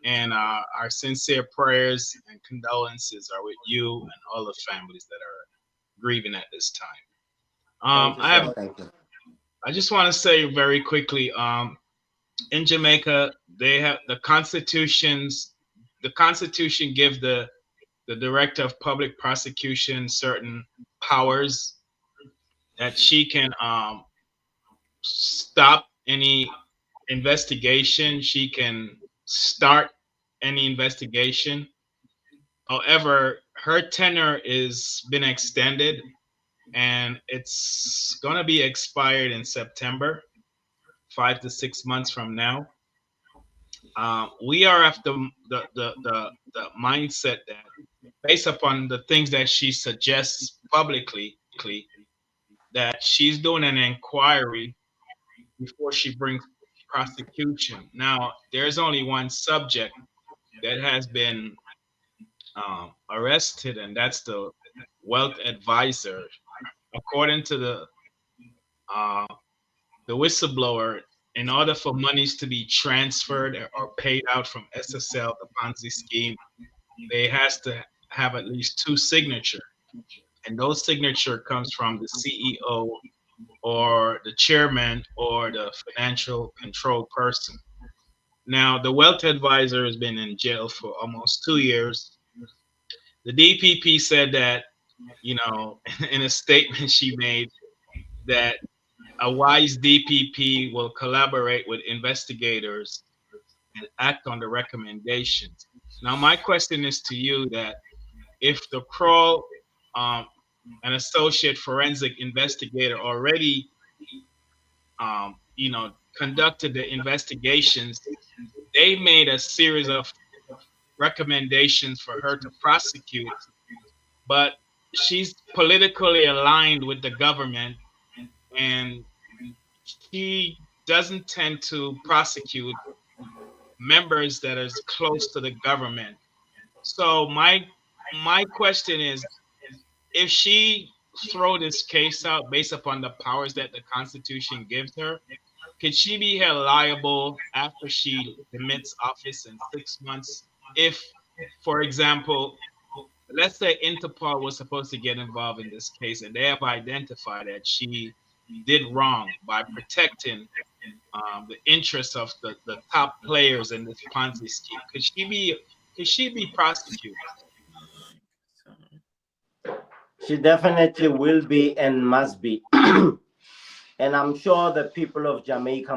and our sincere prayers and condolences are with you and all the families that are grieving at this time. I just want to say very quickly, in Jamaica, they have the Constitution gives the Director of Public Prosecution certain powers that she can stop any investigation. She can start any investigation. However, her tenure is been extended, and it's going to be expired in September, 5 to 6 months from now. We are after the mindset that, based upon the things that she suggests publicly, that she's doing an inquiry before she brings prosecution. Now, there's only one subject that has been arrested, and that's the wealth advisor. According to the whistleblower, in order for monies to be transferred or paid out from SSL, the Ponzi scheme, they has to have at least 2 signatures. And those signature comes from the CEO or the chairman or the financial control person. Now, the wealth advisor has been in jail for almost 2 years. The DPP said that, in a statement she made, that a wise DPP will collaborate with investigators and act on the recommendations. Now, my question is to you that if the Kroll, an associate forensic investigator, already, conducted the investigations, they made a series of recommendations for her to prosecute, but she's politically aligned with the government, and she doesn't tend to prosecute members that is close to the government. So my question is, if she throw this case out based upon the powers that the Constitution gives her, could she be held liable after she demits office in 6 months? If, for example, let's say Interpol was supposed to get involved in this case, and they have identified that she did wrong by protecting the interests of the top players in this Ponzi scheme, could she be prosecuted? She definitely will be and must be. And I'm sure the people of Jamaica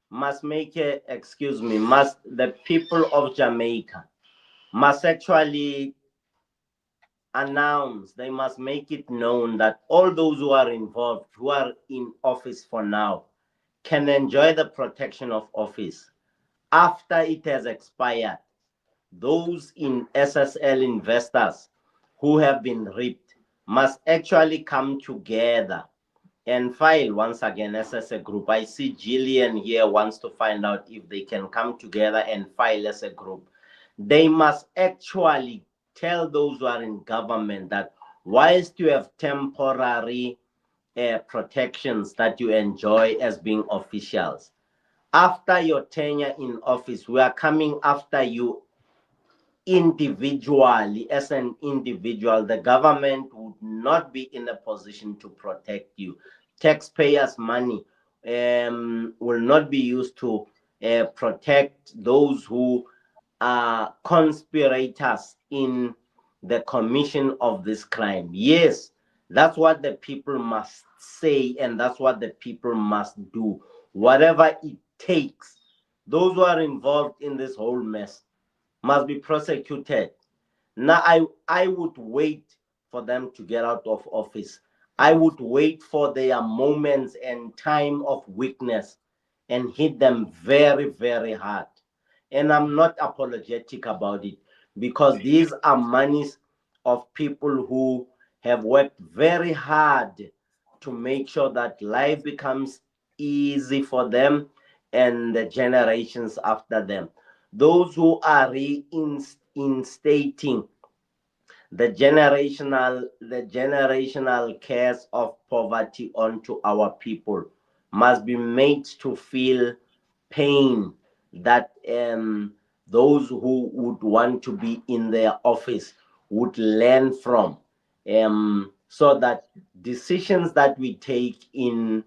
must make a, excuse me, the people of Jamaica must actually announce, they must make it known that all those who are involved, who are in office for now, can enjoy the protection of office after it has expired. Those in SSL investors who have been ripped must actually come together and file once again as a group. I see Jillian here wants to find out if they can come together and file as a group. They must actually tell those who are in government that whilst you have temporary protections that you enjoy as being officials, after your tenure in office, we are coming after you individually. As an individual, the government would not be in a position to protect you. Taxpayers' money will not be used to protect those who are conspirators in the commission of this crime. Yes, that's what the people must say, and that's what the people must do. Whatever it takes, those who are involved in this whole mess must be prosecuted. Now, I would wait for them to get out of office. I would wait for their moments and time of weakness and hit them very, very hard. And I'm not apologetic about it, because these are monies of people who have worked very hard to make sure that life becomes easy for them and the generations after them. Those who are reinstating the generational curse of poverty onto our people must be made to feel pain that those who would want to be in their office would learn from, so that decisions that we take in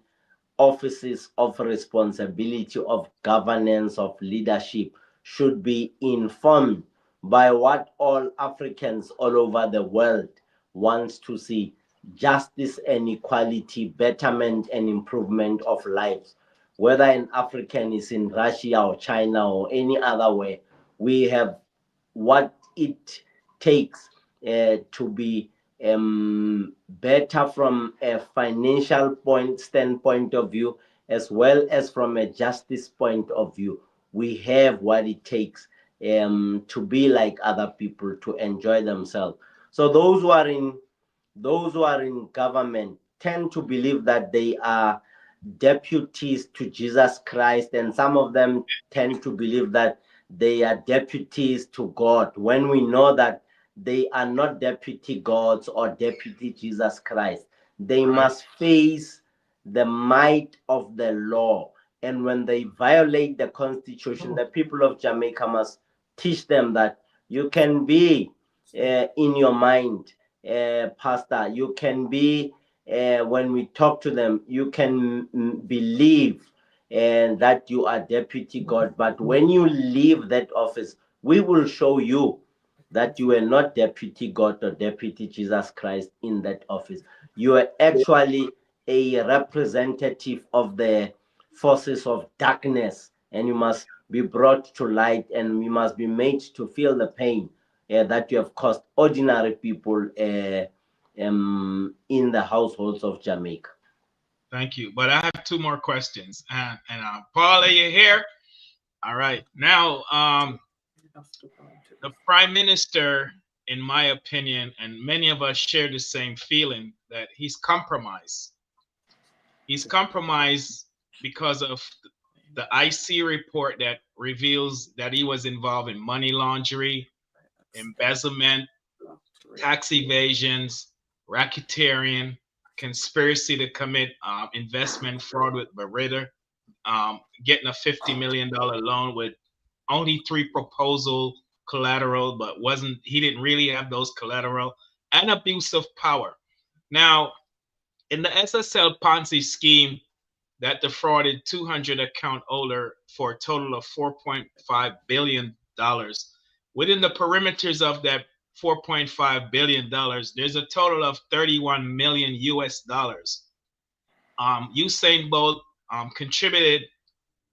offices of responsibility, of governance, of leadership should be informed by what all Africans all over the world wants to see: justice and equality, betterment and improvement of lives. Whether an African is in Russia or China or any other way, we have what it takes to be better from a financial standpoint of view, as well as from a justice point of view. We have what it takes to be like other people, to enjoy themselves. So those who are in government tend to believe that they are deputies to Jesus Christ, and some of them tend to believe that they are deputies to God, when we know that they are not deputy gods or deputy Jesus Christ. They must face the might of the law. And when they violate the Constitution, the people of Jamaica must teach them that you can be in your mind, Pastor. You can be, when we talk to them, you can believe and that you are deputy God. But when you leave that office, we will show you that you are not deputy God or deputy Jesus Christ in that office. You are actually a representative of the forces of darkness, and you must be brought to light, and we must be made to feel the pain that you have caused ordinary people in the households of Jamaica. Thank you. But I have two more questions. And Paul, are you here? All right. Now, the Prime Minister, in my opinion, and many of us share the same feeling, that he's compromised. He's compromised because of the IC report that reveals that he was involved in money laundering, embezzlement, tax evasions, racketeering, conspiracy to commit investment fraud with Beretta, getting a $50 million loan with only 3 proposal collateral, but he didn't really have those collateral, and abuse of power. Now, in the SSL Ponzi scheme that defrauded 200 account holder for a total of $4.5 billion, within the perimeters of that $4.5 billion, there's a total of 31 million US dollars Usain Bolt contributed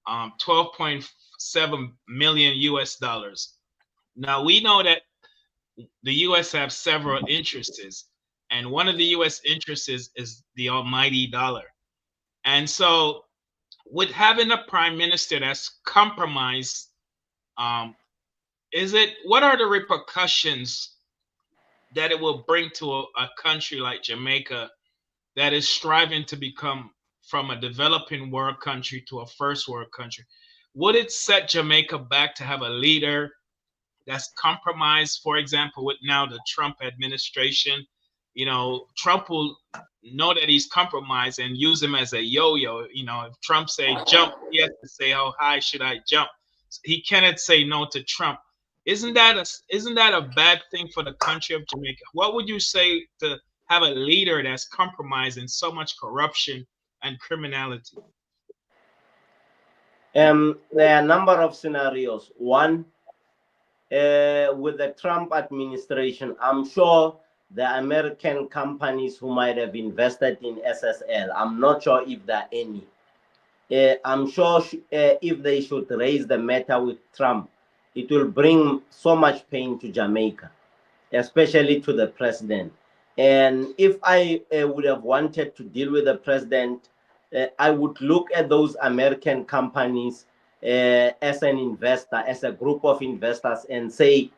12.7 million US dollars. Now we know that the US have several interests, and one of the US interests is the almighty dollar. And so with having a prime minister that's compromised, what are the repercussions that it will bring to a country like Jamaica that is striving to become from a developing world country to a first world country? Would it set Jamaica back to have a leader that's compromised? For example, with now the Trump administration, you know, Trump will know that he's compromised and use him as a yo-yo. You know, if Trump say jump, he has to say how high should I jump. He cannot say no to Trump. Isn't that a bad thing for the country of Jamaica? What would you say to have a leader that's compromised in so much corruption and criminality? There are a number of scenarios. One, with the Trump administration, I'm sure the American companies who might have invested in SSL, I'm not sure if there are any. I'm sure if they should raise the matter with Trump, it will bring so much pain to Jamaica, especially to the president. And if I would have wanted to deal with the president, I would look at those American companies as an investor, as a group of investors, and say,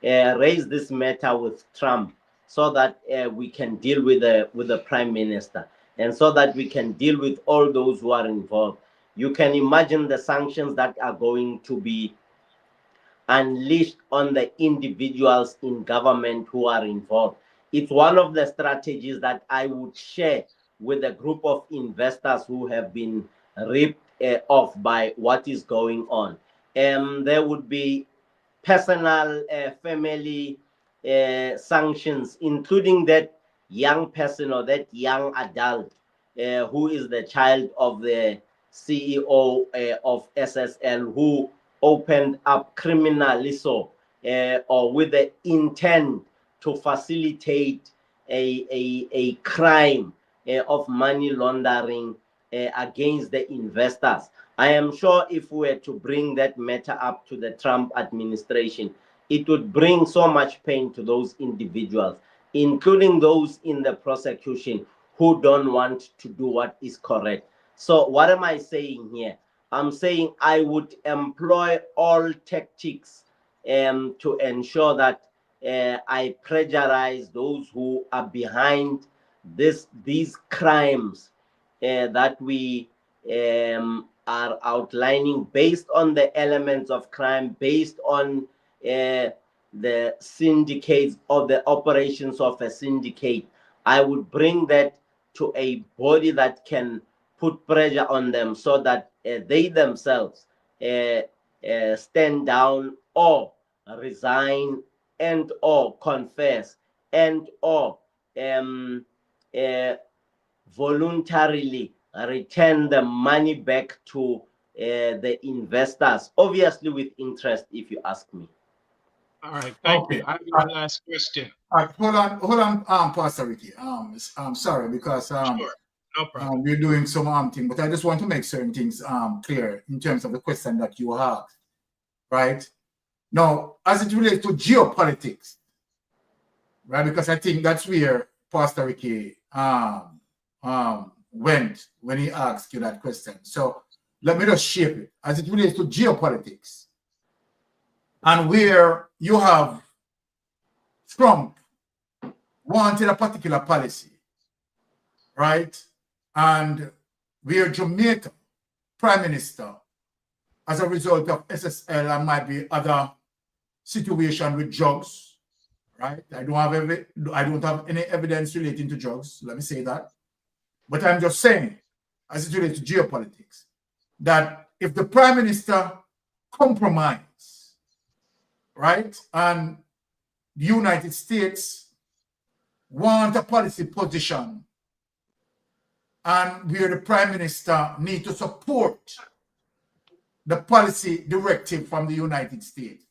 raise this matter with Trump so that we can deal with the prime minister, and so that we can deal with all those who are involved. You can imagine the sanctions that are going to be unleashed on the individuals in government who are involved. It's one of the strategies that I would share with a group of investors who have been ripped off by what is going on. There would be personal, family sanctions, including that young person or that young adult who is the child of the CEO of SSL, who opened up criminally so, or with the intent to facilitate a crime of money laundering against the investors. I am sure if we were to bring that matter up to the Trump administration, it would bring so much pain to those individuals, including those in the prosecution who don't want to do what is correct. So what am I saying here? I'm saying I would employ all tactics to ensure that I pressurize those who are behind these crimes that we are outlining, based on the elements of crime, based on the syndicates or the operations of a syndicate. I would bring that to a body that can put pressure on them so that they themselves stand down or resign and or confess and or voluntarily return the money back to the investors, obviously with interest, if you ask me. All right, thank you. I have one last question. Hold on, Pastor Ricky. I'm sorry, because sure. No problem. we're doing some thing, but I just want to make certain things clear in terms of the question that you have, right? Now, as it relates to geopolitics, right? Because I think that's where Pastor Ricky went when he asked you that question. So let me just shape it as it relates to geopolitics, and where you have Trump wanted a particular policy, right? And where Jamaica Prime Minister, as a result of SSL and might be other situation with drugs, right? I don't have any evidence relating to drugs. Let me say that. But I'm just saying, as it relates to geopolitics, that if the Prime Minister compromise, right, and the United States want a policy position, and where the Prime Minister need to support the policy directive from the United States,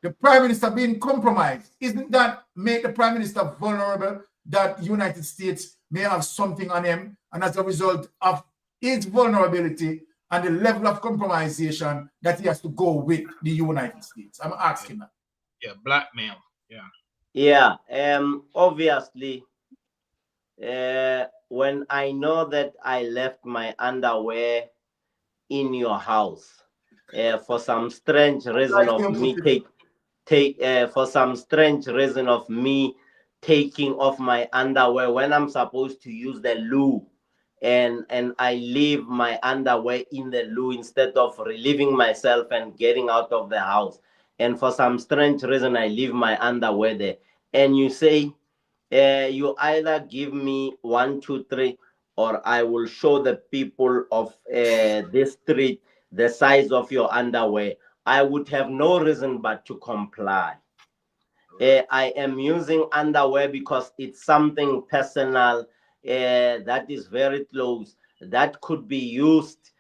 the Prime Minister being compromised, isn't that make the Prime Minister vulnerable that United States may have something on him, and as a result of his vulnerability and the level of compromisation that he has to go with the United States. I'm asking that. Yeah, blackmail. Yeah. Yeah. Obviously, when I know that I left my underwear in your house, for some strange reason of me taking off my underwear when I'm supposed to use the loo, and I leave my underwear in the loo instead of relieving myself and getting out of the house, and for some strange reason I leave my underwear there, and you say you either give me 1, 2, 3, or I will show the people of this street the size of your underwear, I would have no reason but to comply. I am using underwear because it's something personal that is very close, that could be used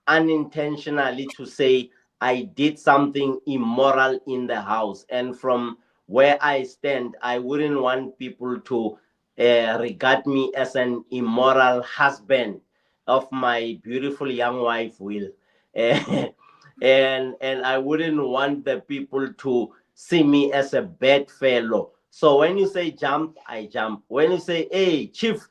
unintentionally to say I did something immoral in the house. And from where I stand, I wouldn't want people to regard me as an immoral husband of my beautiful young wife, Will. And I wouldn't want the people to see me as a bad fellow. So when you say jump, I jump. When you say, hey, Chief,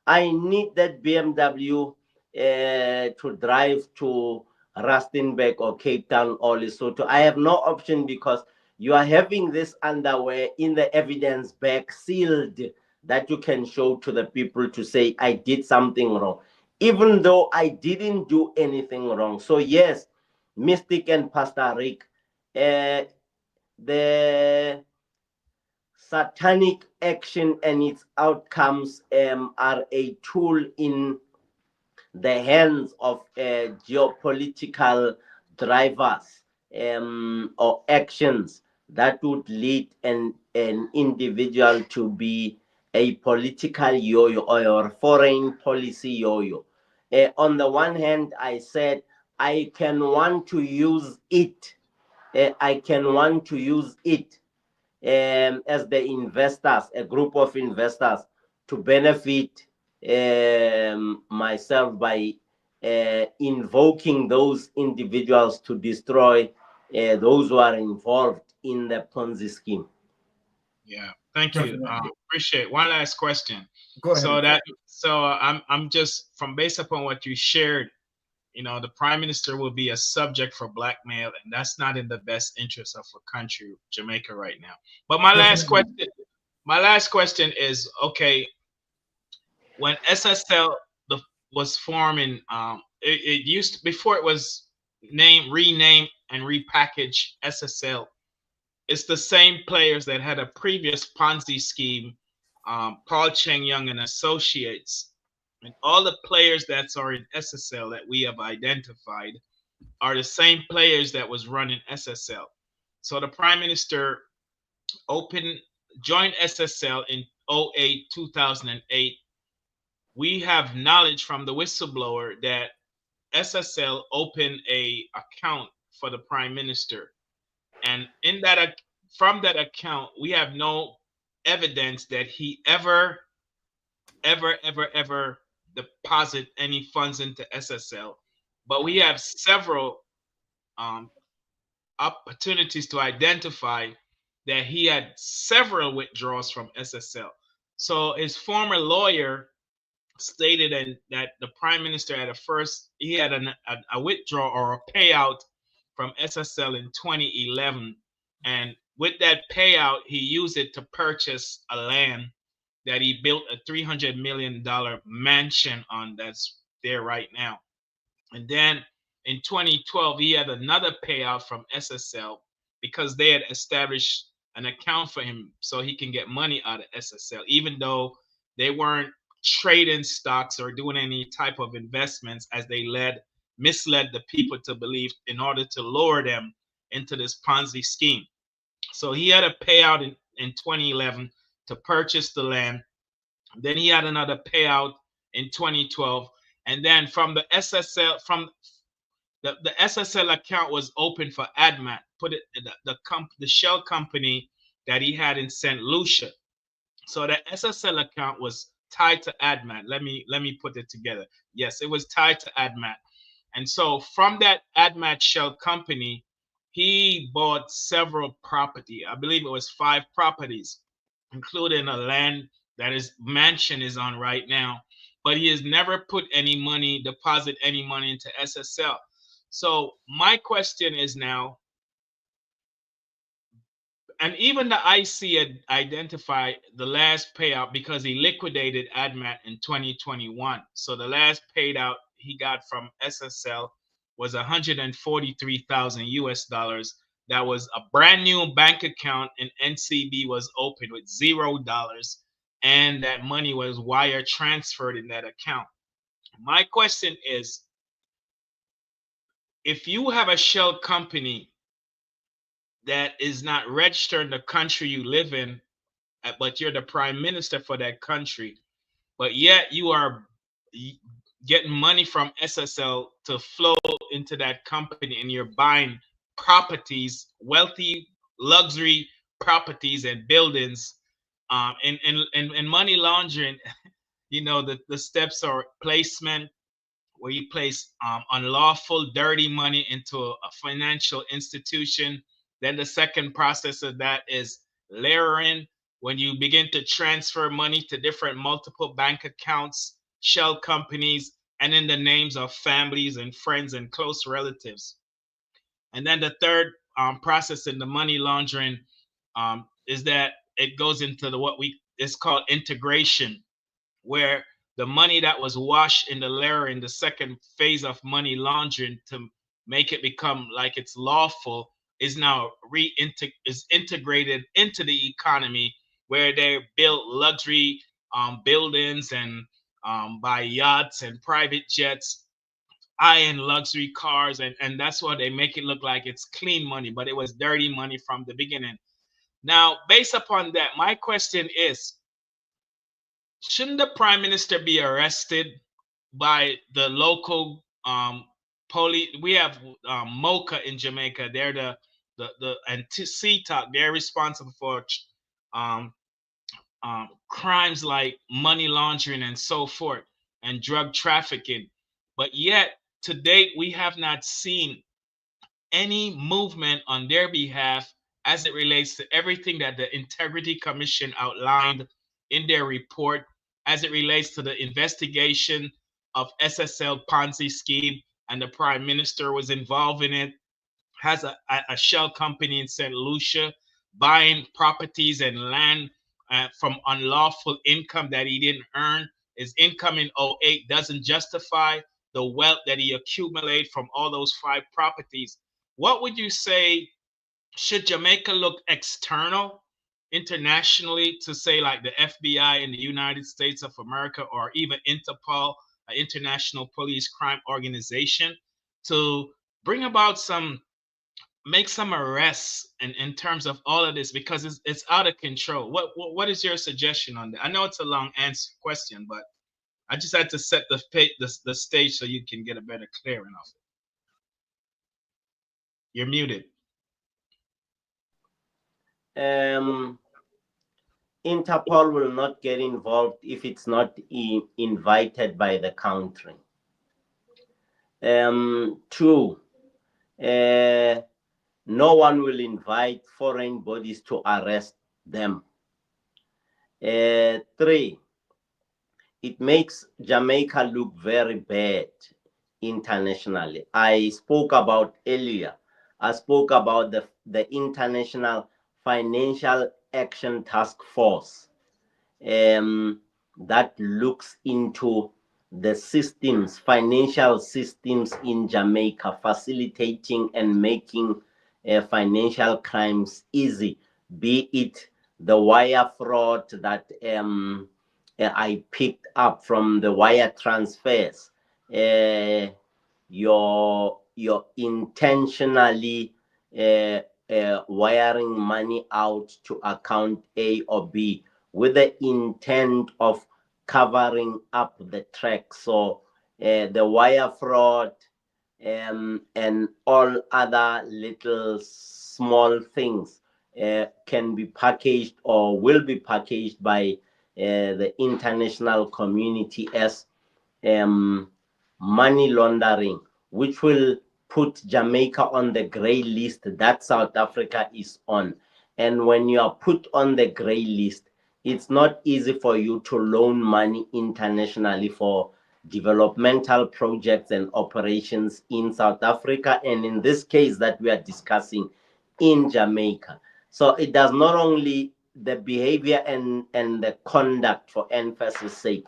I need that BMW to drive to Rustenburg or Cape Town or Lesotho, I have no option because you are having this underwear in the evidence bag sealed that you can show to the people to say I did something wrong, even though I didn't do anything wrong. So yes, Mystic and Pastor Rick, the satanic action and its outcomes are a tool in the hands of geopolitical drivers or actions that would lead an individual to be a political yo-yo or a foreign policy yo-yo. On the one hand, I said, I can want to use it. I can want to use it as the investors, a group of investors, to benefit myself by invoking those individuals to destroy those who are involved in the Ponzi scheme. Yeah, thank you. Appreciate. One last question. Go ahead. So I'm just from based upon what you shared, you know, the prime minister will be a subject for blackmail, and that's not in the best interest of a country, Jamaica, right now. But my last question is, okay, when SSL was forming, it used to, before it was renamed and repackaged SSL, it's the same players that had a previous Ponzi scheme, Paul Cheng Young and Associates. And all the players that are in SSL that we have identified are the same players that was running SSL. So the Prime Minister joined SSL in 2008. We have knowledge from the whistleblower that SSL opened a account for the Prime Minister. And in that, from that account, we have no evidence that he ever deposit any funds into SSL. But we have several opportunities to identify that he had several withdrawals from SSL. So his former lawyer stated that the Prime Minister had he had a withdrawal or a payout from SSL in 2011, and with that payout he used it to purchase a land that he built a $300 million mansion on that's there right now. And then in 2012 he had another payout from SSL because they had established an account for him so he can get money out of SSL, even though they weren't trading stocks or doing any type of investments, as they misled the people to believe in order to lure them into this Ponzi scheme. So he had a payout in 2011 to purchase the land. Then he had another payout in 2012. And then from the SSL, the SSL account was open for ADMAT, the shell company that he had in St. Lucia. So the SSL account was tied to ADMAT. Let me put it together. Yes, it was tied to ADMAT. And so from that ADMAT shell company, he bought several property. I believe it was 5 properties, including a land that his mansion is on right now. But he has never put any money, deposit any money into SSL. So my question is now, and even the IC had identified the last payout because he liquidated ADMAT in 2021. So the last paid out he got from SSL was 143,000 US dollars. That was a brand new bank account, and NCB was open with $0, and that money was wire transferred in that account. My question is, if you have a shell company that is not registered in the country you live in, but you're the prime minister for that country, but yet you are getting money from SSL to flow into that company, and you're buying properties, wealthy luxury properties and buildings, and money laundering, you know, the steps are placement, where you place unlawful, dirty money into a financial institution. Then the second process of that is layering, when you begin to transfer money to different multiple bank accounts, shell companies, and in the names of families and friends and close relatives. And then the third process in the money laundering is that it goes into what it's called integration, where the money that was washed in the layer in the second phase of money laundering to make it become like it's lawful is now integrated into the economy, where they build luxury buildings and buy yachts and private jets, high-end luxury cars, and that's why they make it look like it's clean money, but it was dirty money from the beginning. Now, based upon that, my question is, shouldn't the prime minister be arrested by the local police? We have MOCA in Jamaica. They're and CTOC. They're responsible for crimes like money laundering and so forth, and drug trafficking. But yet, to date, we have not seen any movement on their behalf as it relates to everything that the Integrity Commission outlined in their report, as it relates to the investigation of SSL Ponzi scheme, and the prime minister was involved in it, has a shell company in St. Lucia, buying properties and land from unlawful income that he didn't earn. His income in 2008 doesn't justify the wealth that he accumulated from all those 5 properties. What would you say, should Jamaica look external internationally to say like the FBI in the United States of America, or even Interpol, an international police crime organization, to bring about make some arrests in terms of all of this, because it's out of control? What is your suggestion on that? I know it's a long question, but I just had to set the stage so you can get a better clearing of it. You're muted. Interpol will not get involved if it's not invited by the country. 2, no one will invite foreign bodies to arrest them. 3, it makes Jamaica look very bad internationally. I spoke about earlier. I spoke about the International Financial Action Task Force that looks into the systems, financial systems in Jamaica, facilitating and making financial crimes easy, be it the wire fraud that I picked up from the wire transfers, you're intentionally wiring money out to account A or B with the intent of covering up the track. So the wire fraud and all other little small things can be packaged or will be packaged by the international community as money laundering, which will put Jamaica on the gray list that South Africa is on. And when you are put on the gray list, it's not easy for you to loan money internationally for developmental projects and operations in South Africa, and in this case that we are discussing in Jamaica. So it does not only the behavior and the conduct, for emphasis sake,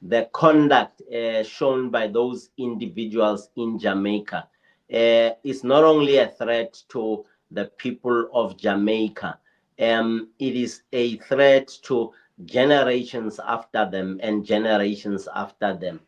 the conduct shown by those individuals in Jamaica is not only a threat to the people of Jamaica, it is a threat to generations after them and generations after them.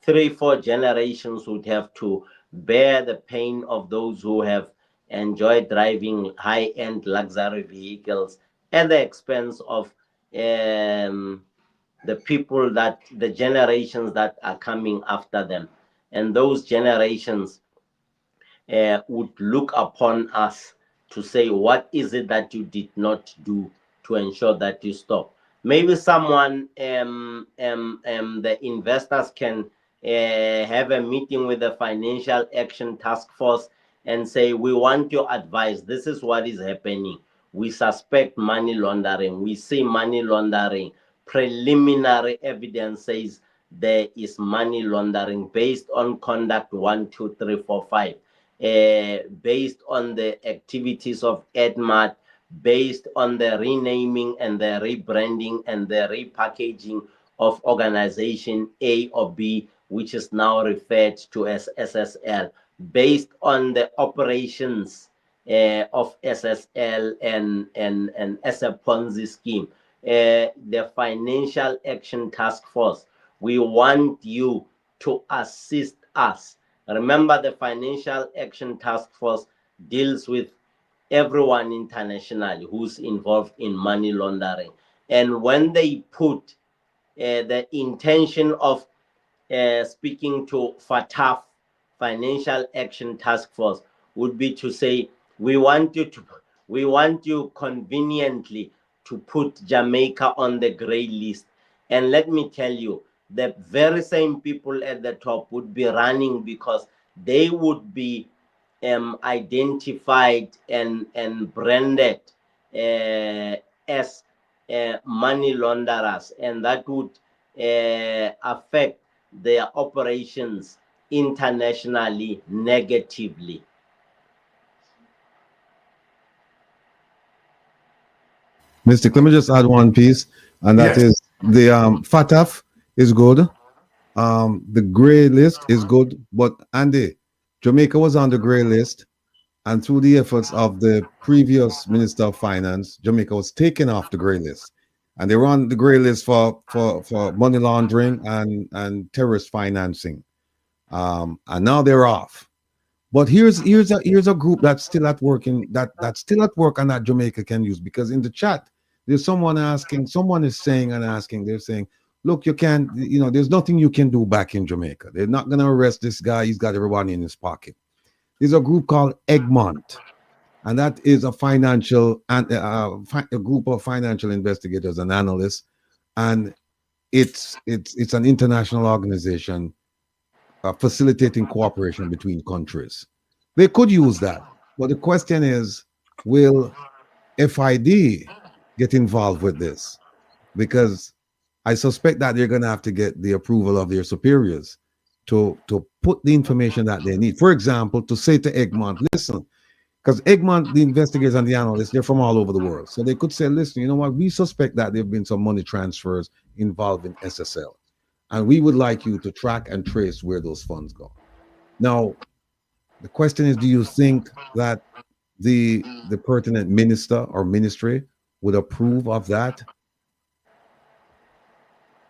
3-4 generations would have to bear the pain of those who have enjoyed driving high-end luxury vehicles at the expense of the people that, the generations that are coming after them. And those generations would look upon us to say, what is it that you did not do to ensure that you stop? Maybe someone, the investors can have a meeting with the Financial Action Task Force and say, we want your advice. This is what is happening. We suspect money laundering. We see money laundering. Preliminary evidence says there is money laundering based on conduct 1, 2, 3, 4, 5. Based on the activities of EDMAT, based on the renaming and the rebranding and the repackaging of organization A or B, which is now referred to as SSL, based on the operations of SSL and as a Ponzi scheme. The Financial Action Task Force, we want you to assist us. Remember, the Financial Action Task Force deals with everyone internationally who's involved in money laundering. And when they put the intention of speaking to FATF, Financial Action Task Force, would be to say, we want you conveniently to put Jamaica on the gray list. And let me tell you, the very same people at the top would be running because they would be identified and branded as money launderers, and that would affect their operations internationally negatively. Mystic, let me just add one piece, and that is the FATF is good. The gray list is good, but Andy, Jamaica was on the gray list, and through the efforts of the previous Minister of Finance, Jamaica was taken off the gray list, and they were on the gray list for money laundering and terrorist financing, and now they're off. But here's a group that's still at work and that Jamaica can use, because in the chat there's someone asking, someone is saying and asking, they're saying, look, you can't, there's nothing you can do back in Jamaica. They're not going to arrest this guy. He's got everybody in his pocket. There's a group called Egmont, and that is a group of financial investigators and analysts, and it's an international organization facilitating cooperation between countries. They could use that, but the question is, will FID get involved with this? Because I suspect that they're going to have to get the approval of their superiors to put the information that they need. For example, to say to Egmont, listen, because Egmont, the investigators and the analysts, they're from all over the world. So they could say, listen, you know what, we suspect that there have been some money transfers involving SSL, and we would like you to track and trace where those funds go. Now, the question is, do you think that the pertinent minister or ministry would approve of that?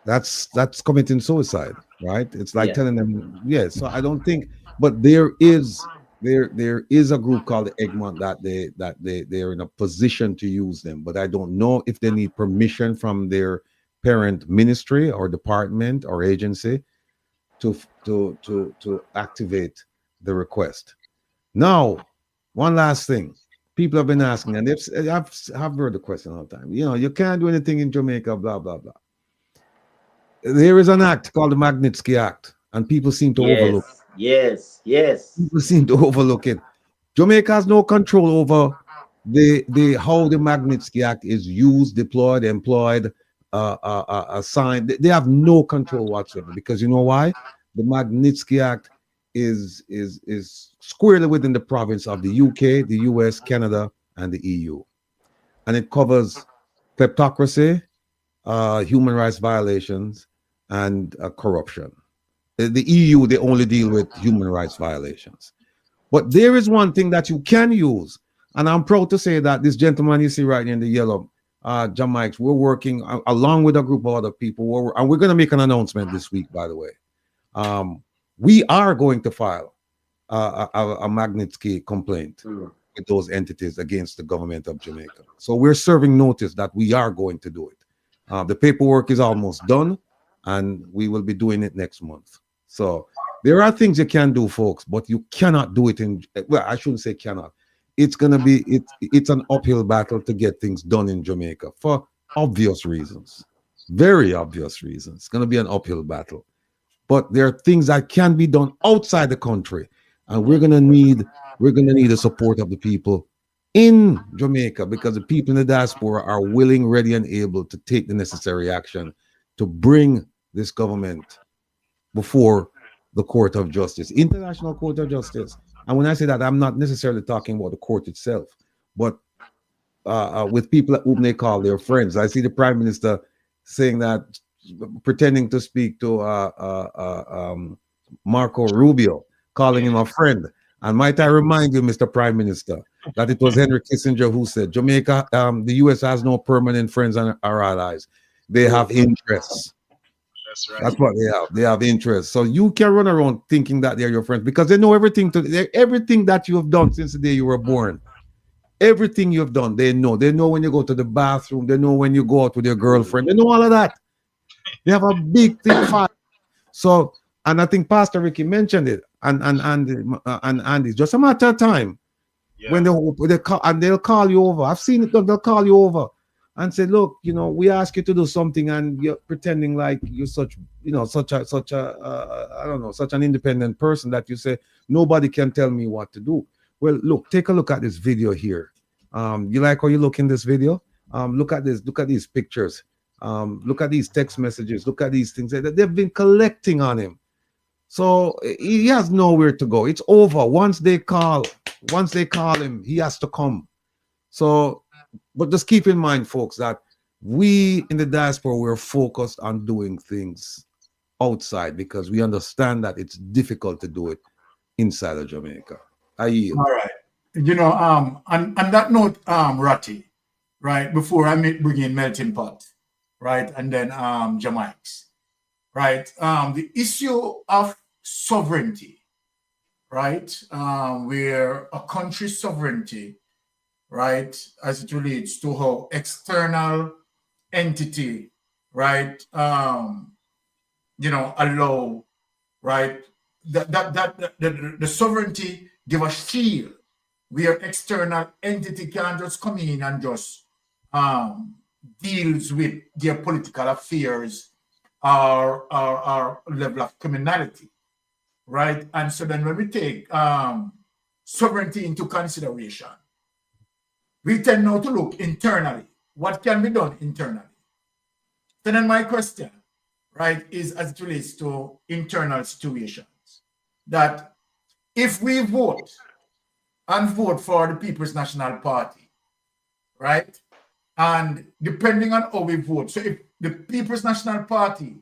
That's committing suicide, right? It's like telling them, yes. So I don't think, but there is a group called the Egmont that they're in a position to use them, but I don't know if they need permission from their parent ministry or department or agency to activate the request. Now, one last thing. people have been asking, and I've heard the question all the time. You know, you can't do anything in Jamaica, blah, blah, blah. There is an act called the Magnitsky Act, and people seem to overlook it. Yes. People seem to overlook it. Jamaica has no control over how the Magnitsky Act is used, deployed, employed, assigned. They have no control whatsoever, because you know why? The Magnitsky Act is squarely within the province of the UK, the US, Canada, and the EU, and it covers kleptocracy, human rights violations, and corruption. The EU, they only deal with human rights violations. But there is one thing that you can use, and I'm proud to say that this gentleman you see right in the yellow, Jamaica, we're working along with a group of other people, and we're going to make an announcement this week, by the way. We are going to file a Magnitsky complaint with those entities against the government of Jamaica. So we're serving notice that we are going to do it. The paperwork is almost done, and we will be doing it next month. So there are things you can do, folks, but you cannot do it in, well, I shouldn't say cannot. It's going to be, it's an uphill battle to get things done in Jamaica for obvious reasons, very obvious reasons. It's going to be an uphill battle. But there are things that can be done outside the country, and we're gonna need the support of the people in Jamaica, because the people in the diaspora are willing, ready, and able to take the necessary action to bring this government before the Court of Justice, International Court of Justice. And when I say that, I'm not necessarily talking about the court itself, but with people whom they call their friends. I see the Prime Minister saying that, pretending to speak to Marco Rubio, calling him a friend. And might I remind you, Mr. Prime Minister, that it was Henry Kissinger who said, Jamaica, the U.S. has no permanent friends and our allies. They have interests. That's right. That's what they have. They have interests. So you can run around thinking that they're your friends, because they know everything everything that you have done since the day you were born. Everything you have done, they know. They know when you go to the bathroom. They know when you go out with your girlfriend. They know all of that. They have a big thing fight. So, and I think Pastor Ricky mentioned it, and it's just a matter of time when they'll call you over. I've seen it. They'll call you over and say, "Look, you know, we ask you to do something, and you're pretending like you're such an independent person that you say nobody can tell me what to do." Well, look, take a look at this video here. You like how you look in this video? Look at this. Look at these pictures. Look at these text messages. Look at these things that they've been collecting on him. So he has nowhere to go. It's over. Once they call him, he has to come. So, but just keep in mind, folks, that we in the diaspora, we're focused on doing things outside, because we understand that it's difficult to do it inside of Jamaica. I yield. All right. You know, on that note, Ratty, right, before I bring in Melting Pot, right, and then Jamaica, right, the issue of sovereignty, right, where a country's sovereignty, right, as it relates to how external entity, right, you know, allow, right, the sovereignty give a shield where external entity can just come in and just deals with their political affairs or level of criminality, right? And so then when we take sovereignty into consideration, we tend now to look internally. What can be done internally? So then my question, right, is as it relates to internal situations, that if we vote and vote for the People's National Party, right, and depending on how we vote, so if the People's National Party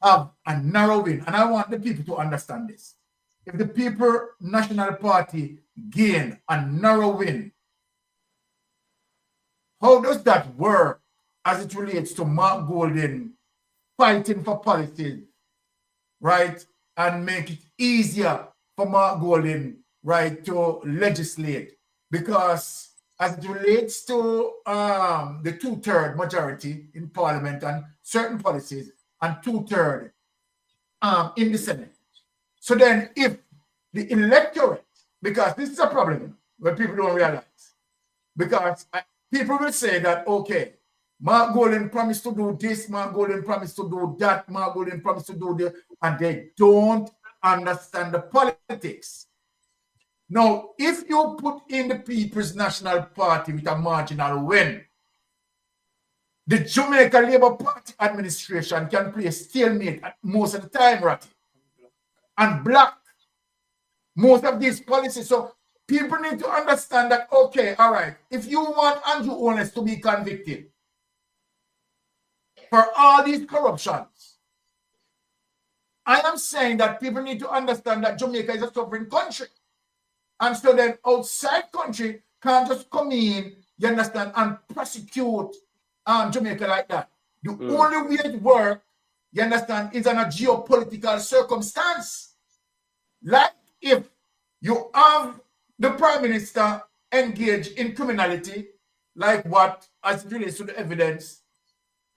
have a narrow win, and I want the people to understand this, if the People's National Party gain a narrow win, how does that work as it relates to Mark Golding fighting for policies, right, and make it easier for Mark Golding, right, to legislate? Because as it relates to the 2/3 majority in Parliament and certain policies, and 2/3 in the Senate. So then if the electorate, because this is a problem where people don't realize, Because people will say that, okay, Mark Golding promised to do this, Mark Golding promised to do that, Mark Golding promised to do this, and they don't understand the politics. Now, if you put in the People's National Party with a marginal win, the Jamaica Labour Party administration can play stalemate at most of the time, Ratty, and block most of these policies. So people need to understand that, okay, all right, if you want Andrew Holness to be convicted for all these corruptions, I am saying that people need to understand that Jamaica is a sovereign country. And so then outside country can't just come in, you understand, and prosecute Jamaica like that. The only way it works, you understand, is in a geopolitical circumstance. Like if you have the Prime Minister engaged in criminality, like what as it relates to the evidence,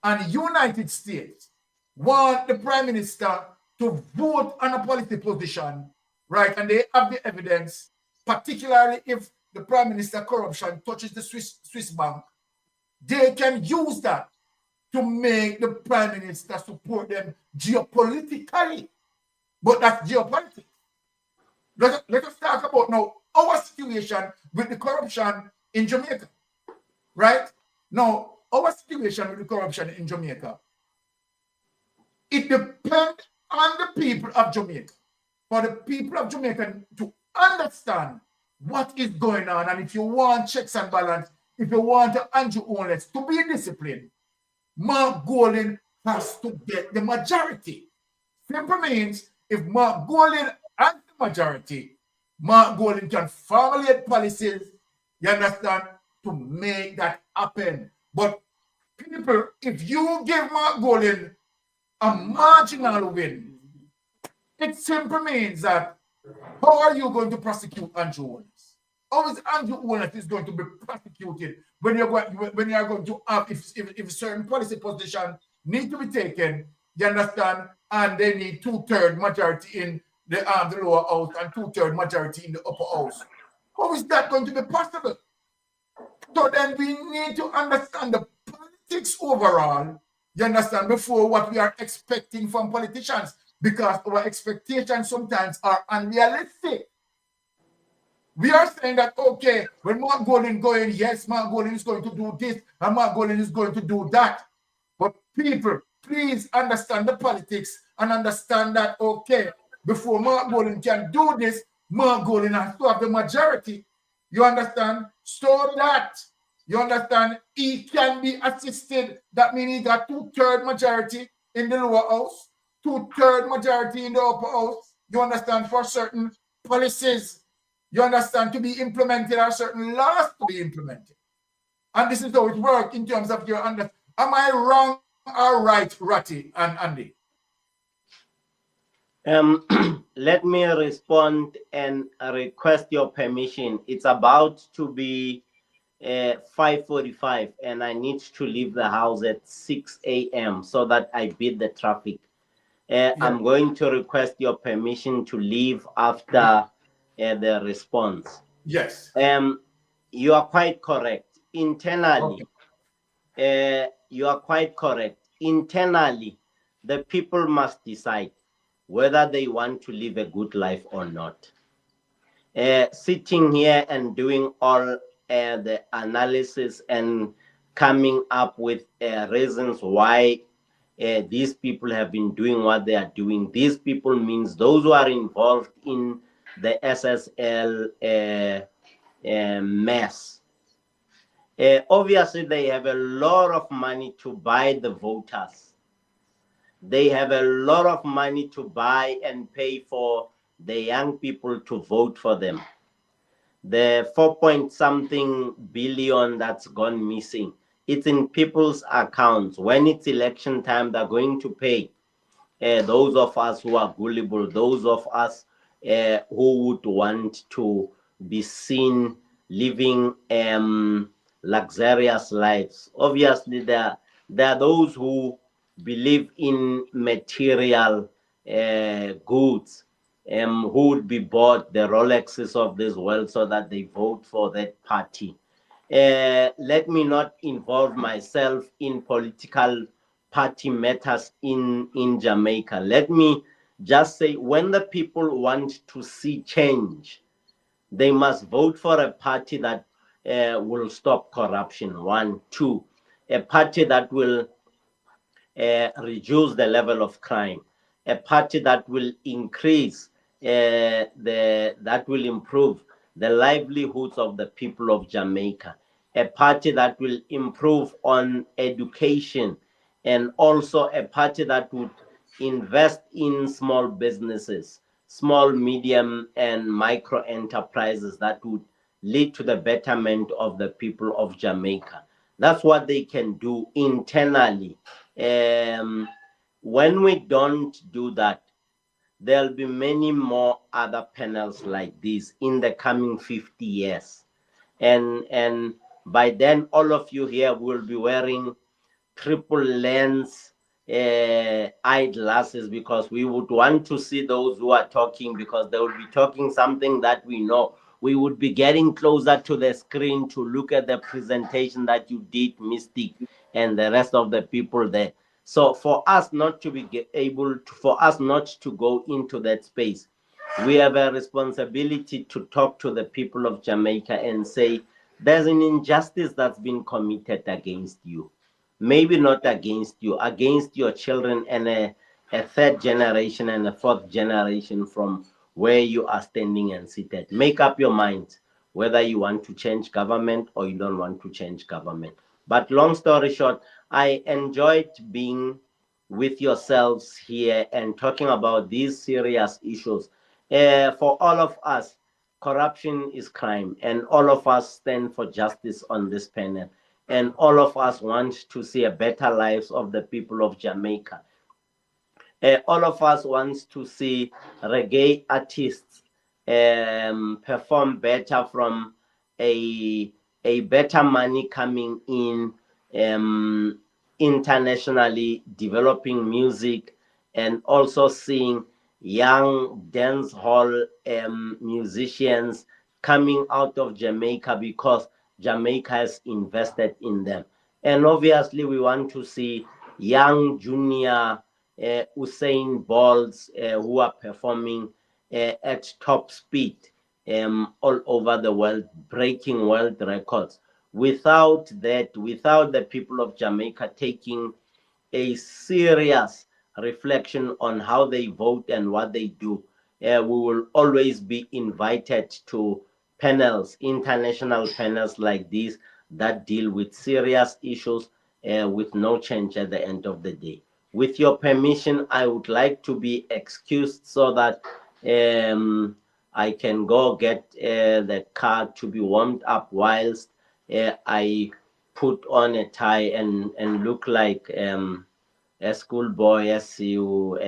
and United States want the Prime Minister to vote on a policy position, right, and they have the evidence, particularly if the Prime Minister corruption touches the Swiss bank, they can use that to make the Prime Minister support them geopolitically. But that's geopolitics. Let us talk about now our situation with the corruption in Jamaica, right? Now, our situation with the corruption in Jamaica, it depends on the people of Jamaica, for the people of Jamaica to understand what is going on. And if you want checks and balance, if you want Andrew Holness to be disciplined, Mark Golding has to get the majority. Simple means if Mark Golding has the majority, Mark Golding can formulate policies, you understand, to make that happen. But people, if you give Mark Golding a marginal win, it simply means that how are you going to prosecute Andrew Holness? How is Andrew Holness is going to be prosecuted when you're going to have if certain policy positions need to be taken, you understand, and they need 2/3 majority in the lower house and 2/3 majority in the upper house? How is that going to be possible? So then we need to understand the politics overall, you understand, before what we are expecting from politicians, because our expectations sometimes are unrealistic. We are saying that, okay, when Mark Golding going, yes, Mark Golding is going to do this, and Mark Golding is going to do that. But people, please understand the politics and understand that, okay, before Mark Golding can do this, Mark Golding has to have the majority. You understand? So that, you understand, he can be assisted. That means he got 2/3 majority in the lower house, 2/3 majority in the upper house. You understand? For certain policies, you understand, to be implemented, or certain laws to be implemented. And this is how it works in terms of your understanding. Am I wrong or right, Ratty and Andy? Let me respond and request your permission. It's about to be 5:45 and I need to leave the house at 6 a.m. so that I beat the traffic. I'm going to request your permission to leave after the response. Yes. You are quite correct. Internally, you are quite correct. Internally, the people must decide whether they want to live a good life or not. Sitting here and doing all the analysis and coming up with reasons why these people have been doing what they are doing. These people means those who are involved in the SSL mess. Obviously, they have a lot of money to buy the voters. They have a lot of money to buy and pay for the young people to vote for them. The 4-point-something billion that's gone missing, it's in people's accounts. When it's election time, they're going to pay those of us who are gullible, those of us who would want to be seen living luxurious lives. Obviously, there are those who believe in material goods, who would be bought the Rolexes of this world so that they vote for that party. let me not involve myself in political party matters in Jamaica. Let me just say, when the people want to see change, they must vote for a party that will stop corruption. 1, 2, a party that will reduce the level of crime, a party that will increase that will improve the livelihoods of the people of Jamaica, a party that will improve on education, and also a party that would invest in small businesses, small, medium, and micro enterprises that would lead to the betterment of the people of Jamaica. That's what they can do internally. When we don't do that, there'll be many more other panels like this in the coming 50 years. And by then, all of you here will be wearing triple lens eyeglasses, because we would want to see those who are talking, because they will be talking something that we know. We would be getting closer to the screen to look at the presentation that you did, Mystic, and the rest of the people there. So for us not to be able to, for us not to go into that space, we have a responsibility to talk to the people of Jamaica and say, there's an injustice that's been committed against you. Maybe not against you, against your children, and a third generation and a fourth generation from where you are standing and seated. Make up your mind whether you want to change government or you don't want to change government. But long story short, I enjoyed being with yourselves here and talking about these serious issues. For all of us, corruption is crime, and all of us stand for justice on this panel. And all of us want to see a better lives of the people of Jamaica. All of us want to see reggae artists perform better from a better money coming in, internationally developing music, and also seeing young dance hall musicians coming out of Jamaica because Jamaica has invested in them. And obviously we want to see young junior Usain Bolts who are performing at top speed all over the world, breaking world records. Without that, without the people of Jamaica taking a serious reflection on how they vote and what they do, we will always be invited to panels, international panels like this that deal with serious issues with no change at the end of the day. With your permission, I would like to be excused so that I can go get the car to be warmed up whilst I put on a tie and look like a schoolboy, as you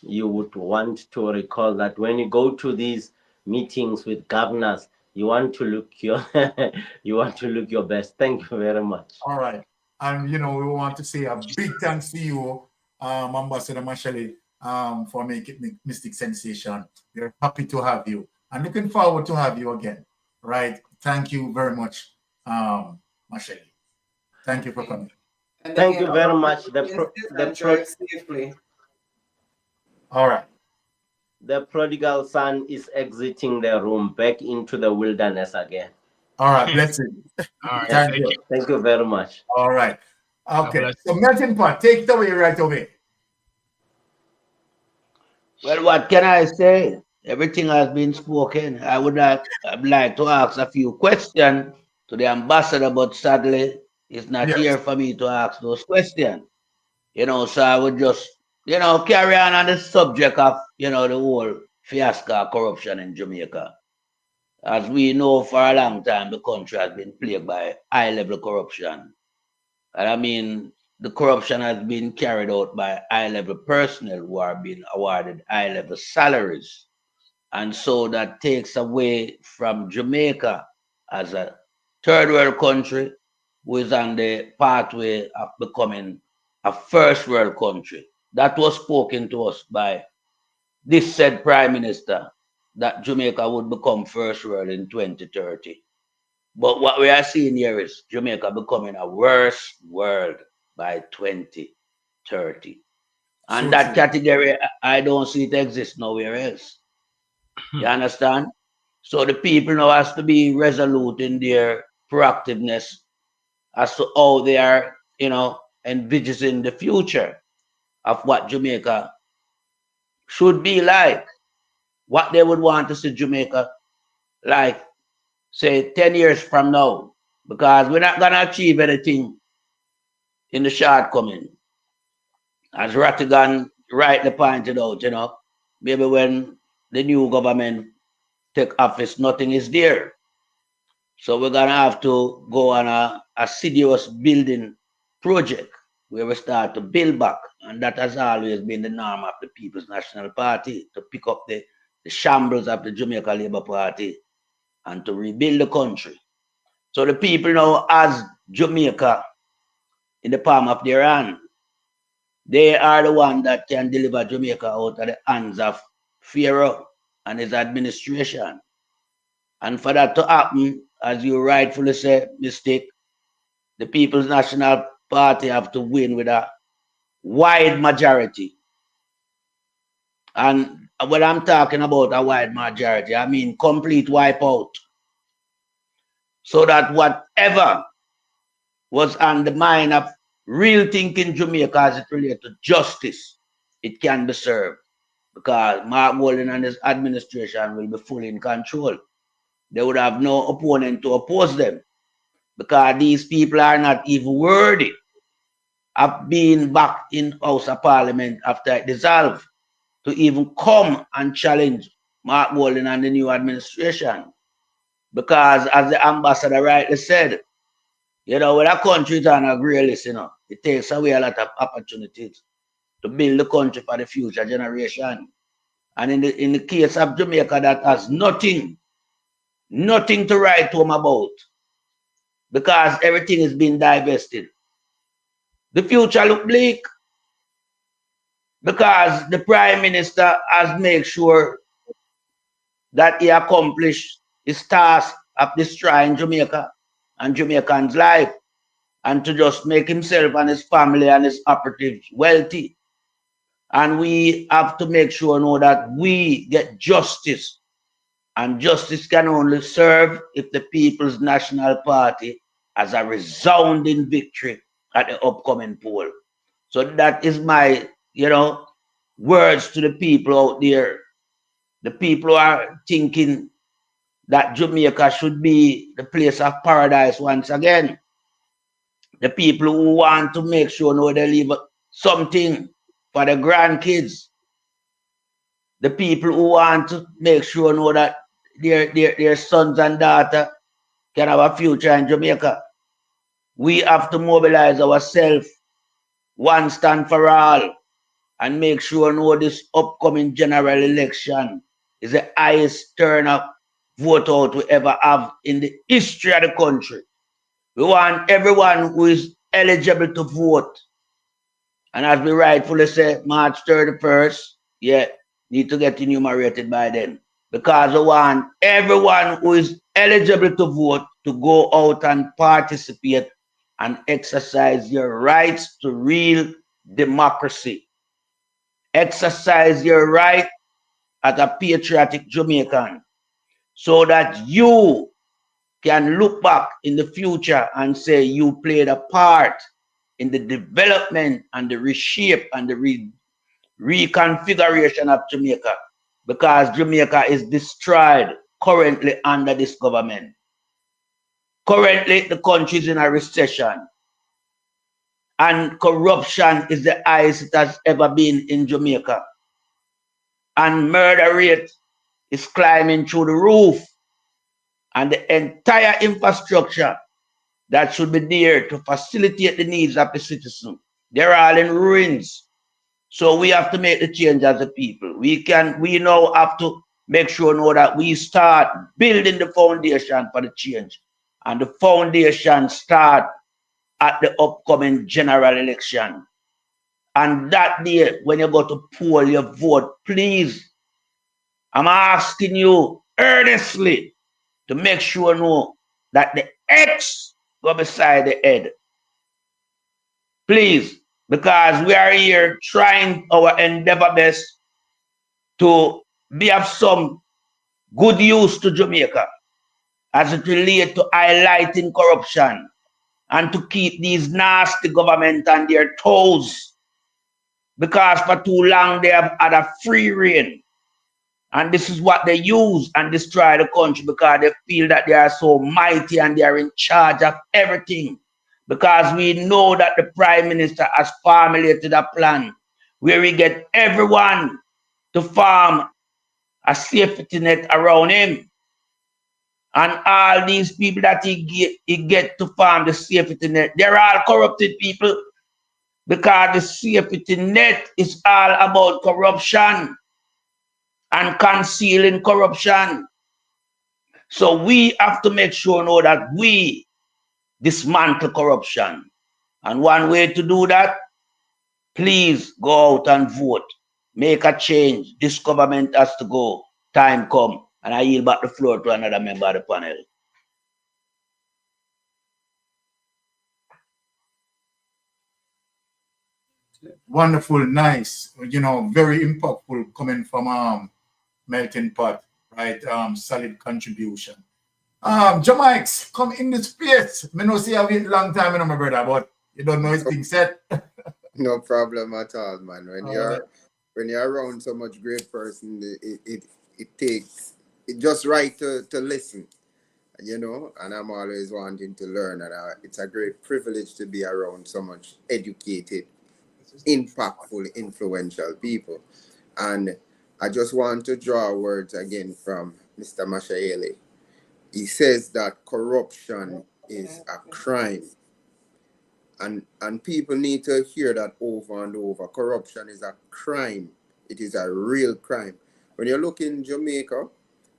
would want to recall that when you go to these meetings with governors, you want to look your you want to look your best. Thank you very much. All right. And we want to say a big thanks to you, Ambassador Mashali, for making Mystic sensation. We're happy to have you and looking forward to have you again. Right. Thank you very much, Mashali. Thank you for coming. And thank you very much. Safely. All right. The prodigal son is exiting the room back into the wilderness again. All right, blessing. All right, thank you. Thank you very much. All right. Okay. So Melting Pot, take it away right away. Well, what can I say? Everything has been spoken. I'd like to ask a few questions to the ambassador, but sadly, he's not here for me to ask those questions. So I would just, carry on the subject of, the whole fiasco corruption in Jamaica. As we know, for a long time, the country has been plagued by high-level corruption. And I mean, the corruption has been carried out by high-level personnel who are being awarded high-level salaries. And so that takes away from Jamaica as a third world country who is on the pathway of becoming a first world country. That was spoken to us by this said Prime Minister, that Jamaica would become first world in 2030. But what we are seeing here is Jamaica becoming a worse world by 2030. And that category, I don't see it exist nowhere else. You understand? So the people now has to be resolute in their proactiveness as to how they are, envisaging the future of what Jamaica should be like, what they would want to see Jamaica like, say, 10 years from now, because we're not going to achieve anything in the shortcoming. As Rattigan rightly pointed out, maybe when the new government take office, nothing is there. So we're going to have to go on a assiduous building project where we start to build back. And that has always been the norm of the People's National Party, to pick up the shambles of the Jamaica Labour Party and to rebuild the country. So the people now has Jamaica in the palm of their hand. They are the one that can deliver Jamaica out of the hands of Pharaoh and his administration. And for that to happen, as you rightfully say, Mystic, the People's National Party have to win with a wide majority. And when I'm talking about a wide majority, I mean complete wipeout. So that whatever was on the mind of real thinking Jamaica as it relates to justice, it can be served. Because Mark Golding and his administration will be fully in control. They would have no opponent to oppose them, because these people are not even worthy of being back in House of Parliament after it dissolved, to even come and challenge Mark Golding and the new administration. Because as the ambassador rightly said, when a country is on a grey list, it takes away a lot of opportunities to build the country for the future generation. And in the case of Jamaica, that has nothing to write home about, because everything is being divested. The future look bleak, because the Prime Minister has made sure that he accomplished his task of destroying Jamaica and Jamaicans' life, and to just make himself and his family and his operatives wealthy. And we have to make sure now that we get justice. And justice can only serve if the People's National Party has a resounding victory at the upcoming poll. So that is my, words to the people out there. The people who are thinking that Jamaica should be the place of paradise once again. The people who want to make sure they leave something for the grandkids. The people who want to make sure that their sons and daughters can have a future in Jamaica. We have to mobilize ourselves once and for all, and make sure this upcoming general election is the highest turnout vote out we ever have in the history of the country. We want everyone who is eligible to vote. And as we rightfully say, March 31st, need to get enumerated by then. Because we want everyone who is eligible to vote to go out and participate and exercise your rights to real democracy. Exercise your right as a patriotic Jamaican, so that you can look back in the future and say you played a part in the development and the reshape and the reconfiguration of Jamaica, because Jamaica is destroyed currently under this government. Currently, the country is in a recession, and corruption is the highest it has ever been in Jamaica. And murder rate is climbing through the roof, and the entire infrastructure that should be there to facilitate the needs of the citizen, they're all in ruins. So we have to make the change as a people. We now have to make sure that we start building the foundation for the change. And the foundation start at the upcoming general election. And that day, when you go to poll your vote, please, I'm asking you earnestly to make sure that the X go beside the head. Please, because we are here trying our endeavor best to be of some good use to Jamaica as it relates to highlighting corruption and to keep these nasty government on their toes, because for too long they have had a free reign, and this is what they use and destroy the country because they feel that they are so mighty and they are in charge of everything. Because we know that the Prime Minister has formulated a plan where we get everyone to form a safety net around him. And all these people that he get to form the safety net, they're all corrupted people, because the safety net is all about corruption and concealing corruption. So we have to make sure now that we dismantle corruption. And one way to do that, please go out and vote. Make a change. This government has to go. Time come. And I yield back the floor to another member of the panel. Wonderful, nice, very impactful coming from Melting Pot, right? Solid contribution. Jamaics, come in the space. I know see I've been a long time, my brother, but you don't know it's being said. No problem at all, man. When you're around so much great person, it's just right to listen, and I'm always wanting to learn, and it's a great privilege to be around so much educated, impactful, influential people. And I just want to draw words again from Mr. Mashayele. He says that corruption is a crime. And people need to hear that over and over. Corruption is a crime. It is a real crime. When you look in Jamaica,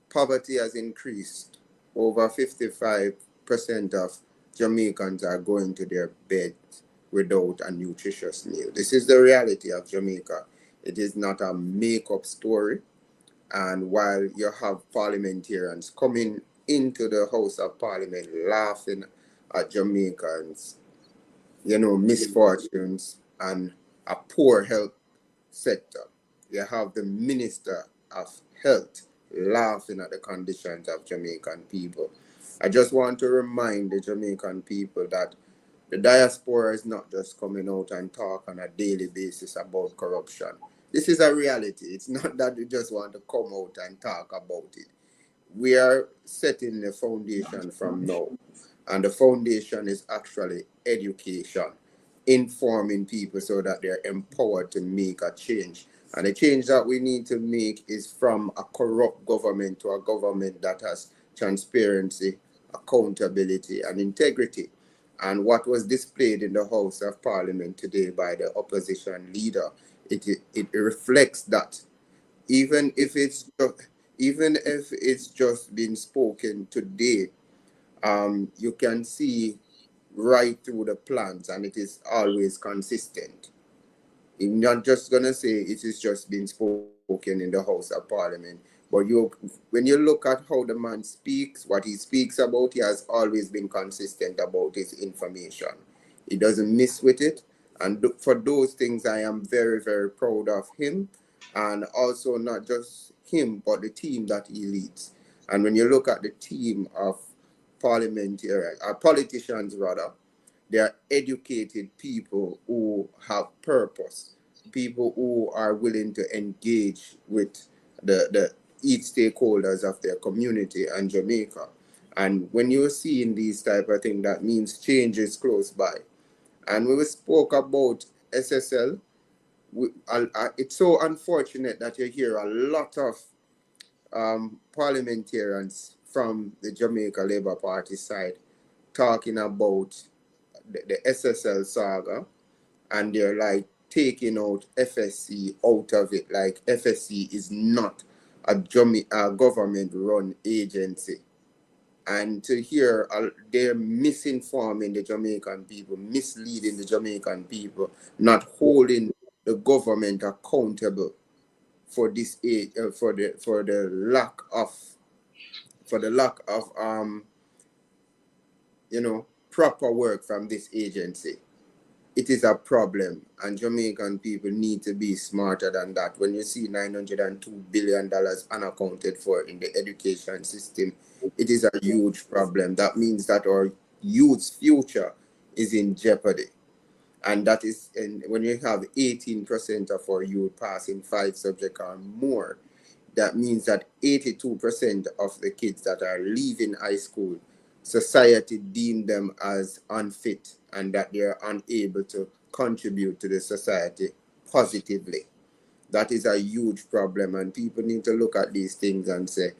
poverty has increased. Over 55% of Jamaicans are going to their beds without a nutritious meal. This is the reality of Jamaica. It is not a make-up story. And while you have parliamentarians coming into the House of Parliament laughing at Jamaicans, misfortunes and a poor health sector, you have the Minister of Health laughing at the conditions of Jamaican people. I just want to remind the Jamaican people that the diaspora is not just coming out and talk on a daily basis about corruption. This is a reality. It's not that we just want to come out and talk about it. We are setting the foundation from now. And the foundation is actually education, informing people so that they're empowered to make a change. And the change that we need to make is from a corrupt government to a government that has transparency, accountability, and integrity. And what was displayed in the House of Parliament today by the opposition leader, it reflects that. Even if it's just been spoken today, you can see right through the plans, and it is always consistent. You're not just gonna say it is just been spoken in the House of Parliament, but when you look at how the man speaks, what he speaks about, he has always been consistent about his information. He doesn't miss with it, and for those things, I am very, very proud of him, and also not just him, but the team that he leads. And when you look at the team of politicians rather, they are educated people who have purpose, people who are willing to engage with each stakeholders of their community and Jamaica. And when you're seeing these type of things, that means change is close by. And when we spoke about SSL, it's so unfortunate that you hear a lot of parliamentarians from the Jamaica Labour Party side talking about the SSL saga, and they're like taking out FSC out of it, like FSC is not a government-run agency. And to hear they're misinforming the Jamaican people, misleading the Jamaican people, not holding the government accountable for this for the lack of proper work from this agency. It is a problem, and Jamaican people need to be smarter than that. When you see $902 billion unaccounted for in the education system, it is a huge problem. That means that our youth's future is in jeopardy. And that is, and when you have 18% of our youth passing 5 subjects or more, that means that 82% of the kids that are leaving high school, society deem them as unfit and that they are unable to contribute to the society positively. That is a huge problem, and people need to look at these things and say,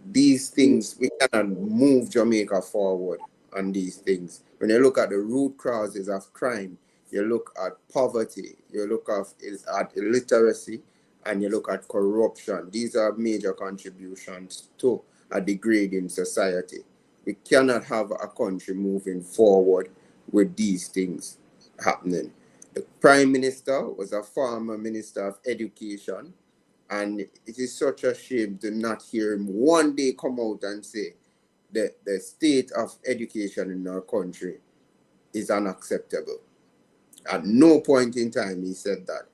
these things, we cannot move Jamaica forward on these things. When you look at the root causes of crime, you look at poverty, you look at illiteracy, and you look at corruption. These are major contributions to a degrading society. We cannot have a country moving forward with these things happening. The Prime Minister was a former Minister of Education, and it is such a shame to not hear him one day come out and say that the state of education in our country is unacceptable. At no point in time he said that.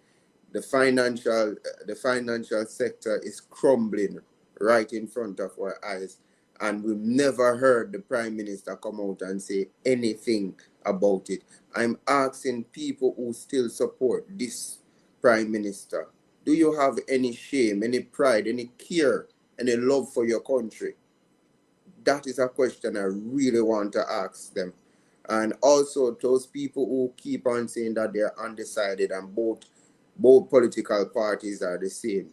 The financial sector is crumbling right in front of our eyes, and we've never heard the Prime Minister come out and say anything about it. I'm asking people who still support this Prime Minister, do you have any shame, any pride, any care, any love for your country? That is a question I really want to ask them. And also those people who keep on saying that they're undecided and both political parties are the same.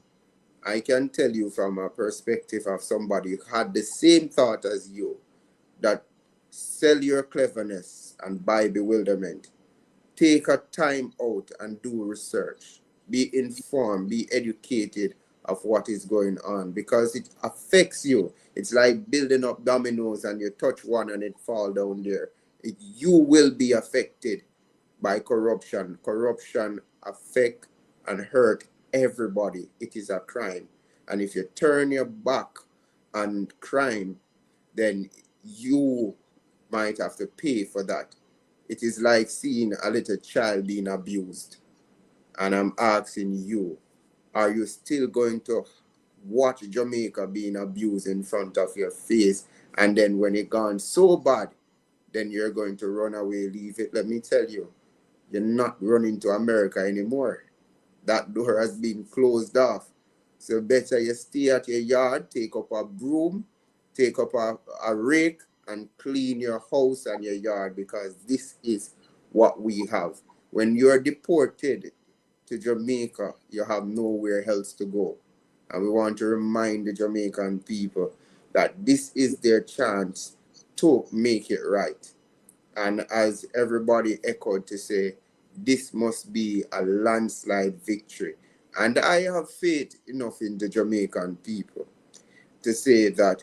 I can tell you from a perspective of somebody who had the same thought as you, that sell your cleverness and buy bewilderment. Take a time out and do research. Be informed, be educated of what is going on, because it affects you. It's like building up dominoes and you touch one and it fall down there. You will be affected by corruption. Corruption affects and hurt everybody. It is a crime. And if you turn your back on crime, then you might have to pay for that. It is like seeing a little child being abused. And I'm asking you, are you still going to watch Jamaica being abused in front of your face? And then when it gone so bad, then you're going to run away, leave it. Let me tell you, you're not running to America anymore. That door has been closed off. So better you stay at your yard, take up a broom, take up a rake, and clean your house and your yard, because this is what we have. When you're deported to Jamaica, you have nowhere else to go. And we want to remind the Jamaican people that this is their chance to make it right. And as everybody echoed to say, this must be a landslide victory. And I have faith enough in the Jamaican people to say that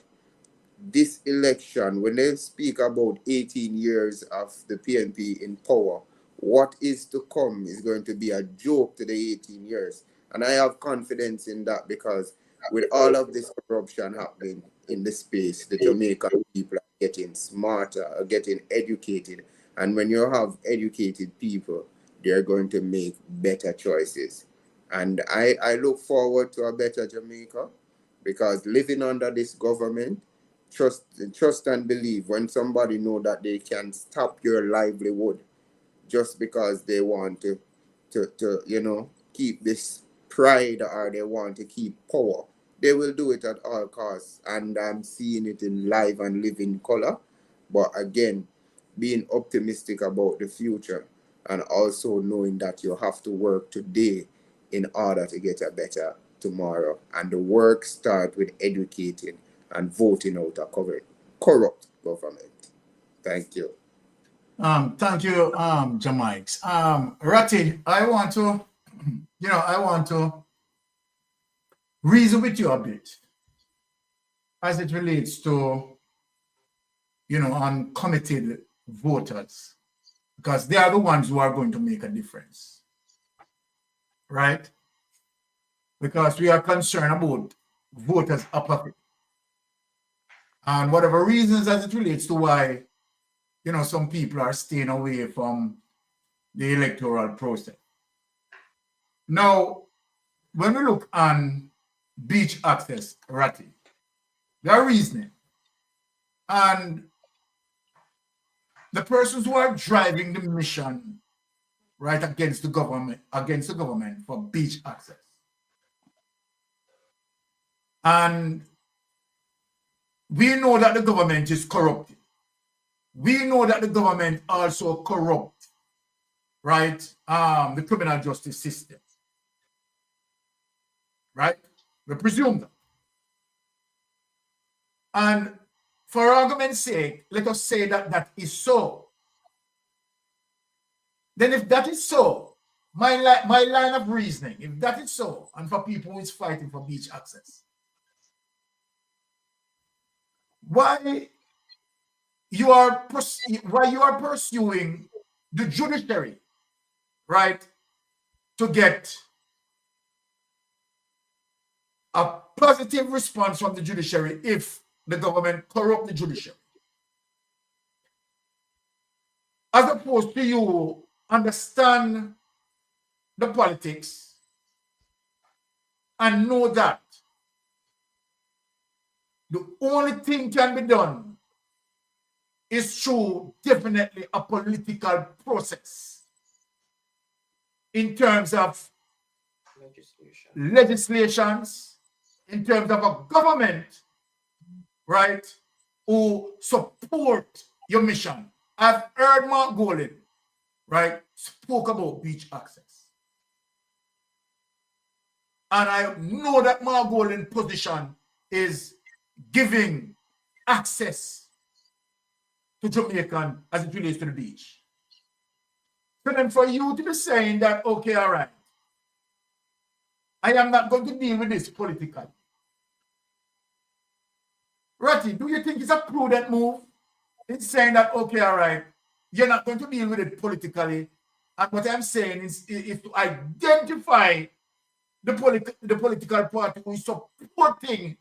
this election, when they speak about 18 years of the PNP in power, what is to come is going to be a joke to the 18 years. And I have confidence in that, because with all of this corruption happening in the space, the Jamaican people are getting smarter, are getting educated. And when you have educated people, they're going to make better choices. And I look forward to a better Jamaica, because living under this government, trust and believe, when somebody know that they can stop your livelihood just because they want to keep this pride, or they want to keep power, they will do it at all costs. And I'm seeing it in live and living color. But again, being optimistic about the future, and also knowing that you have to work today in order to get a better tomorrow. And the work starts with educating and voting out a corrupt government. Thank you. Thank you, Jamaics. Ratty, I want to reason with you a bit as it relates to, uncommitted voters, because they are the ones who are going to make a difference, right? Because we are concerned about voters' apathy. And whatever reasons as it relates to why some people are staying away from the electoral process. Now, when we look on beach access, Ratty, there are reasoning. And the persons who are driving the mission, right, against the government for beach access. And we know that the government is corrupted. We know that the government also corrupt, right, the criminal justice system. Right? We presume that. And for argument's sake, let us say that that is so. Then if that is so, my line of reasoning, if that is so, and for people who is fighting for beach access, why you are pursuing the judiciary, right, to get a positive response from the judiciary if the government corrupt the judiciary, as opposed to you understand the politics and know that the only thing can be done is through definitely a political process in terms of legislations, in terms of a government, right, who support your mission. I've heard Mark Golding, right, spoke about beach access. And I know that Mark Golding's position is giving access to Jamaican as it relates to the beach. So then for you to be saying that, okay, all right, I am not going to deal with this politically. Ratty, do you think it's a prudent move in saying that, okay, all right, you're not going to deal with it politically? And what I'm saying is to identify the political party who is supporting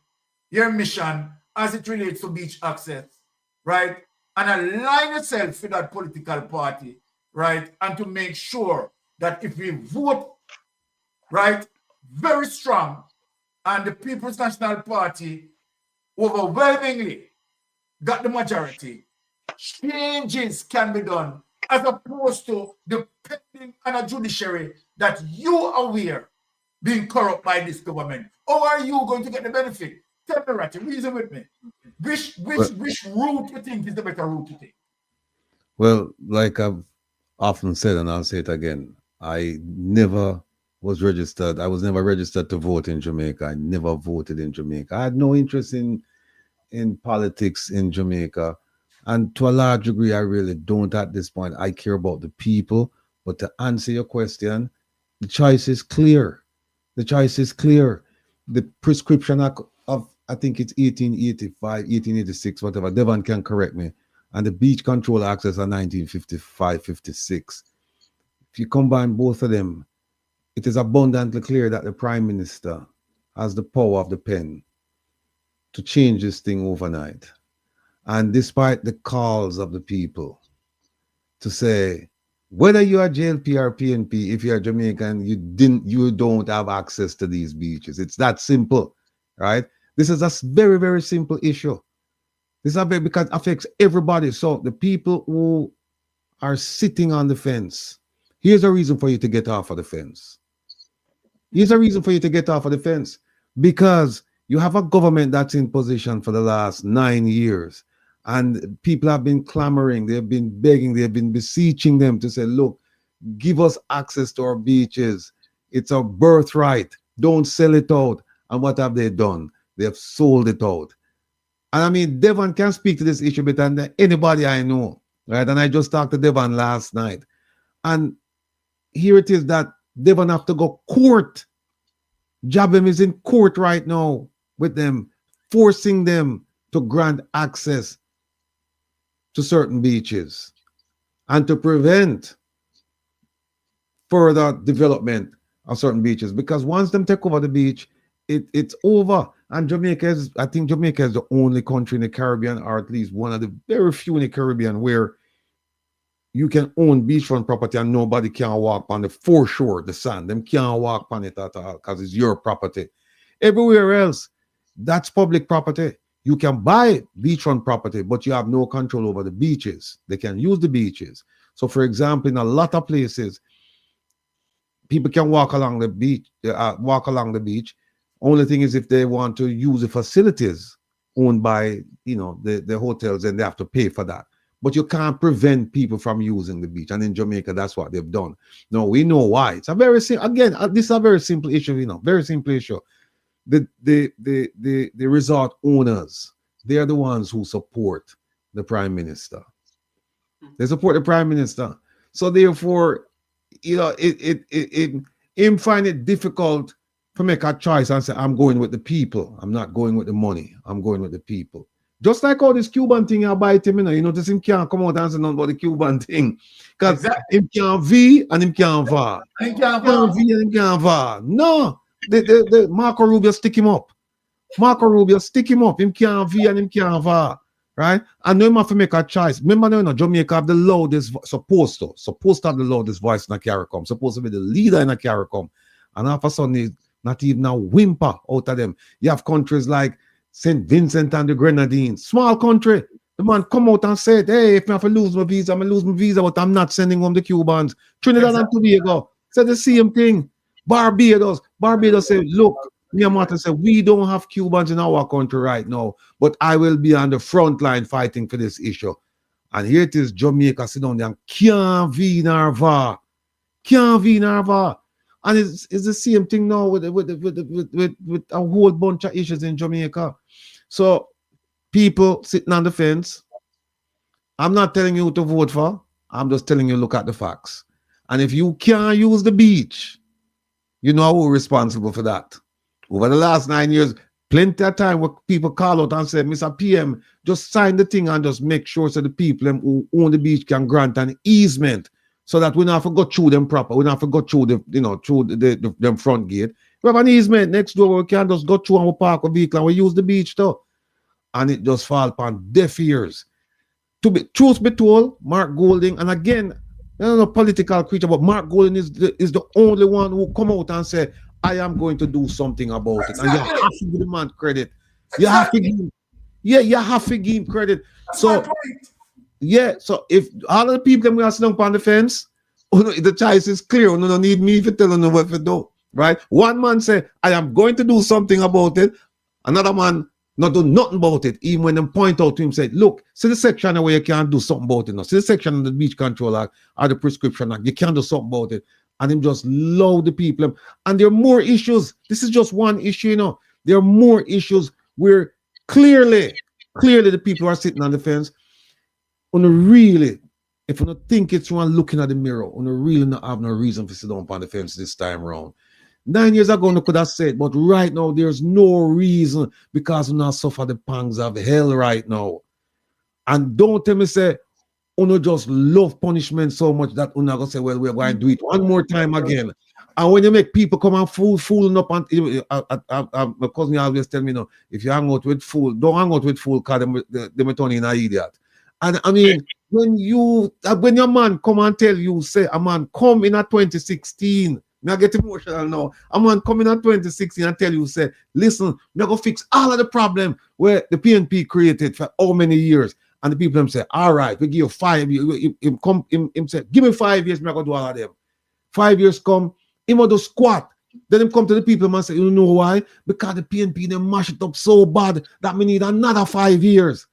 your mission as it relates to beach access, right? And align yourself with that political party, right? And to make sure that if we vote, right, very strong, and the People's National Party overwhelmingly got the majority, changes can be done as opposed to depending on a judiciary that you are aware being corrupt by this government. How are you going to get the benefit? Tell me, Ratty, reason with me. Which route you think is the better route to take? Well, like I've often said, and I'll say it again, I never was registered. I was never registered to vote in Jamaica. I never voted in Jamaica. I had no interest in politics in Jamaica. And to a large degree, I really don't at this point. I care about the people. But to answer your question, the choice is clear. The choice is clear. The prescription of I think it's 1885, 1886, whatever. Devon can correct me. And the Beach Control Acts are 1955, 56. If you combine both of them, it is abundantly clear that the Prime Minister has the power of the pen to change this thing overnight. And despite the calls of the people to say, whether you are JLP or PNP, if you're Jamaican, you don't have access to these beaches. It's that simple, right? This is a very, very simple issue. This is because it affects everybody. So the people who are sitting on the fence, here's a reason for you to get off of the fence. Here's a reason for you to get off of the fence. Because you have a government that's in position for the last 9 years. And people have been clamoring, they've been begging, they've been beseeching them to say, look, give us access to our beaches. It's our birthright. Don't sell it out. And what have they done? They have sold it out. And I mean, Devon can speak to this issue better than anybody I know, right? And I just talked to Devon last night. And here it is that Devon have to go court. JAMPJA is in court right now with them, forcing them to grant access to certain beaches and to prevent further development of certain beaches. Because once them take over the beach, it's over. And I think Jamaica is the only country in the Caribbean, or at least one of the very few in the Caribbean, where you can own beachfront property and nobody can walk on the foreshore, the sand. Them can't walk on it at all because it's your property. Everywhere else, that's public property. You can buy beachfront property, but you have no control over the beaches. They can use the beaches. So, for example, in a lot of places, people can walk along the beach. Only thing is if they want to use the facilities owned by, you know, the hotels, and they have to pay for that. But you can't prevent people from using the beach. And in Jamaica, that's what they've done. No, we know why. It's a very again, this is a very simple issue, you know, very simple issue. The resort owners, they are the ones who support the Prime Minister. They support the Prime Minister. So therefore, you know, him find it difficult to make a choice and say, I'm going with the people. I'm not going with the money. I'm going with the people. Just like how this Cuban thing I buy him, you notice him can't come out and say nothing about the Cuban thing. Because him can't V and him can't VAR. Him can't V and him can't VAR. No. The Marco Rubio stick him up. Marco Rubio stick him up. Him can't V and him can't VAR. Right? And no have to make a choice. Remember now, you know, Jamaica have the loudest, supposed to have the loudest voice in a CARICOM, supposed to be the leader in a CARICOM. And half a sudden, not even a whimper out of them. You have countries like St. Vincent and the Grenadines, small country. The man come out and said, hey, if I have to lose my visa, I'm going to lose my visa, but I'm not sending home the Cubans. Trinidad and Tobago said the same thing. Barbados said, look, me and Martin said, we don't have Cubans in our country right now, but I will be on the front line fighting for this issue. And here it is, Jamaica sit down there and can't V nor VAR. Can't V nor VAR. And it's the same thing now with a whole bunch of issues in Jamaica. So people sitting on the fence, I'm not telling you to vote for, I'm just telling you look at the facts. And if you can't use the beach, you know who's responsible for that. Over the last 9 years, plenty of time where people call out and say, Mr. PM, just sign the thing and just make sure so the people who own the beach can grant an easement so that we not forgot through them proper. We not forgot through the, you know, through the front gate. We have an easement next door where we can just go through and we park a vehicle and we use the beach too. And it just fall upon deaf ears. To be truth be told, Mark Golding, and again, I don't know, political creature, but Mark Golding is the only one who come out and say, I am going to do something about it. And you have to give the man credit. You have to give him, you have to give him credit. So, yeah, so if all of the people we are sitting on the fence, the choice is clear. You don't need me to tell them what to do. Right? One man say, I am going to do something about it. Another man not do nothing about it. Even when they point out to him, say, look, see the section where you can't do something about it now. See the section of the Beach Control Act or the Prescription Act. You can't do something about it. And him just load the people. And there are more issues. This is just one issue, you know. There are more issues where clearly the people who are sitting on the fence, really, if you don't think it's one looking at the mirror, really not have no reason to sit down on the fence this time around. 9 years ago, I could have said, but right now, there's no reason because we not suffer the pangs of hell right now. And don't tell me, say, you just love punishment so much that you're not going to say, well, we're going to do it one more time again. And when you make people come and fooling up, and my cousin always tell me, no, if you hang out with fool, don't hang out with fool because they may turn in an idiot. And I mean, when your man come and tell you, say, a man come in at 2016, I get emotional now. A man come in at 2016 and tell you, say, listen, we're going to fix all of the problem where the PNP created for how many years. And the people them say, all right, we give you 5 years. Him say, give me 5 years, I'm going to do all of them. 5 years come, him will do squat. Then him come to the people and say, you know why? Because the PNP, they mash it up so bad that we need another 5 years.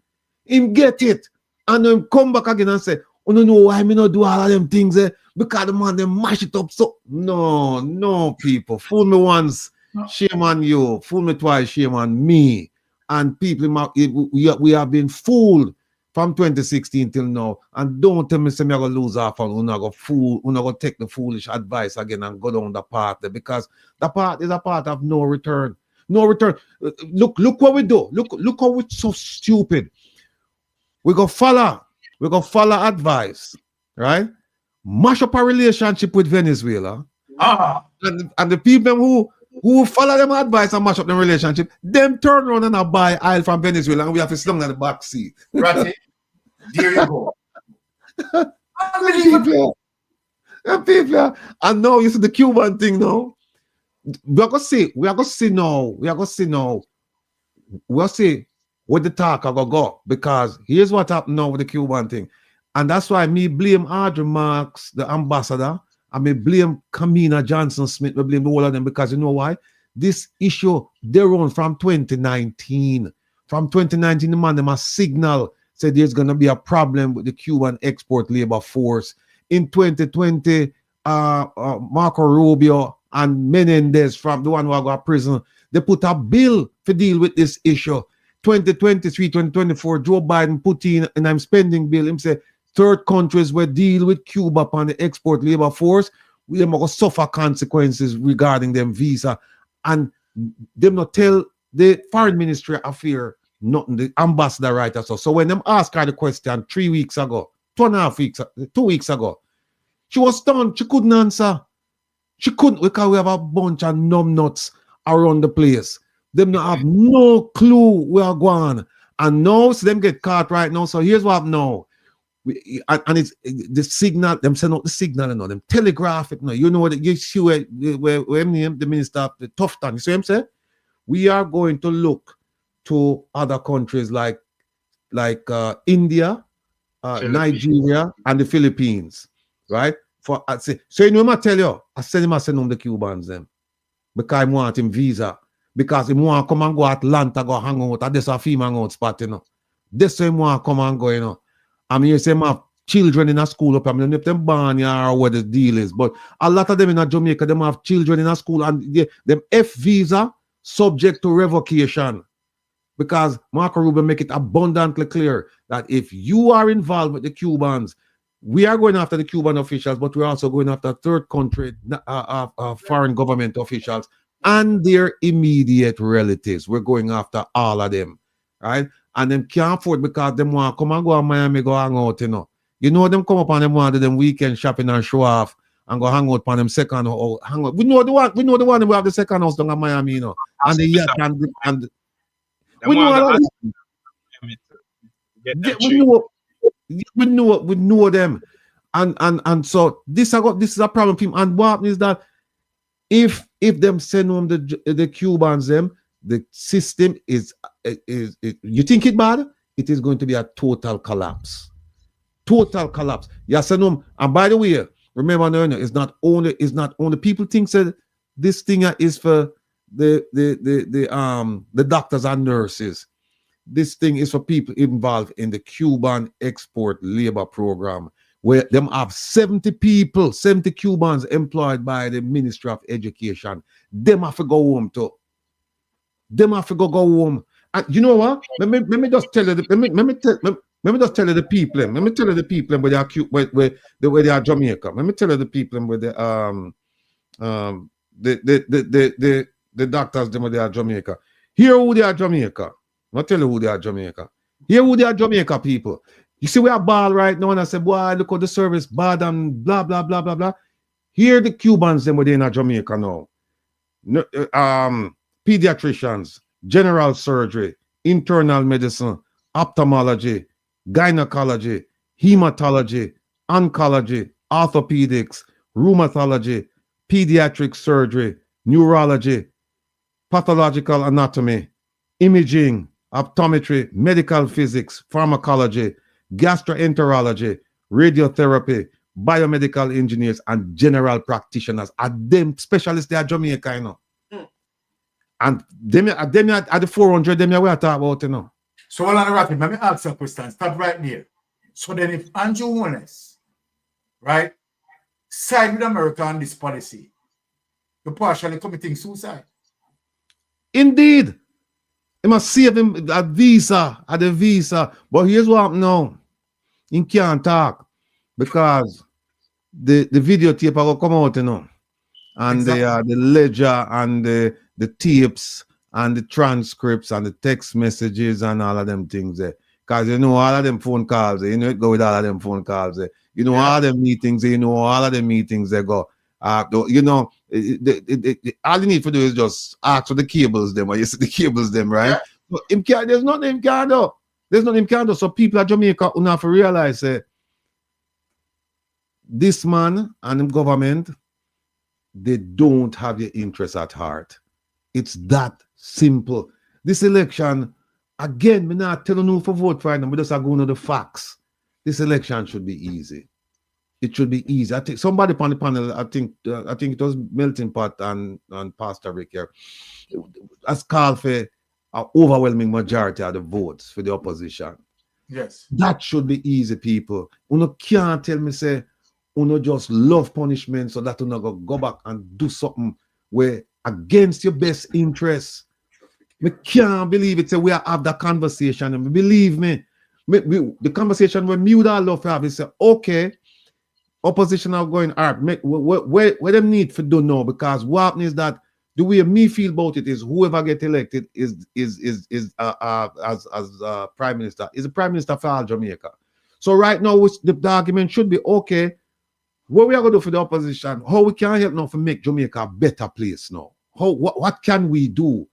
Him get it. And then come back again and say, oh, no, why me not do all of them things? Because the man, they mash it up so... No, people. Fool me once, shame on you. Fool me twice, shame on me. And people, we have been fooled from 2016 till now. And don't tell me, say, me going to lose half and we're not going to take the foolish advice again and go down the path there, because the path is a path of no return. No return. Look what we do. Look how it's so stupid. We go follow advice, right? Mash up a relationship with Venezuela. And the people who follow them advice and mash up the relationship, them turn around and buy oil from Venezuela and we have to slung in the back seat. Right. There you go. Unbelievable. People, and now you see the Cuban thing now. We are gonna see now. We'll see what the talk are gonna go, because here's what happened now with the Cuban thing. And that's why me blame Audrey Marks, the ambassador, and me blame Kamina Johnson Smith, me blame the whole of them, because you know why? This issue, they run from 2019. From 2019, the man them a signal said there's gonna be a problem with the Cuban export labor force. In 2020, Marco Rubio and Menendez, from the one who got prison, they put a bill to deal with this issue. 2023, 2024, Joe Biden put in a spending bill. Him say third countries will deal with Cuba upon the export labor force. We are going to suffer consequences regarding them visa. And them not tell the foreign ministry affair nothing, the ambassador right or so. So when them ask her the question 3 weeks ago, 2.5 weeks, 2 weeks ago, she was stunned. She couldn't answer. She couldn't, because we have a bunch of numbnuts around the place. Them not have no clue where are going. And now, so them get caught right now. So here's what happened now. And it's the signal, them send out the signal, you know, them telegraph it now. You know what you see where the minister of the tough time. You see what I'm saying? We are going to look to other countries like India, Nigeria, and the Philippines, right? For so you know what I tell you, I send him the Cubans them, because I want him visa, because he want to come and go Atlanta, go hang out, and this a female hang out spot, you know. This way want to come and go, you know. I mean, you say have children in a school up, I mean, if them born here or what the deal is, but a lot of them in Jamaica, them have children in a school, and them F visa subject to revocation. Because Marco Rubio make it abundantly clear that if you are involved with the Cubans, we are going after the Cuban officials, but we're also going after third country foreign government officials and their immediate relatives. We're going after all of them, right? And them can't afford, because them want to come and go to Miami, go hang out, you know. You know them come up and them want to them weekend shopping and show off and go hang out on them second house. Hang out. We know the one who have the second house down in Miami, you know. And the yacht and we know we know them, and so this is a problem for him. And what happens is that if them send home the Cubans, them the system is you think it bad? It is going to be a total collapse. Total collapse. You send home, and by the way, remember, no, it's not only people think that this thing is for the doctors and nurses. This thing is for people involved in the Cuban export labor program, where them have 70 Cubans employed by the Ministry of Education. Them have to go home too. Them have to go home. And you know what? Let me just tell you. Let me just tell you the people. Let me tell you the people where they are where they are Jamaica. Let me tell you the people where the doctors them where they are Jamaica. Here who they are Jamaica. I'll tell you who they are Jamaica. Here who they are Jamaica people. You see we are ball right now, and I say, boy, look at the service bad and blah blah blah blah blah. Here the Cubans them where they in Jamaica now. Pediatricians, general surgery, internal medicine, ophthalmology, gynecology, hematology, oncology, orthopedics, rheumatology, pediatric surgery, neurology, pathological anatomy, imaging, optometry, medical physics, pharmacology, gastroenterology, radiotherapy, biomedical engineers, and general practitioners. Are them specialists they are Jamaica, you know. And them at the 400, them we are talking about, you know. So while I'm wrapping, let me ask you a question. Stop right there. So then if Andrew Holness, right, side with America on this policy, you're partially committing suicide. Indeed. He must save him a visa, at the visa. But here's what happened now. He can't talk because the videotape will come out, you know. And exactly. The ledger and the tapes and the transcripts and the text messages and all of them things there. Because you know all of them phone calls, you know it go with all of them phone calls there. You know all them meetings, you know all of the meetings they go. You know, all you need to do is just ask for the cables them, or you see the cables them, right? Yeah. So there's nothing him can do. There's nothing him can do. So people at Jamaica who have to realize this man and the government, they don't have your interest at heart. It's that simple. This election, again, me not telling you for vote for them. We just are going to the facts. This election should be easy. It should be easy. I think somebody on the panel, I think it was Melting Pot and Pastor Rick here, has called for an overwhelming majority of the votes for the opposition. Yes. That should be easy, people. You can't tell me, say, you just love punishment so that you go back and do something where against your best interests. Me can't believe it. Say we have that conversation. And believe me, the conversation when me would all love to have is say, okay, opposition are going hard. Where them need to do now, because what happens is that the way me feel about it is whoever get elected is prime minister is the prime minister for all Jamaica. So right now the argument should be okay. What we are going to do for the opposition? How we can help now to make Jamaica a better place now? What can we do?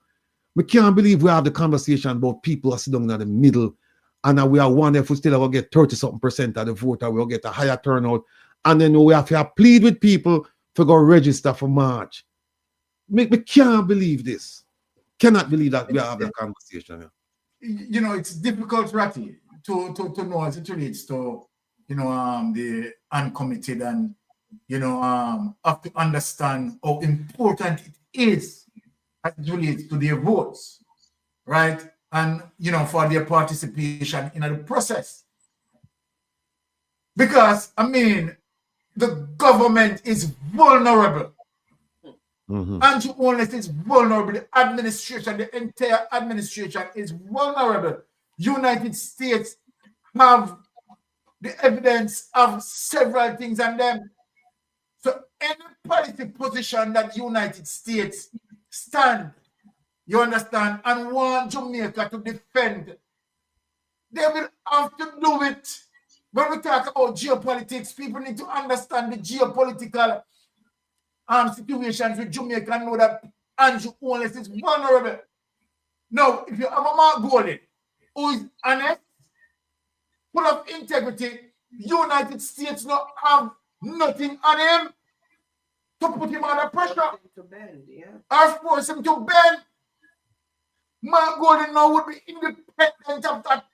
We can't believe we have the conversation about people are sitting in the middle, and we are wondering if we still will get 30-something% of the vote, and we'll get a higher turnout, and then we have to plead with people to go register for March. We can't believe this. Cannot believe that we have that conversation. You know, it's difficult, Ratty, to know as it relates to, the uncommitted, and, have to understand how important it is as it relates to their votes, right? And, for their participation in the process. Because, the government is vulnerable. And to honest, it's vulnerable. The administration, the entire administration is vulnerable. United States have the evidence of several things on them. So any policy position that United States stand, you understand, and want Jamaica to defend, they will have to do it. When we talk about geopolitics, people need to understand the geopolitical situations with Jamaica and know that Andrew Holness is vulnerable. Now, if you have a Mark Golding who is honest, full of integrity, United States not have nothing on him to put him under pressure or force him to bend. Mark Golding now would be independent of that.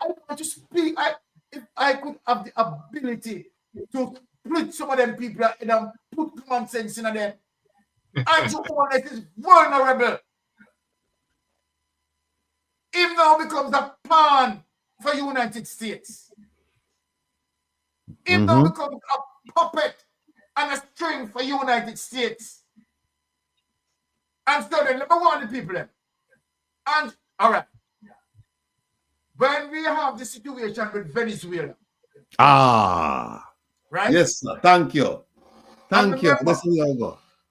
I want to speak. If I could have the ability to split some of them people and put common sense in them, Andrew Holness is vulnerable. He now becomes a pawn for United States. He now becomes a puppet and a string for United States. And so then, let me warn the people then. And, all right, when we have the situation with Venezuela. Right? Yes, sir. Thank you. Thank you.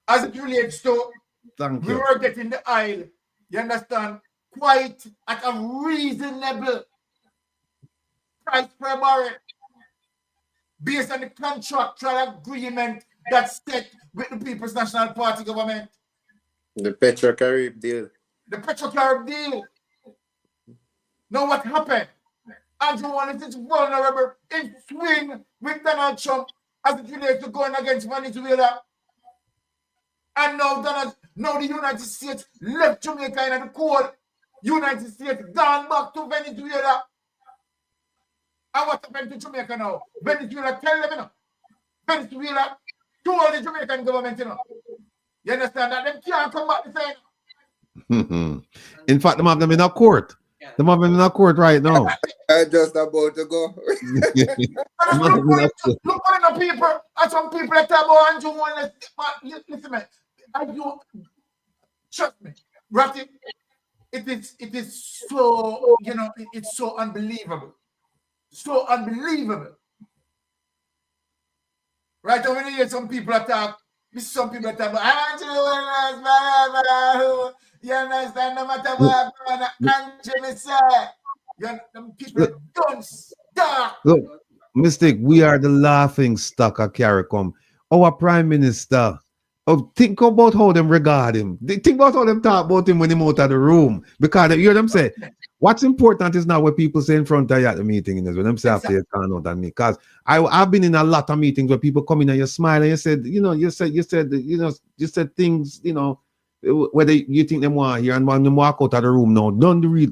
As it relates to, we were getting the oil, you understand, quite at a reasonable price per barrel based on the contractual agreement that's set with the People's National Party government. The Petro-Carib deal. The Petro-Carib deal. Now what happened? Andrew Holness is vulnerable in swing with Donald Trump as it relates to going against Venezuela. And now the United States left Jamaica in the cold. United States gone back to Venezuela. And what happened to Jamaica now? Venezuela tell them, Venezuela told the Jamaican government, You understand that them can't come back the same. In fact, them have them in a court. Them have them in a court right now. I'm just about to go. Look at the people, and some people that talk about Andrew Holness. Listen, man, trust me, Ratty, it is so, it's so unbelievable. So unbelievable. Right, when you hear some people talk, some people talk about Andrew Holness, you understand, no matter what Andrew said, people don't stop. Look, Mystic, we are the laughing stock of CARICOM. Our Prime Minister Oh, think about how them regard him. Think about how them talk about him when he out of the room. Because you hear them say, what's important is not what people say in front of you at the meeting. Is when them say after you can't out than me. Because I've been in a lot of meetings where people come in and you smile and you said, you said things, whether you think them want here and when them walk out of the room now,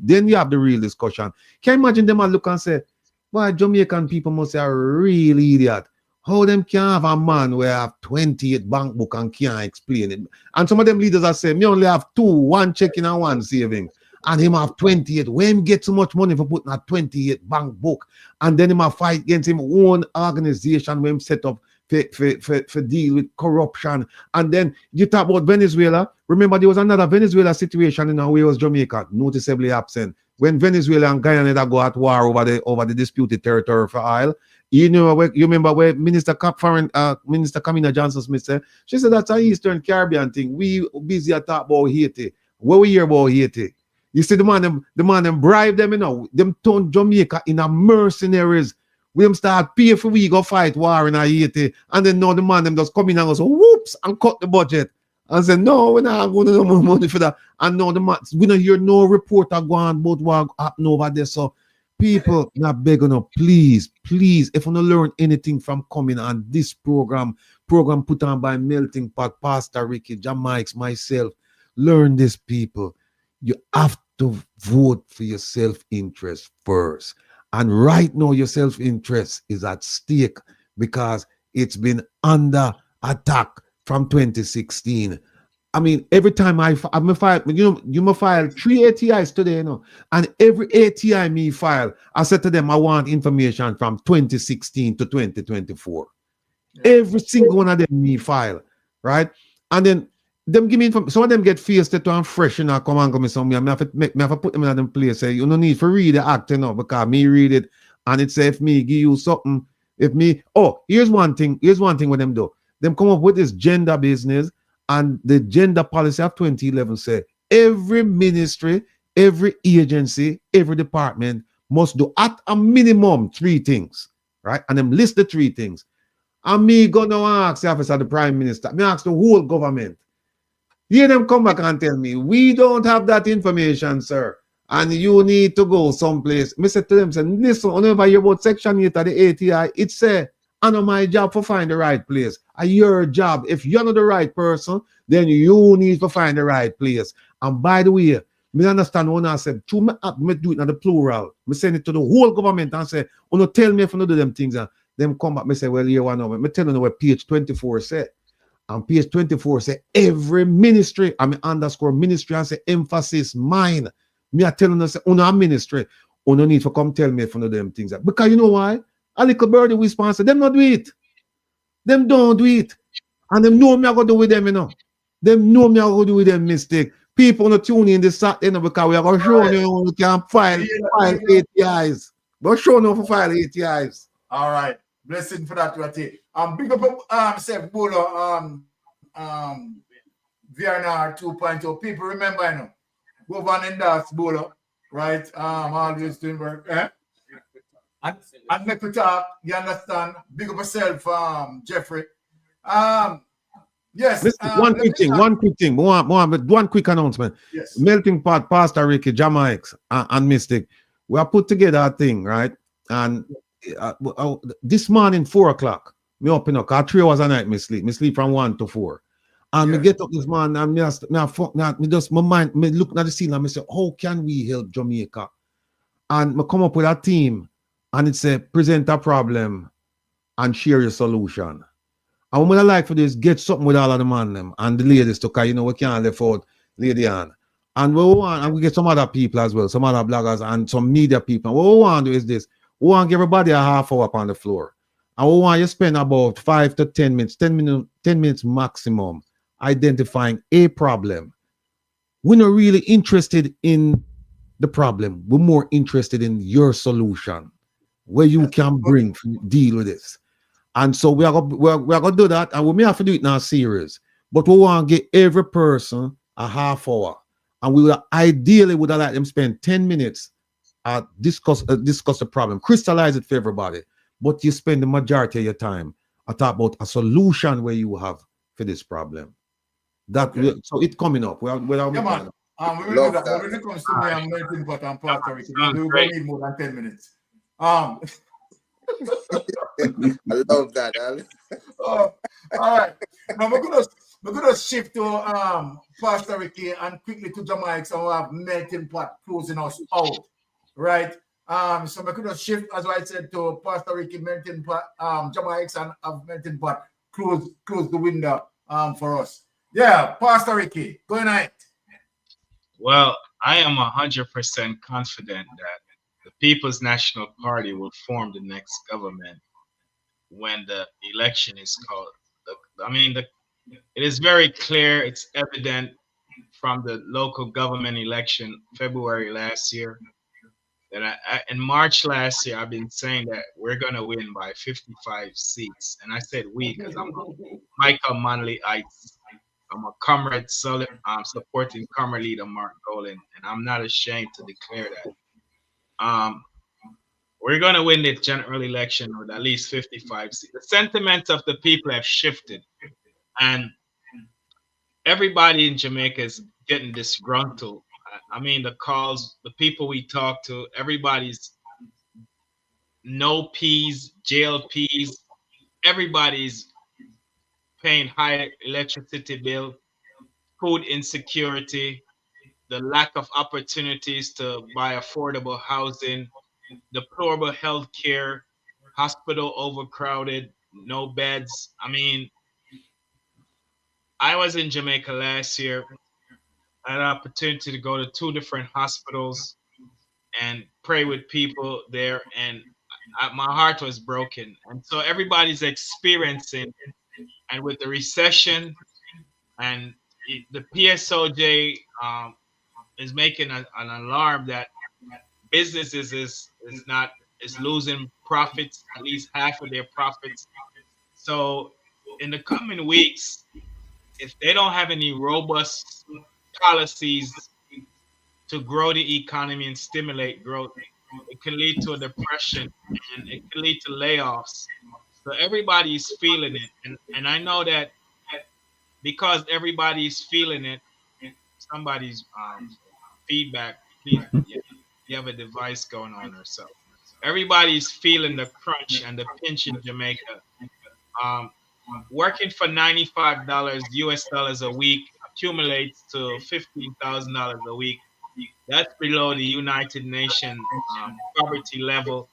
then you have the real discussion. Can you imagine them all look and say, why Jamaican people must say a real idiot? How them can have a man where have 28 bank book and can't explain it? And some of them leaders are saying, me only have 2, 1 checking and 1 saving. And him have 28. Where him get so much money for putting a 28 bank book? And then him a fight against him own organization where him set up for deal with corruption. And then you talk about Venezuela. Remember, there was another Venezuela situation in how it was Jamaica, noticeably absent. When Venezuela and Guyana go at war over the disputed territory for oil. You remember where Minister Kamina Johnson-Smith said? She said that's an Eastern Caribbean thing. We busy at talk about Haiti. What we hear about Haiti? You see the man them bribe them, them turn Jamaica in a mercenaries. We them start pay for we go fight war in Haiti, and then now the man them just come in and go so whoops and cut the budget and say no, we're not going to no more money for that. And now the man we don't hear no reporter going about what happened over there. So people, not begging up, please, if you don't learn anything from coming on this program put on by Melting Pot, Pastor Ricky, Jamaics, myself, learn this, people. You have to vote for your self-interest first. And right now, your self-interest is at stake because it's been under attack from 2016. I mean, every time I file, you may file 3 ATIs today, and every ATI me file, I said to them, I want information from 2016 to 2024. Yeah. Every single one of them me file, right? And then them give me information. Some of them get faced to and fresh and come and come somewhere. I have to put them in them place. Say, you don't need to read the act, because me read it, and it say if me give you something, here's one thing with them do. Them come up with this gender business. And the gender policy of 2011 said every ministry, every agency, every department must do at a minimum 3 things, right? And them list the 3 things. And me gonna ask the office of the Prime Minister, me ask the whole government. Hear them come back and tell me, we don't have that information, sir. And you need to go someplace. Me say to them, say, listen, whenever you hear about Section 8 of the ATI, it say, I know my job for find the right place. Your job. If you're not the right person, then you need to find the right place. And by the way, me understand when I said, me do it in the plural. Me send it to the whole government and say, tell me if you don't do them things. And them come back, me say, well, here one over. Me tell you what page 24 said. And page 24 say, every ministry, I mean underscore ministry, and say, emphasis, mine. Me are telling us, a ministry, need to come tell me if you don't do them things. Because you know why? A little birdie we sponsor, them not do it. Them don't do it. And them know me I go do with them, Them know me I go do with them mistake. People not tune in this Saturday, because we are going to show you we can file ATIs. We're showing you for file ATIs. All right. Blessing for that, Rati. Big up Seth Bolo, VRNR 2.0. People remember, Golding'S Bolo, right? Always doing work. And make we talk, you understand? Big up yourself, Jeffrey. Yes. Listen, one quick announcement. Yes. Melting Pot, Pastor Ricky, Jamaics, and Mystic. We have put together a thing, right? And this morning, 4 o'clock, me up in a car, 3 hours a night, me sleep from 1 to 4. And me get up this morning, and me look at the scene and me say, how can we help Jamaica? And me come up with a team. And it says, present a problem and share your solution. And what I like for this, get something with all of the man them and the ladies to, because we can't left out Lady Ann. And we get some other people as well, some other bloggers and some media people. And what we want to do is this. We want to give everybody a half hour up on the floor. And we want you to spend about 5 to 10 minutes, 10 minutes maximum, identifying a problem. We're not really interested in the problem. We're more interested in your solution, where you can bring deal with this. And so we are going to do that, and we may have to do it in our series. But we want to get every person a half hour. And we will ideally would like them spend 10 minutes discuss the problem, crystallize it for everybody. But you spend the majority of your time talk about a solution where you have for this problem. That will, so it's coming up. Yeah, man. We will do that. But when it comes to me, I'm melting pot and Puerto Rico, we will need more than 10 minutes. I love that. All right. Now we're gonna shift to Puerto Rico and quickly to Jamaica. So we have melting pot closing us out, right? So we're gonna shift, as I said, to Puerto Rico melting pot, Jamaica and have melting pot close the window for us. Yeah, Puerto Rico, go ahead. Well, I am 100% confident that the People's National Party will form the next government when the election is called. It is very clear, it's evident from the local government election February last year that in March last year, I've been saying that we're going to win by 55 seats. And I said we because I'm Michael Manley-ite. I'm a comrade supporting comrade leader Mark Golding, and I'm not ashamed to declare that. We're going to win the general election with at least 55 seats. The sentiments of the people have shifted, and everybody in Jamaica is getting disgruntled. I mean, the calls, the people we talk to, everybody's no P's, jail P's, everybody's paying higher electricity bill, food insecurity, the lack of opportunities to buy affordable housing, deplorable health care, hospital overcrowded, no beds. I mean, I was in Jamaica last year. I had an opportunity to go to 2 different hospitals and pray with people there, and my heart was broken. And so everybody's experiencing, and with the recession and the PSOJ is making an alarm that businesses is losing profits, at least half of their profits. So in the coming weeks, if they don't have any robust policies to grow the economy and stimulate growth, it can lead to a depression and it can lead to layoffs. So everybody's feeling it. And I know that because everybody's feeling it, somebody's feedback, please, you have a device going on or so. Everybody's feeling the crunch and the pinch in Jamaica. Working for $95 US dollars a week accumulates to $15,000 a week. That's below the United Nations poverty level.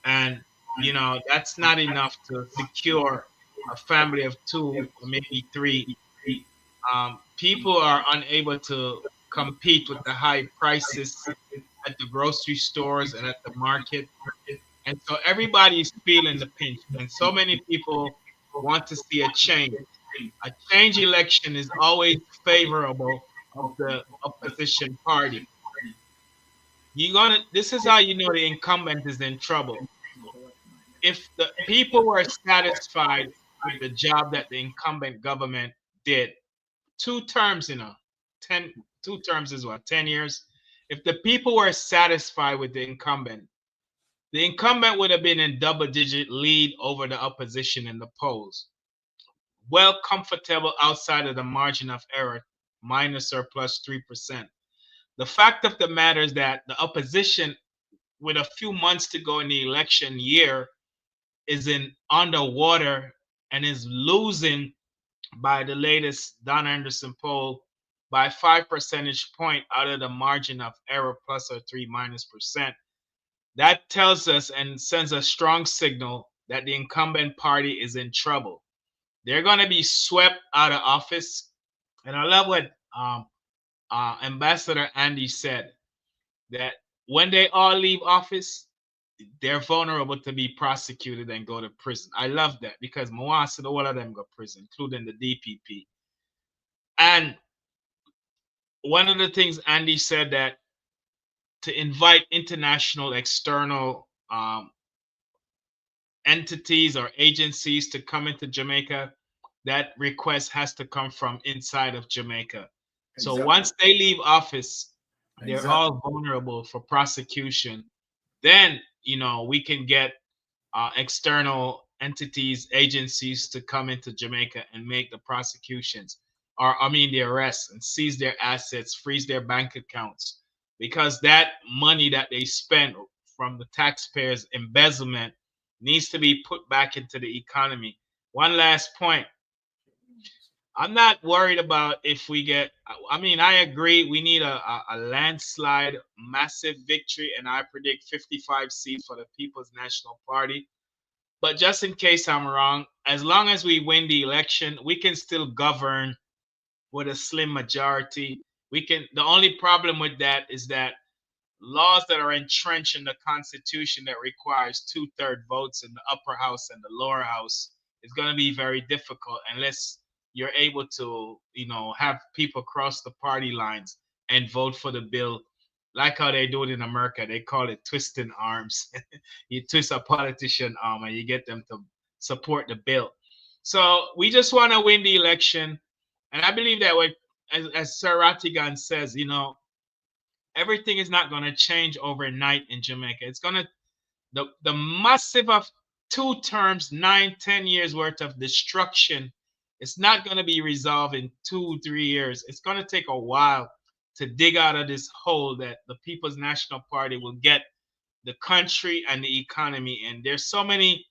And, you know, that's not enough to secure a family of 2 or maybe 3. People are unable to compete with the high prices at the grocery stores and at the market. And so everybody's feeling the pinch. And so many people want to see a change. A change election is always favorable of the opposition party. This is how you know the incumbent is in trouble. If the people were satisfied with the job that the incumbent government did, 2 terms, 2 terms is what, 10 years? If the people were satisfied with the incumbent would have been in double-digit lead over the opposition in the polls. Well comfortable outside of the margin of error, minus or plus 3%. The fact of the matter is that the opposition, with a few months to go in the election year, is in underwater and is losing by the latest Don Anderson poll by 5 percentage points out of the margin of error plus or 3 minus percent. That tells us and sends a strong signal that the incumbent party is in trouble. They're going to be swept out of office. And I love what Ambassador Andy said, that when they all leave office, they're vulnerable to be prosecuted and go to prison. I love that because Mwasa, all of them go to prison, including the DPP. And one of the things Andy said, that to invite international external entities or agencies to come into Jamaica, that request has to come from inside of Jamaica. So once they leave office, they're all vulnerable for prosecution. Then, we can get external entities, agencies to come into Jamaica and make the prosecutions. the arrest and seize their assets, freeze their bank accounts, because that money that they spent from the taxpayers' embezzlement needs to be put back into the economy. One last point. I'm not worried about if we get, I mean, I agree we need a landslide, massive victory, and I predict 55 seats for the People's National Party. But just in case I'm wrong, as long as we win the election, we can still govern with a slim majority. We can. The only problem with that is that laws that are entrenched in the Constitution that requires 2/3 votes in the upper house and the lower house is going to be very difficult unless you're able to, have people cross the party lines and vote for the bill, like how they do it in America. They call it twisting arms. You twist a politician arm and you get them to support the bill. So we just want to win the election. And I believe that as Sir Rattigan says, everything is not going to change overnight in Jamaica. It's going to, the massive of 2 terms, 9-10 years worth of destruction, it's not going to be resolved in 2-3 years. It's going to take a while to dig out of this hole that the People's National Party will get the country and the economy in. There's so many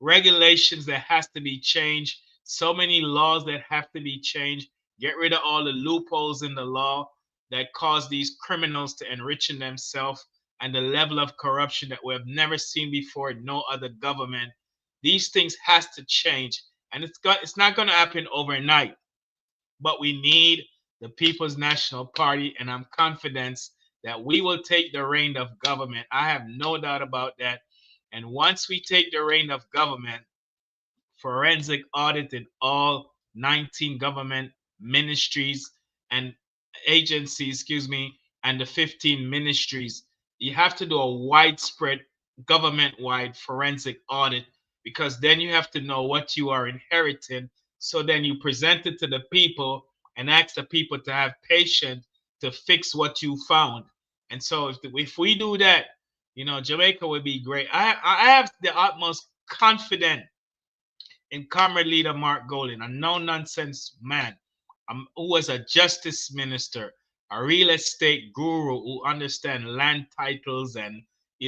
regulations that has to be changed, so many laws that have to be changed. Get rid of all the loopholes in the law that cause these criminals to enrich themselves, and the level of corruption that we have never seen before in no other government. These things has to change, and it's not going to happen overnight. But we need the People's National Party, and I'm confident that we will take the reign of government. I have no doubt about that. And once we take the reign of government, forensic audit in all 19 government ministries and agencies, and the 15 ministries, you have to do a widespread government-wide forensic audit, because then you have to know what you are inheriting. So then you present it to the people and ask the people to have patience to fix what you found. And so if we do that, Jamaica would be great. I have the utmost confidence in Comrade Leader Mark Golding, a no-nonsense man who was a justice minister, a real estate guru who understands land titles and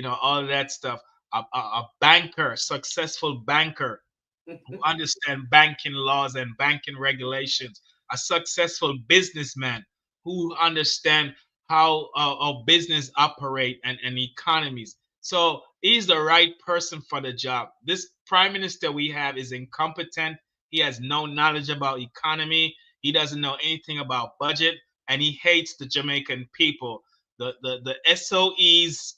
all of that stuff, a banker, successful banker who understands banking laws and banking regulations, a successful businessman who understands how business operate and economies. So he's the right person for the job. This prime minister we have is incompetent. He has no knowledge about economy. He doesn't know anything about budget, and he hates the Jamaican people. The SOEs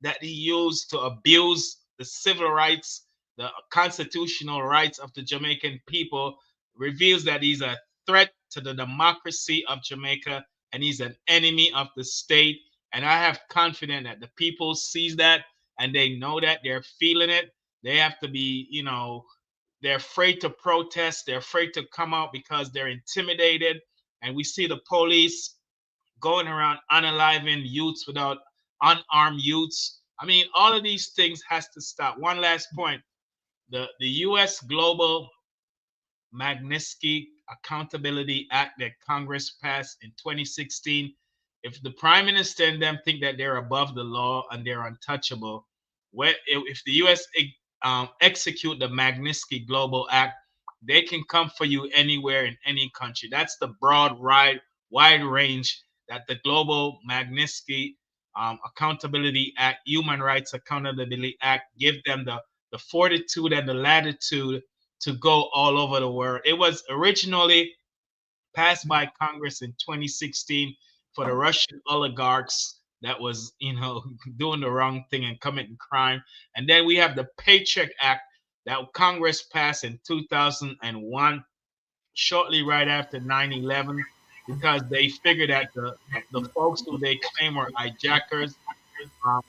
that he used to abuse the civil rights, the constitutional rights of the Jamaican people, reveals that he's a threat to the democracy of Jamaica, and he's an enemy of the state. And I have confidence that the people sees that, and they know that, they're feeling it. They have to be, they're afraid to protest. They're afraid to come out because they're intimidated. And we see the police going around unaliving youths without unarmed youths. I mean, all of these things has to stop. One last point. The U.S. Global Magnitsky Accountability Act that Congress passed in 2016, if the prime minister and them think that they're above the law and they're untouchable, if the U.S. execute the Magnitsky Global Act, they can come for you anywhere in any country. That's the broad, wide range that the Global Magnitsky Accountability Act, Human Rights Accountability Act, give them the fortitude and the latitude to go all over the world. It was originally passed by Congress in 2016 for the Russian oligarchs that was, doing the wrong thing and committing crime. And then we have the Paycheck Act that Congress passed in 2001, shortly right after 9/11, because they figured that the folks who they claim were hijackers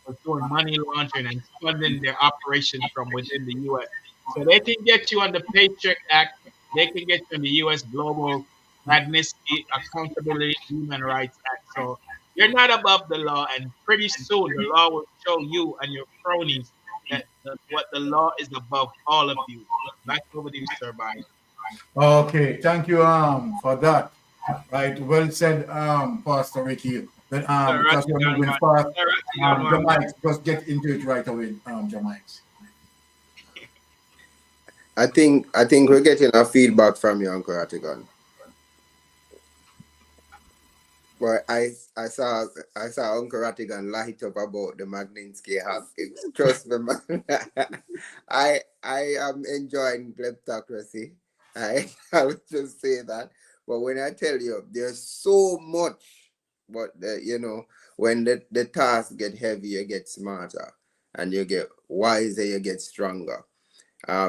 were doing money laundering and funding their operations from within the U.S. So they can get you on the Paycheck Act. They can get you on the U.S. Global Magnitsky Accountability Human Rights Act. So you're not above the law, and pretty soon the law will show you and your cronies that what the law is above all of you. Back over to you, Sir Byron. Okay, thank you for that. Right, well said, Pastor Ricky. But because we're moving fast, Jamaica, just get into it right away, Jamaica. I think we're getting a feedback from you, Uncle Ratigan. But I saw Uncle Ratigan light up about the Magnitsky haptics. Trust me, man. I am enjoying kleptocracy. I would just say that. But when I tell you, there's so much, but you know, when the tasks get heavy, you get smarter, and you get wiser, you get stronger.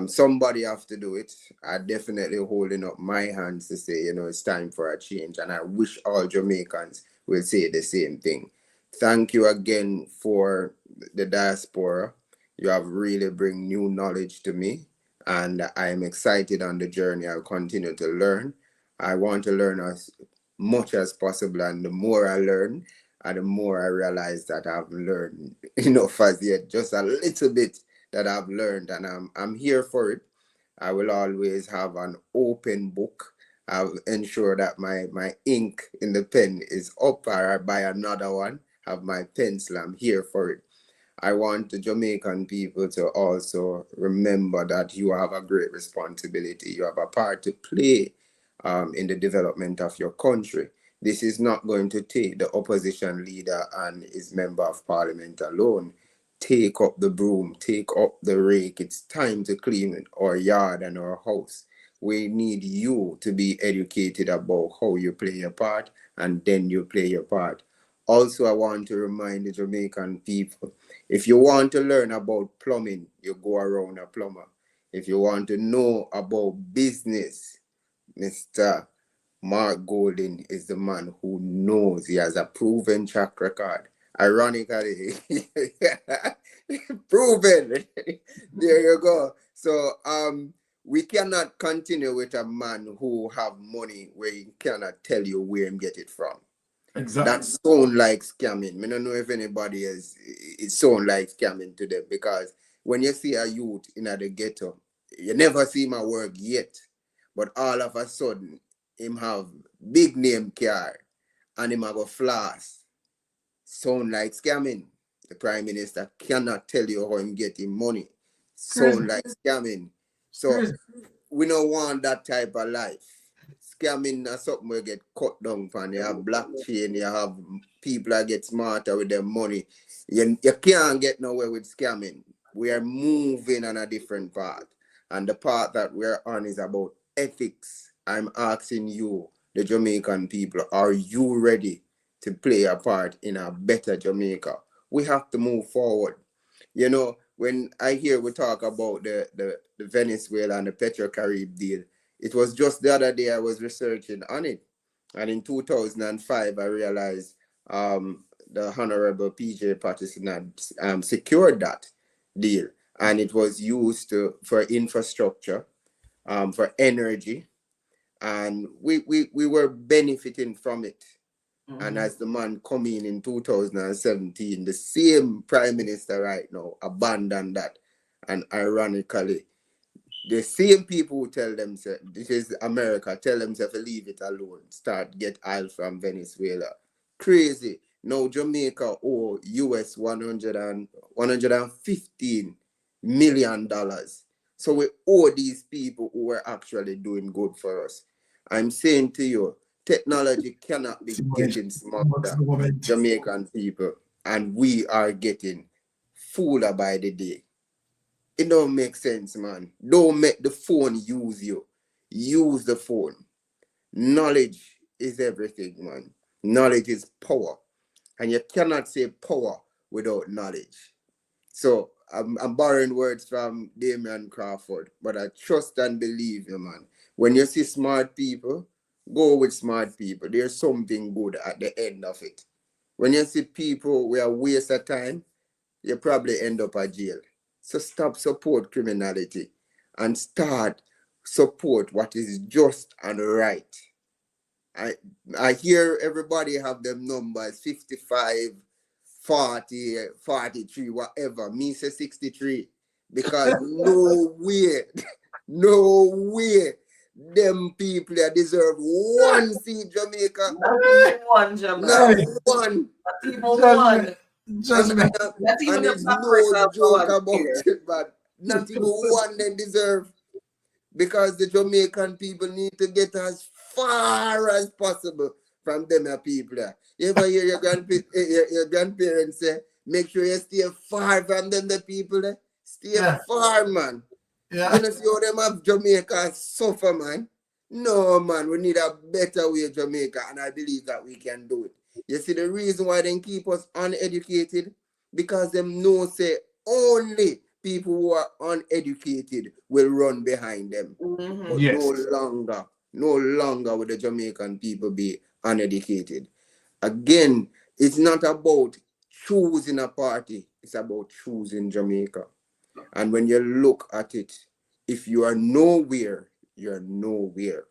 Somebody have to do it. I definitely holding up my hands to say, you know, it's time for a change. And I wish all Jamaicans will say the same thing. Thank you again for the diaspora. You have really bring new knowledge to me. And I am excited on the journey. I'll continue to learn. I want to learn as much as possible. And the more I learn, and the more I realize that I've learned enough as yet, just a little bit that I've learned, and I'm here for it. I will always have an open book. I'll ensure that my ink in the pen is up, or I buy another one, have my pencil. I'm here for it. I want the Jamaican people to also remember that you have a great responsibility. You have a part to play in the development of your country. This is not going to take the opposition leader and his member of parliament alone. Take up the broom, take up the rake. It's time to clean our yard and our house. We need you to be educated about how you play your part, and then you play your part. Also, I want to remind the Jamaican people, if you want to learn about plumbing, you go around a plumber. If you want to know about business, Mr. Mark Golding is the man who knows. He has a proven track record. Ironically, proven. There you go. So we cannot continue with a man who have money where he cannot tell you where he get it from. Exactly. That sound like scamming. I don't know if anybody is, it sound like scamming to them, because when you see a youth in the ghetto, you never see my work yet, but all of a sudden him have big name car and him have a floss. Sound like scamming. The Prime Minister cannot tell you how him getting money. Sound like scamming. So we don't want that type of life. Scamming is something we get cut down from. You have blockchain, you have people that get smarter with their money. You can't get nowhere with scamming. We are moving on a different path. And the path that we're on is about ethics. I'm asking you, the Jamaican people, are you ready to play a part in a better Jamaica? We have to move forward. You know, when I hear we talk about the Venezuela and the Petrocarib deal, it was just the other day I was researching on it. And in 2005, I realized the Honorable PJ Patterson had secured that deal. And it was used for infrastructure, for energy. And we were benefiting from it. Mm-hmm. And as the man coming in 2017, the same Prime Minister right now abandoned that. And ironically, the same people who tell themselves, this is America, tell themselves to leave it alone, start get oil from Venezuela. Crazy. Now Jamaica owe US $115 million. So we owe these people who are actually doing good for us. I'm saying to you, technology cannot be getting smarter, Jamaican people, and we are getting fuller by the day. It don't make sense, man. Don't make the phone use you. Use the phone. Knowledge is everything, man. Knowledge is power. And you cannot say power without knowledge. So I'm borrowing words from Damian Crawford, but I trust and believe you, man. When you see smart people, go with smart people. There's something good at the end of it. When you see people who are waste of time, you probably end up at jail. So stop support criminality and start support what is just and right. I hear everybody have them numbers 55, 40, 43, whatever. Me say 63 because no way them people that deserve one seat, Jamaica. Not even one, Jamaica. Not one. Not even one. Judgment. Not even And the there's black no person joke for about it, but not even one they deserve. Because the Jamaican people need to get as far as possible from them people. You ever hear your grandparents say, make sure you stay far from them, the people there? Stay far, man. Yeah. You know, see how them have Jamaica suffer, man. No, man, we need a better way of Jamaica, and I believe that we can do it. You see, the reason why they keep us uneducated, because them know say only people who are uneducated will run behind them. But no longer will the Jamaican people be uneducated. Again, it's not about choosing a party, it's about choosing Jamaica. And when you look at it, if you are nowhere, you're nowhere.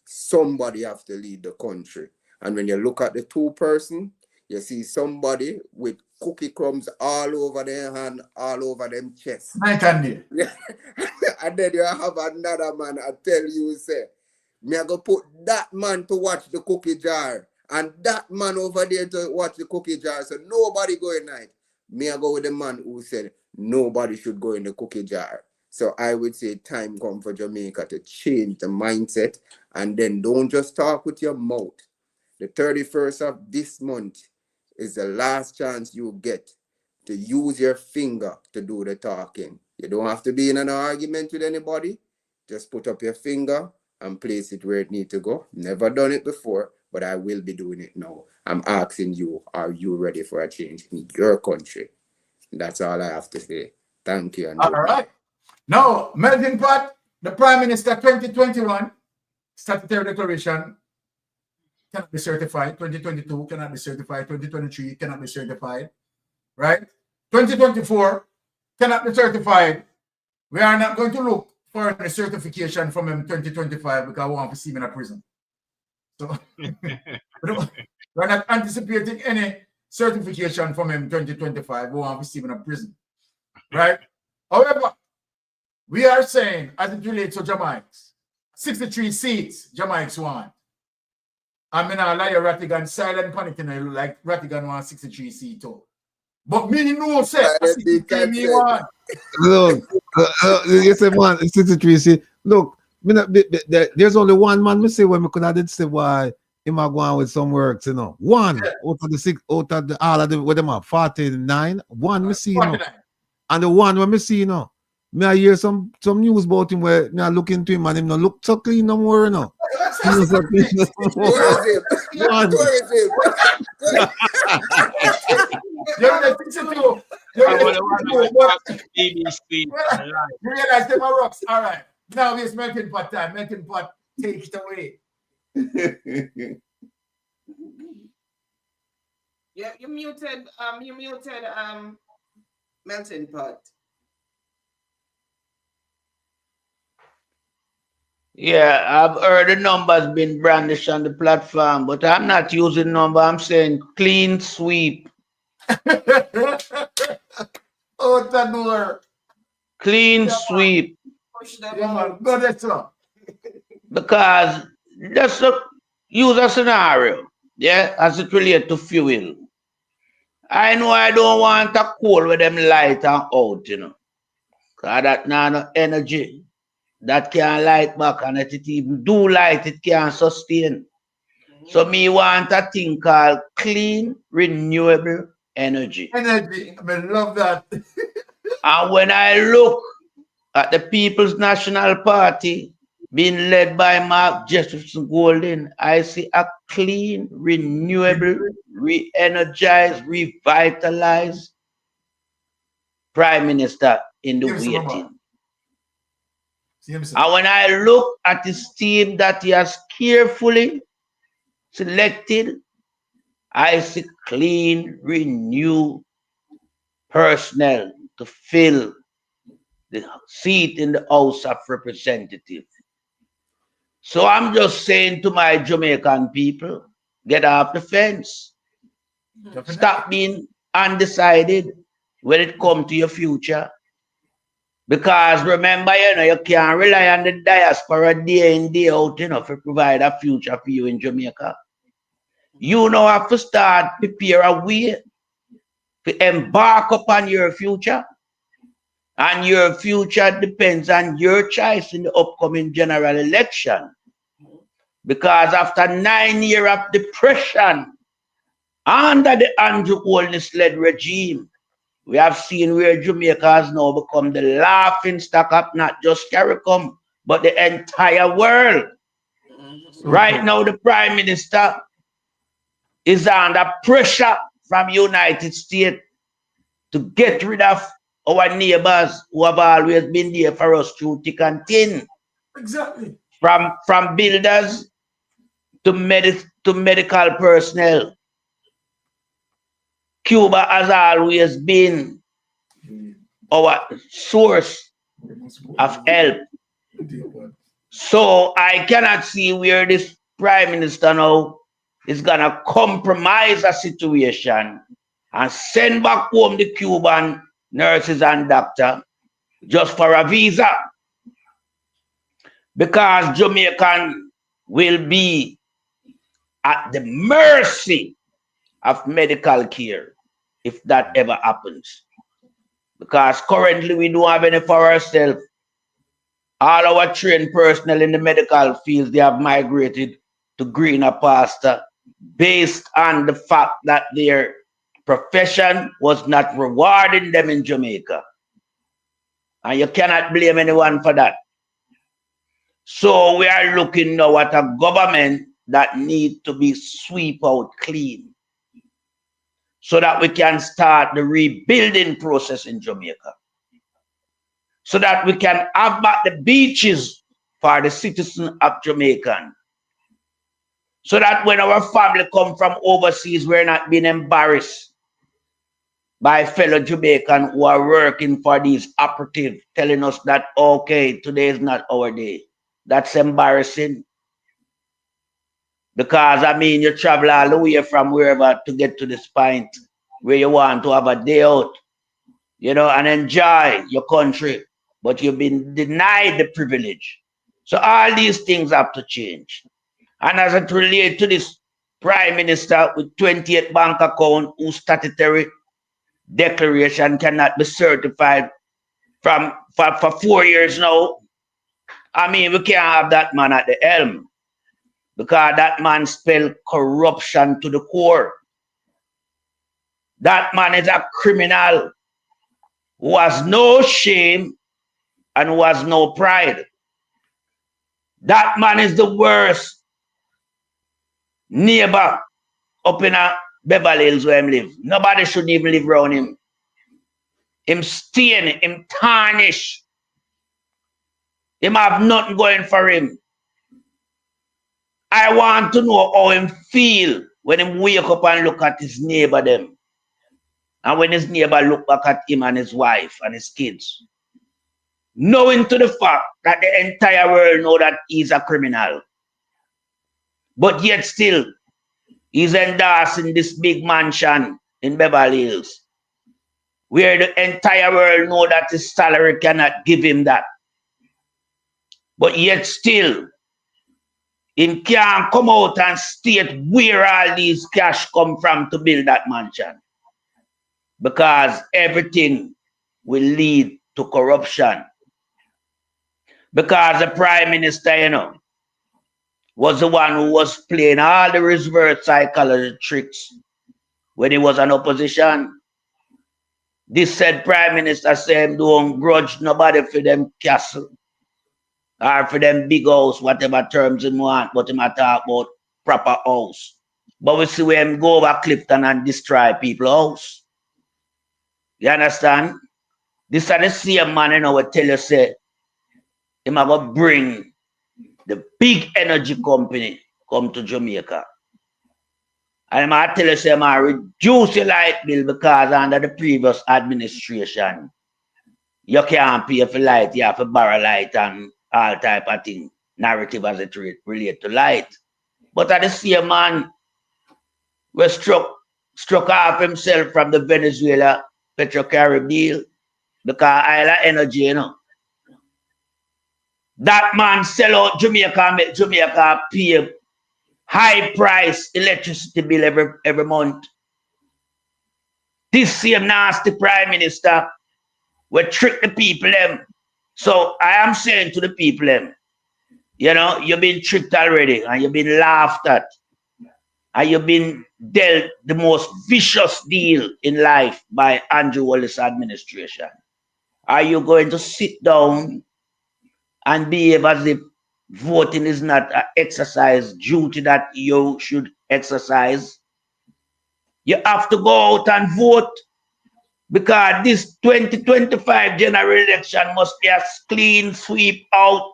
Somebody have to lead the country. And when you look at the two person, you see somebody with cookie crumbs all over their hand, all over them chest. Night and day. And then you have another man, I tell you, say, me I go put that man to watch the cookie jar, and that man over there to watch the cookie jar. So nobody go in night. Me I go with the man who said nobody should go in the cookie jar. So I would say time come for Jamaica to change the mindset, and then don't just talk with your mouth. The 31st of this month is the last chance you get to use your finger to do the talking. You don't have to be in an argument with anybody. Just put up your finger and place it where it needs to go. Never done it before, but I will be doing it now. I'm asking you, are you ready for a change in your country? That's all I have to say. Thank you. All right. Now, melting pot, the Prime Minister 2021 statutory declaration cannot be certified. 2022 cannot be certified. 2023 cannot be certified. Right? 2024 cannot be certified. We are not going to look for a certification from him 2025 because we want to see him in a prison. So we're not anticipating any certification from him 2025. We want to see him in a prison. Right? However, we are saying, as it relates to Jamaics, 63 seats Jamaics want. I mean, I lie Rattigan silent panic, like Rattigan wants 63 seats too. But me no say, me want. Look, you say man, 63 seats. Look, there's only one man. Me say when me could have did say why him a go on with some works, you know. One out of the six, out of the all of the what them are 49. One me see, you know. And the one when me see, you know. Me I hear some news about him where me I look into him and him no look so clean no more, you know. He so clean no more. One. You realize them are rocks. All right. Now it's melting pot time. Melting pot, take it away. Yeah, you muted melting pot. Yeah, I've heard the numbers been brandished on the platform, but I'm not using number. I'm saying clean sweep. Oh, that door. Clean sweep. Yeah, man. Go there, sir. Because let's use a scenario, yeah, as it relates to fuel. I know I don't want a coal with them light and out, you know. Because that now no energy. That can light back, and if it even do light, it can sustain. So me want a thing called clean, renewable energy. Energy, I love that. And when I look at the People's National Party being led by Mark Jefferson Golding, I see a clean, renewable, re-energized, revitalized Prime Minister in the waiting. And when I look at his team that he has carefully selected, I see clean, renewed personnel to fill the seat in the House of Representatives. So I'm just saying to my Jamaican people, get off the fence. Stop being undecided when it comes to your future. Because remember, you can't rely on the diaspora day in, day out, to provide a future for you in Jamaica. You now have to start prepare a way to embark upon your future. And your future depends on your choice in the upcoming general election. Because after 9 years of depression under the Andrew Holness-led regime, we have seen where Jamaica has now become the laughing stock of not just CARICOM, but the entire world. Right now, the Prime Minister is under pressure from United States to get rid of our neighbors who have always been there for us through thick and thin. Exactly. From builders to medical personnel. Cuba has always been our source of help. So I cannot see where this Prime Minister now is gonna compromise a situation and send back home the Cuban nurses and doctors just for a visa. Because Jamaican will be at the mercy of medical care if that ever happens. Because currently we don't have any for ourselves. All our trained personnel in the medical field, they have migrated to greener pasture based on the fact that their profession was not rewarding them in Jamaica. And you cannot blame anyone for that. So we are looking now at a government that needs to be swept out clean so that we can start the rebuilding process in Jamaica. So that we can have back the beaches for the citizens of Jamaican. So that when our family come from overseas, we're not being embarrassed by fellow Jamaican who are working for these operatives, telling us that, okay, today is not our day. That's embarrassing. Because, I mean, you travel all the way from wherever to get to this point where you want to have a day out, and enjoy your country, but you've been denied the privilege. So all these things have to change. And as it relates to this Prime Minister with 28 bank accounts whose statutory declaration cannot be certified for 4 years now, I mean, we can't have that man at the helm. Because that man spelled corruption to the core. That man is a criminal who has no shame and who has no pride. That man is the worst neighbor up in Beverly Hills where him live. Nobody should even live around him. Him stain, him tarnish. Him have nothing going for him. I want to know how him feel when him wake up and look at his neighbor them. And when his neighbor look back at him and his wife and his kids. Knowing to the fact that the entire world know that he's a criminal. But yet still, he's endorsing this big mansion in Beverly Hills. Where the entire world know that his salary cannot give him that. But yet still, he can't come out and state where all these cash come from to build that mansion. Because everything will lead to corruption. Because the Prime Minister, was the one who was playing all the reverse psychology tricks when he was in opposition. This said Prime Minister said, don't grudge nobody for them castle. Or for them big house, whatever terms he want, but he might talk about proper house. But we see when him go over Clifton and destroy people's house. You understand? This is the same man, will tell you, say, him have to bring the big energy company come to Jamaica. And I tell you, say, I reduce your light bill because under the previous administration, you can't pay for light, you have to borrow light and all type of thing, narrative as it relate to light. But at the same man, we struck off himself from the Venezuela Petrocarib deal because Isla Energy, That man sell out Jamaica and make Jamaica pay high price electricity bill every month. This same nasty prime minister will trick the people them. So I am saying to the people them, you know, you've been tricked already and you've been laughed at. And you've been dealt the most vicious deal in life by Andrew Wallace administration. Are you going to sit down and behave as if voting is not an exercise duty that you should exercise? You have to go out and vote because this 2025 general election must be a clean sweep out.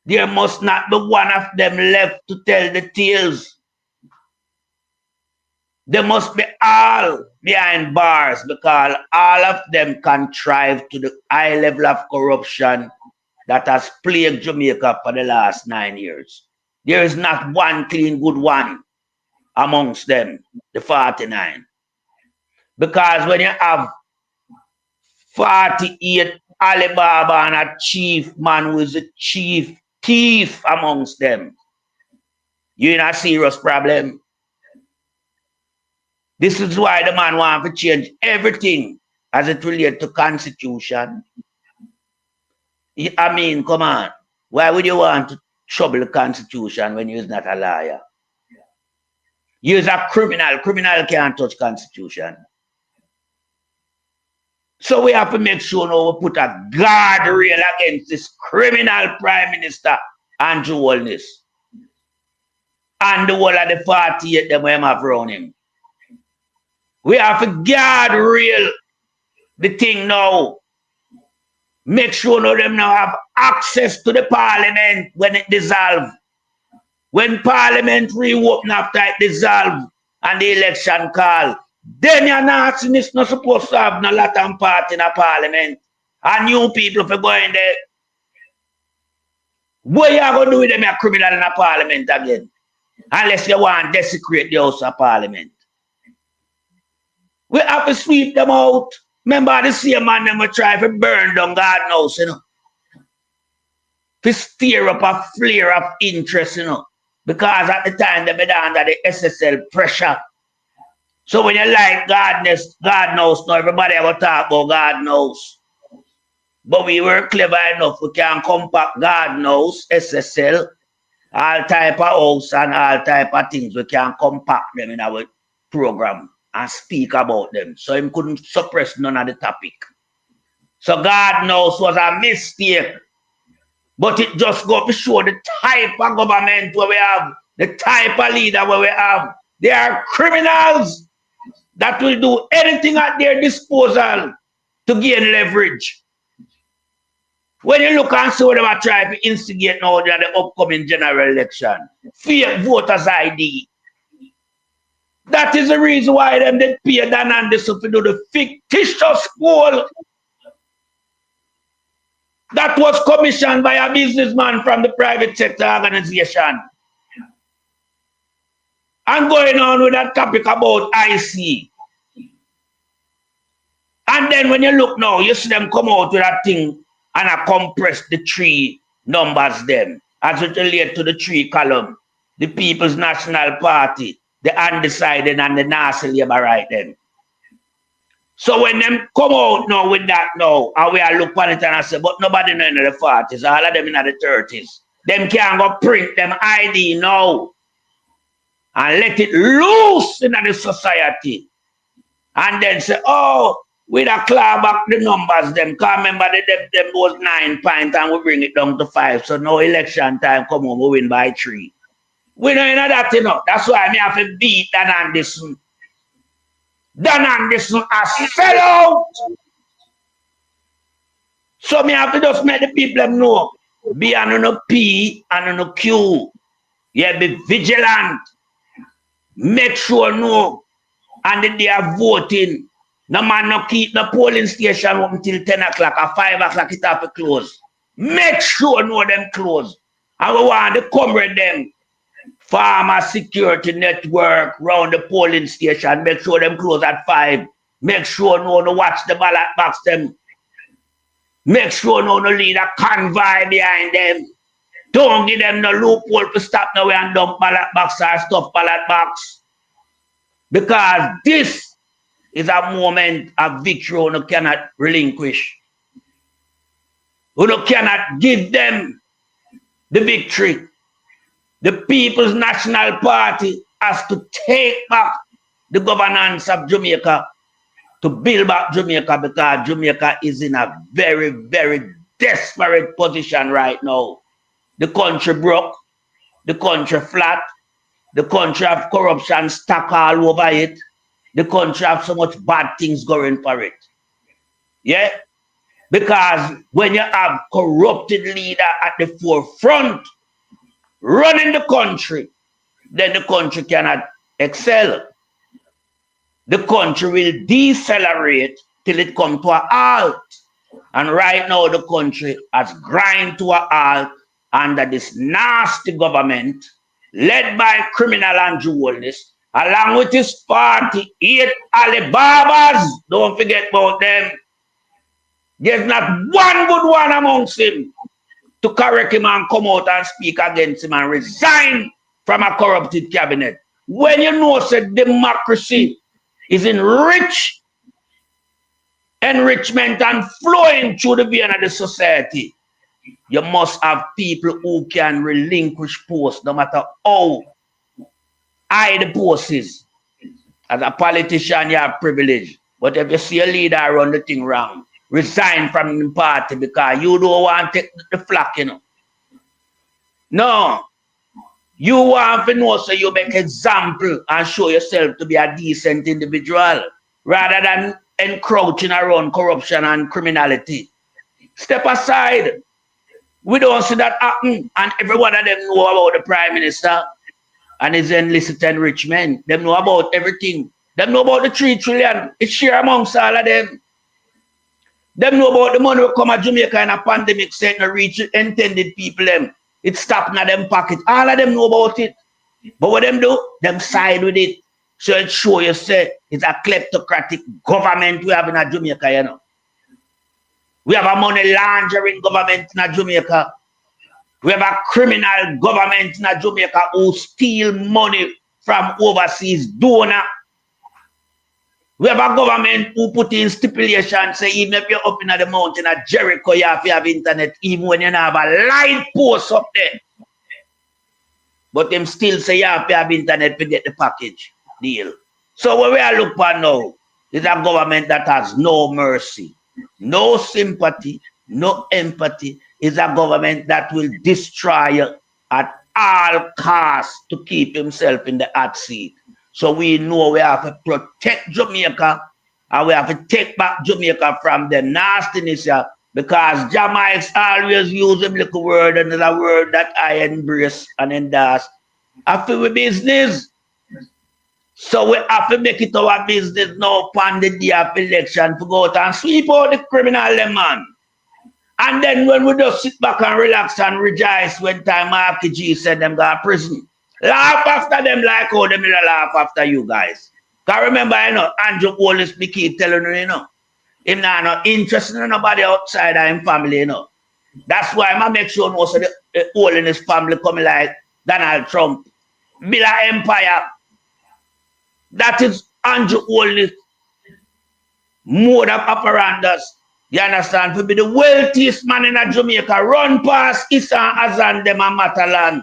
There must not be one of them left to tell the tales. They must be all behind bars because all of them contrive to the high level of corruption that has plagued Jamaica for the last 9 years. There is not one clean good one amongst them, the 49. Because when you have 48 Alibaba and a chief man who is a chief thief amongst them, you're in a serious problem. This is why the man wants to change everything as it relates to constitution. I mean, come on. Why would you want to trouble the constitution when you're not a liar? You're a criminal. Criminal can't touch constitution. So we have to make sure now we put a guardrail against this criminal Prime Minister, Andrew Wallace. And the whole of the 48 them we have around him. We have to guardrail the thing now. Make sure now them now have access to the parliament when it dissolves. When parliament reopen after it dissolves and the election call, then your nastiness not supposed to have no lot of part in a parliament. And new people for going there. What you are going to do with them a criminal in a parliament again? Unless you want to desecrate the House of Parliament. We have to sweep them out. Remember the same man them will try to burn down God knows, you know. To stir up a flare of interest, you know. Because at the time they were under the SSL pressure. So when you like God knows, now everybody will talk about God knows. But we were clever enough, we can compact God knows, SSL, all type of house and all type of things. We can compact them in our program and speak about them. So he couldn't suppress none of the topic. So God knows was a mistake. But it just go to show the type of government where we have, the type of leader where we have. They are criminals that will do anything at their disposal to gain leverage. When you look and see what they are trying to instigate now in the upcoming general election, fake voters ID. That is the reason why them did pay Dan Anderson to do the fictitious poll that was commissioned by a businessman from the private sector organization. And going on with that topic about IC. And then when you look now, you see them come out with that thing and I compress the three numbers them as it relates to the three column. The People's National Party, the undecided and the nasty labor right then. So when them come out now with that now, and we are look at it and I say, but nobody know in the 40s, all of them in the 30s. Them can't go print them ID now and let it loose in the society. And then say, oh, we da claw back the numbers them. Can't remember them was 9 points and we bring it down to 5. So now election time come on, we win by 3. We know that, you know. That's why I have to beat Dan Anderson. Dan Anderson a sellout. So me have to just make the people know. Be on a P and on a Q. Yeah, be vigilant. Make sure no. And then they are voting. No man no keep the polling station up until 10 o'clock or 5 o'clock it have to close. Make sure no them close. And we want to come with them. Farmer security network round the polling station. Make sure them close at 5. Make sure no watch the ballot box them. Make sure no leader convoy behind them. Don't give them no loophole to stop now and dump ballot box or stuff ballot box. Because this is a moment of victory you cannot relinquish. You cannot give them the victory. The People's National Party has to take back the governance of Jamaica, to build back Jamaica, because Jamaica is in a very, very desperate position right now. The country broke, the country flat, the country have corruption stuck all over it, the country have so much bad things going for it. Yeah? Because when you have corrupted leader at the forefront running the country, then the country cannot excel. The country will decelerate till it comes to a halt. And right now the country has grind to a halt under this nasty government led by criminal Andrew Holness, along with his 48 Alibabas. Don't forget about them. There's not one good one amongst him to correct him and come out and speak against him and resign from a corrupted cabinet. When you know that democracy is enriched, enrichment and flowing through the vein of the society, you must have people who can relinquish posts no matter how high the post is. As a politician, you have privilege. But if you see a leader run the thing wrong, resign from the party because you don't want to take the flak, you know. No. You want to know so you make example and show yourself to be a decent individual rather than encroaching around corruption and criminality. Step aside. We don't see that happen. And every one of them know about the Prime Minister and his illicit enrichment. They know about everything. They know about the 3 trillion. It's share amongst all of them. They know about the money will come at Jamaica in a pandemic saying to reach intended people them. It's stuck in them pocket. All of them know about it. But what them do? Them side with it. So it show you say it's a kleptocratic government we have in Jamaica, you know. We have a money laundering government in Jamaica. We have a criminal government in Jamaica who steal money from overseas donor. We have a government who put in stipulations, say even if you're up in the mountain at Jericho, you have to have internet, even when you don't have a light post up there. But them still say you have to have internet to get the package deal. So what we are looking for now is a government that has no mercy, no sympathy, no empathy. Is a government that will destroy you at all costs to keep himself in the hot seat. So we know we have to protect Jamaica and we have to take back Jamaica from the nastiness here, because Jamaics always use them little word, and another word that I embrace and endorse. After we business. So we have to make it our business now upon the day of election to go out and sweep out the criminal man. And then when we just sit back and relax and rejoice when time after G said them go to prison. Laugh after them like how them will laugh after you guys. Because remember, you know, Andrew Holness keep telling you, you know, him not interested in nobody outside of his family, you know. That's why I make sure most of the whole in his family coming like Donald Trump. Build an empire. That is Andrew Holness mode of operandus. You understand? To be the wealthiest man in Jamaica, run past Issa Azan them and Matalan.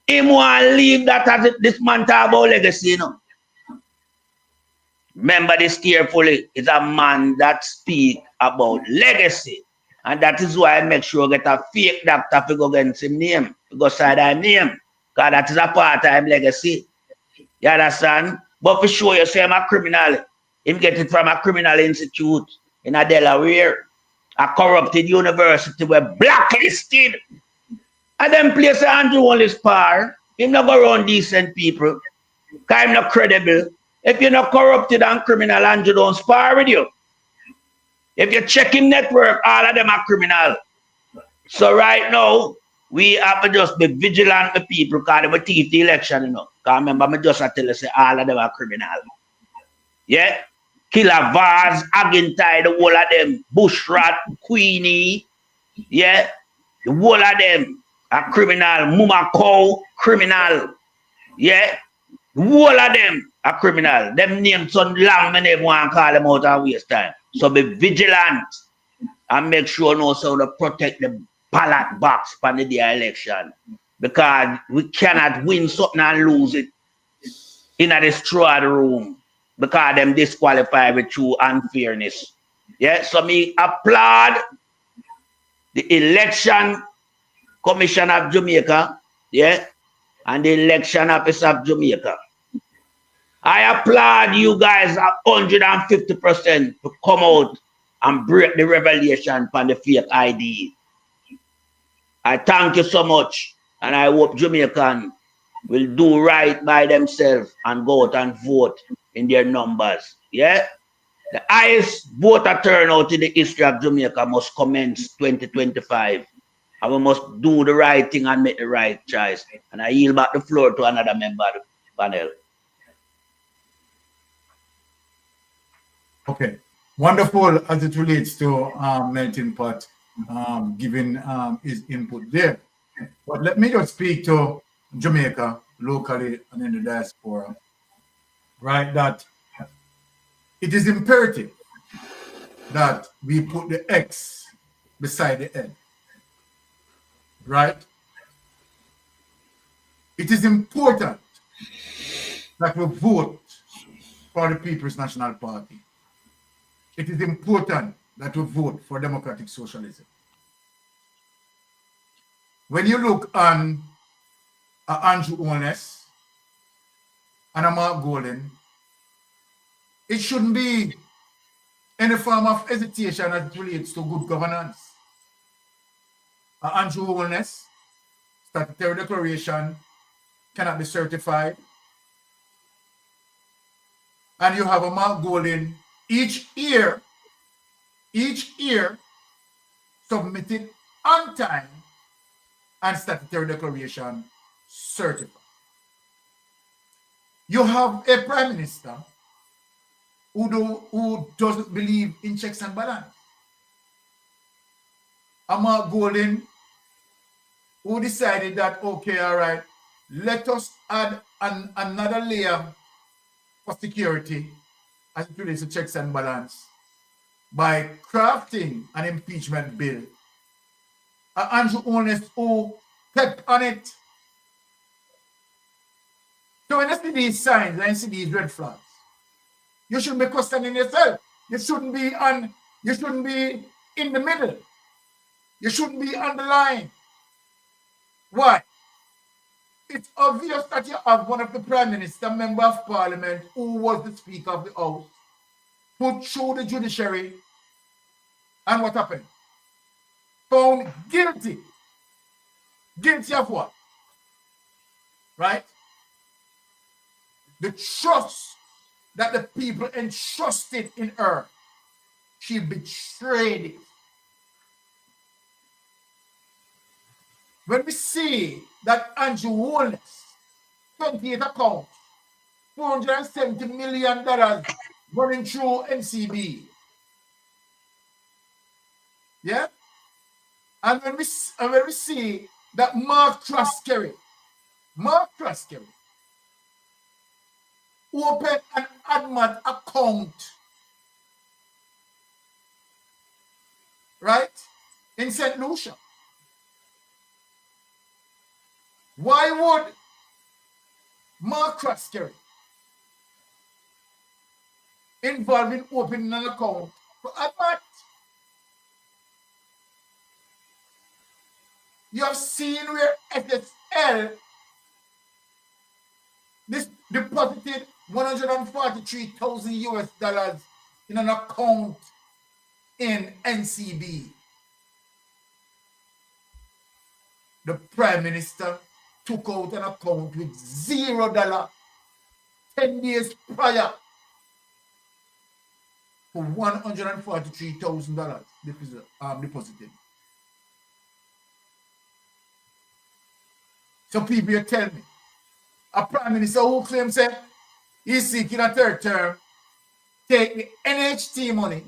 Him want to leave that as this man talk about legacy, you know. Remember this carefully. It's a man that speak about legacy. And that is why I make sure I get a fake doctor to go against him name. To go side him name. Because that is a part of him legacy. You understand? But for sure you say I'm a criminal. Him get it from a criminal institute in a Delaware. A corrupted university where blacklisted. And then place Andrew Holness power. Him not go around decent people. Because him not credible. If you're not corrupted and criminal, Andrew don't spar with you. If you check him network, all of them are criminal. So right now, we have to just be vigilant with people because they will thief the election, you know. Because remember, I just tell you, say all of them are criminal. Yeah? Killer Vaz, Agintai, the whole of them, Bushrat, Queenie, yeah, the whole of them are criminal. Muma Cow, criminal, yeah, the whole of them are criminal. Them names so long, many of them want to call them out and waste time. So be vigilant and make sure no so to protect the ballot box for the day election. Because we cannot win something and lose it in a destroyed room. Because them disqualify with true unfairness. Yeah, so me applaud the Election Commission of Jamaica, yeah, and the Election Office of Jamaica. I applaud you guys 150% to come out and break the revelation from the fake ID. I thank you so much, and I hope Jamaican will do right by themselves and go out and vote in their numbers. Yeah? The highest voter turnout in the history of Jamaica must commence 2025. And we must do the right thing and make the right choice. And I yield back the floor to another member of the panel. Okay. Wonderful as it relates to Melting Pot giving his input there. But let me just speak to Jamaica locally and in the diaspora, right? That it is imperative that we put the X beside the N, right? It is important that we vote for the People's National Party. It is important that we vote for democratic socialism. When you look on Andrew Holness and a Mark Golding, it shouldn't be any form of hesitation as it relates to good governance. Andrew Holness, statutory declaration cannot be certified. And you have a Mark Golding each year submitted on time and statutory declaration certified. You have a prime minister who doesn't believe in checks and balance. A Mark Golding who decided that, okay, all right, let us add another layer for security as it relates to checks and balance by crafting an impeachment bill. Andrew Holness who kept on it. So when you see these signs and you see these red flags, you should be questioning yourself. You shouldn't be in the middle. You shouldn't be on the line. Why? It's obvious that you have one of the Prime Minister, Member of Parliament, who was the Speaker of the House, put through the judiciary, and what happened? Found guilty. Guilty of what? Right? The trust that the people entrusted in her, she betrayed it. When we see that Andrew Holness, 28 accounts, $470 million running through NCB. Yeah? And when we see that Mark Traskerry opened an AdMat account, right, in St. Lucia. Why would Mark Traskerry involved in opening an account for AdMat? You have seen where SSL this deposited $143,000 in an account in NCB. The Prime Minister took out an account with $0 10 days prior for $143,000 deposited. So people, you tell me, a Prime Minister who claims that he's seeking a third term take the NHT money,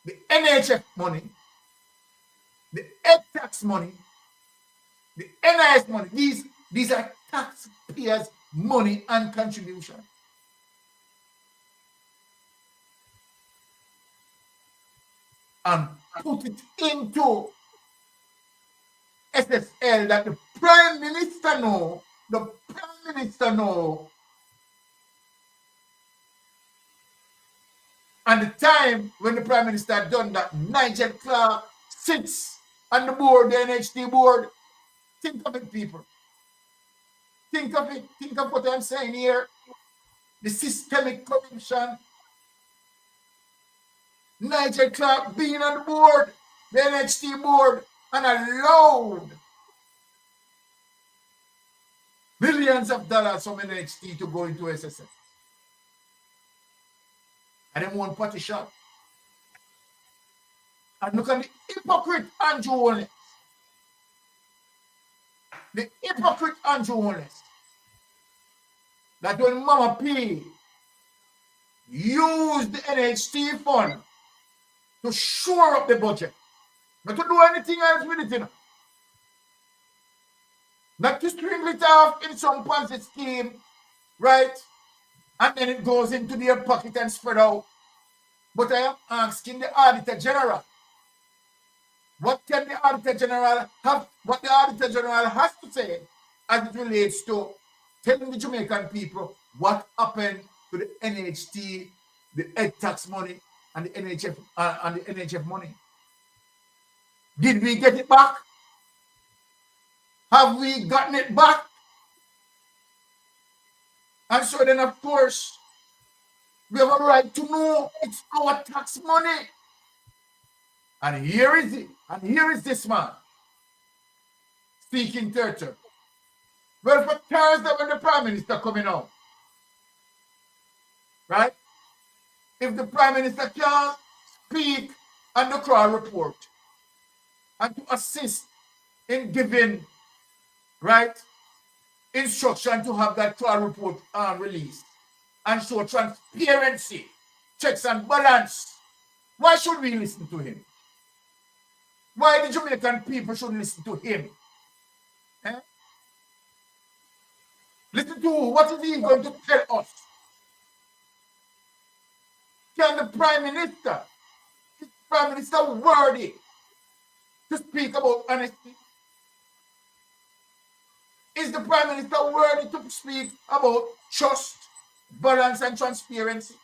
the NHF money, the ed tax money, the NIS money. These are taxpayers' money and contribution. And put it into SSL that the Prime Minister know, and the time when the Prime Minister done that, Nigel Clark sits on the board, the NHT board. Think of it, people. Think of it. Think of what I'm saying here. The systemic corruption. Nigel Clark being on the board, the NHT board, and allowed billions of dollars from NHT to go into SSL. And then one party shot. And look at the hypocrite Andrew Holness. The hypocrite Andrew Holness. That when Mama P used the NHT fund to shore up the budget, not to do anything else with it, you know. Not to string it off in some Ponzi scheme, right? And then it goes into their pocket and spread out. But I am asking the Auditor General, what can the Auditor General have, what the Auditor General has to say as it relates to telling the Jamaican people what happened to the NHT, the ed tax money, and the NHF money. Did we get it back? Have we gotten it back? And so then, of course, we have a right to know it's our tax money. And here is it. And here is this man speaking turtle. Well, for Thursday when the Prime Minister coming out, right? If the Prime Minister can speak on the crowd report and to assist in giving, right, instruction to have that crowd report released and show transparency, checks and balance, why should we listen to him? Why the Jamaican people should listen to him? Eh? Listen to who? What is he going to tell us? Can the Prime Minister, is the Prime Minister worthy to speak about honesty? Is the Prime Minister worthy to speak about trust, balance, and transparency?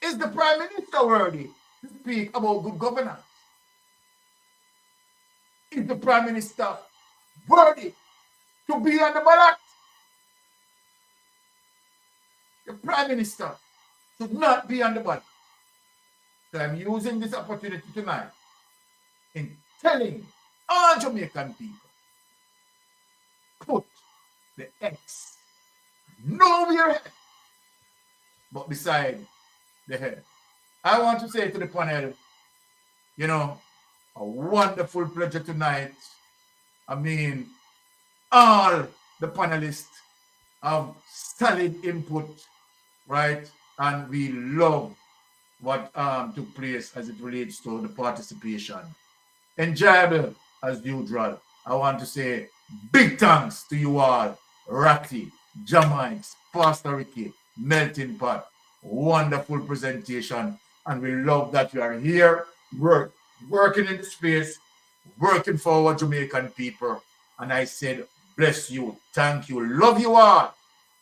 Is the Prime Minister worthy to speak about good governance? Is the Prime Minister worthy to be on the ballot? The Prime Minister should not be on the ballot. So I'm using this opportunity tonight in telling all Jamaican people, put the X nowhere but beside the head. I want to say to the panel, you know, a wonderful pleasure tonight. I mean, all the panelists have solid input, right? And we love what took place as it relates to the participation. Enjoyable as usual. I want to say big thanks to you all, Ratty, Jamites, Pastor Ricky, Melting Pot. Wonderful presentation. And we love that you are here, working in the space, working for our Jamaican people. And I said, bless you, thank you, love you all.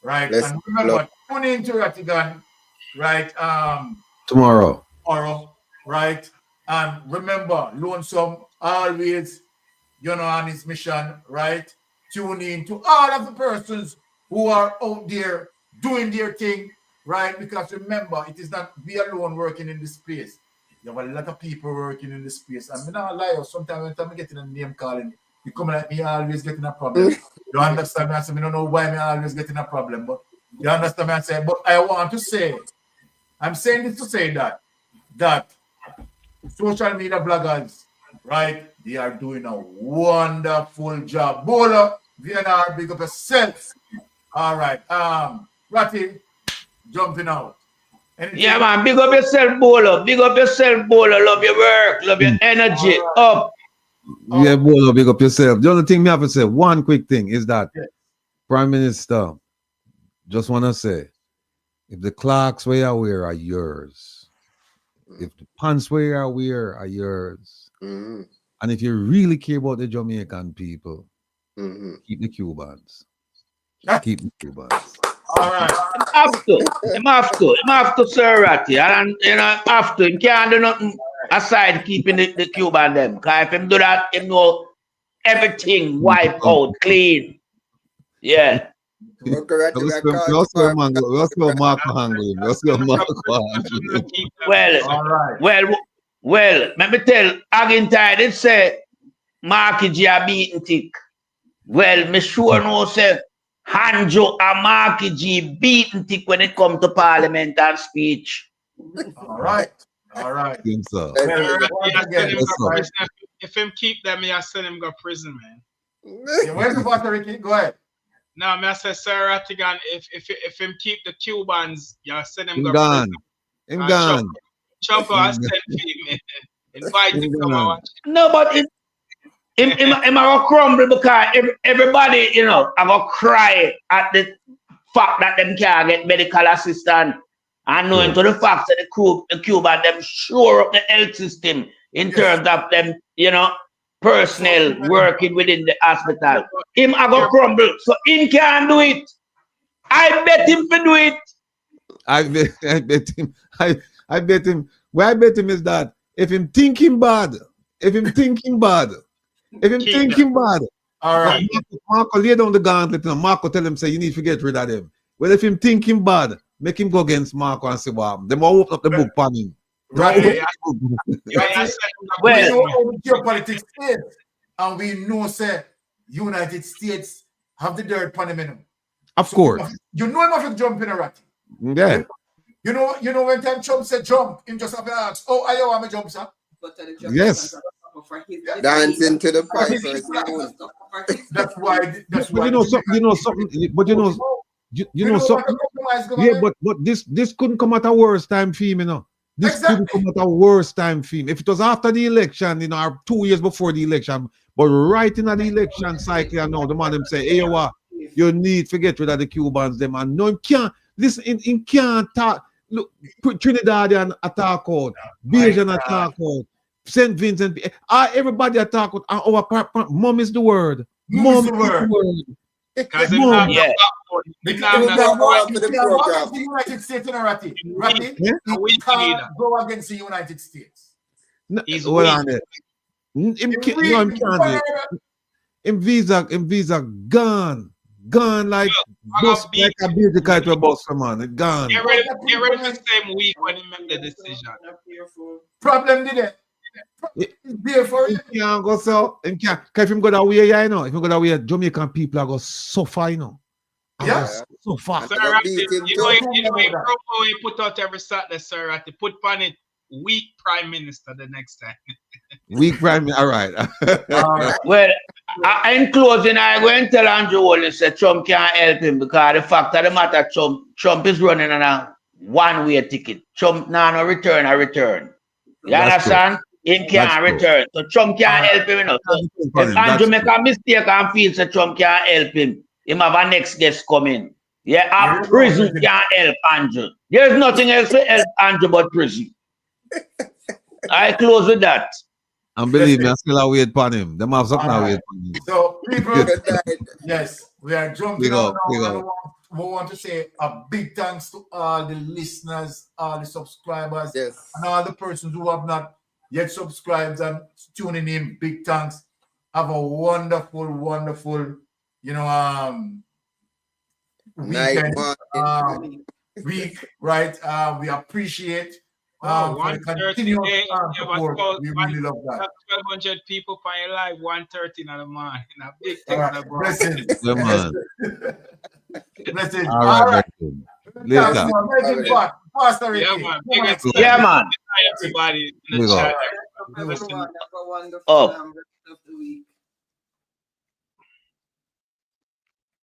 Right? Bless and remember, tune into Ratigan, right? Tomorrow. Right? And remember, Lonesome always, you know, on his mission, right? Tune in to all of the persons who are out there doing their thing, right? Because remember, it is not we alone working in this space. You have a lot of people working in this space. And I'm not lie, sometimes when I'm getting a name calling, you come like me always getting a problem. You understand me? I say, I don't know why me always getting a problem, but you understand me? I say, but I want to say, I'm saying this to say that social media bloggers, right? They are doing a wonderful job. Bola, VNR, big up yourself. All right. Ratty, jumping out. Anything? Yeah, man. Big up yourself, Bolo. Big up yourself, Bolo. Love your work. Love your energy. Right. Up. Yeah, Bolo, big up yourself. The only thing me have to say, one quick thing is that Prime Minister, just want to say, if the clocks where you wear are yours, if the pants where you wear are yours, and if you really care about the Jamaican people, keep the Cubans. Keep the Cubans. All right. Him have to, Sir Ratty. And you know, have to. He can't do nothing aside keeping the Cuban them. Because if him do that, him know everything wipe out, clean. Yeah. Well, let me tell Agintide, it say Marky G a beaten tick. Well, me sure know say Hanjo and Marky G beaten tick when it come to parliament and speech. All right. All right. If him keep them, I send him go prison, man. Yeah, where's the water, Ricky? Go ahead. No, me I say Sir Rattigan, if him keep the Cubans, you send him go gone. prison. Him gone. Chump I send him. Invite him come and watch. No, but him a crumble because everybody, you know, I go cry at the fact that them can't get medical assistance and knowing to the fact that the Cuban them shore up the health system in terms of them, you know, personnel working within the hospital. Him I go crumble, so him can't do it. I bet him to do it. I bet him. I bet him. Where I bet him is that if him thinking bad, all right. Marco lay down the gauntlet and Marco tell him say you need to get rid of them. Well, if him thinking bad, make him go against Marco and say what happened. They will open up the book for him. Right. We know how the geopolitics is, and we know say United States have the dirt on him. Of course. You know him have to jump in a rat. Yeah. You know when time Trump said jump, him just have to ask, oh, I want me jump, sir. Yes. Dancing to the piper. That's why. But you know something. But you know something. Yeah, but this couldn't come at a worse time for him, you know. This couldn't come at a worse time for him. If it was after the election, you know, or 2 years before the election, but right in the election cycle, now the man them say, hey, what you need to get rid of the Cubans, them, and no, him can't. Listen, him can't talk. Look, Trinidadian attack out, Bajan attack out, St. Vincent, everybody attack out. Our mom is the word. Mom is the word. Because the United States in a Ratty. He can't go against the United States. He's Him visa gone like a beauty kite to a bus, man. Gone. Get ready the same week when he made the decision. Problem did it. There for it. He can't go so. He can't. If him go that way, yeah, you know. If him go that way, Jamaican people are going to suffer, you know. Yeah. Sir, Suffer. you know, he put out every Saturday, sir, to put on it weak prime minister the next time. Weak prime minister, all right. Well, in closing, I'm going to tell Andrew Wallace that Trump can't help him because the fact of the matter, Trump is running on a one-way ticket. Trump now no return. You understand? Him can't return. So Trump can't help him, you know. So if Andrew make a mistake and feels that Trump can't help him, he have a next guest coming. Yeah, a prison can't help Andrew. There's nothing else to help Andrew but prison. I close with that. And believe me, I still wait upon him. Them have something to wait upon him. So people, yes, we are jumping on now. We want to say a big thanks to all the listeners, all the subscribers, and all the persons who have not yet subscribed and tuning in. Big thanks. Have a wonderful, you know, weekend, week, right? We appreciate for the continuous support. We really love that. 1,200 people for your live 1:30 in the morning. A big thing. Blessings. Blessings. All right. Later. Yeah, man. Everybody in the chat. Have a wonderful rest of the week.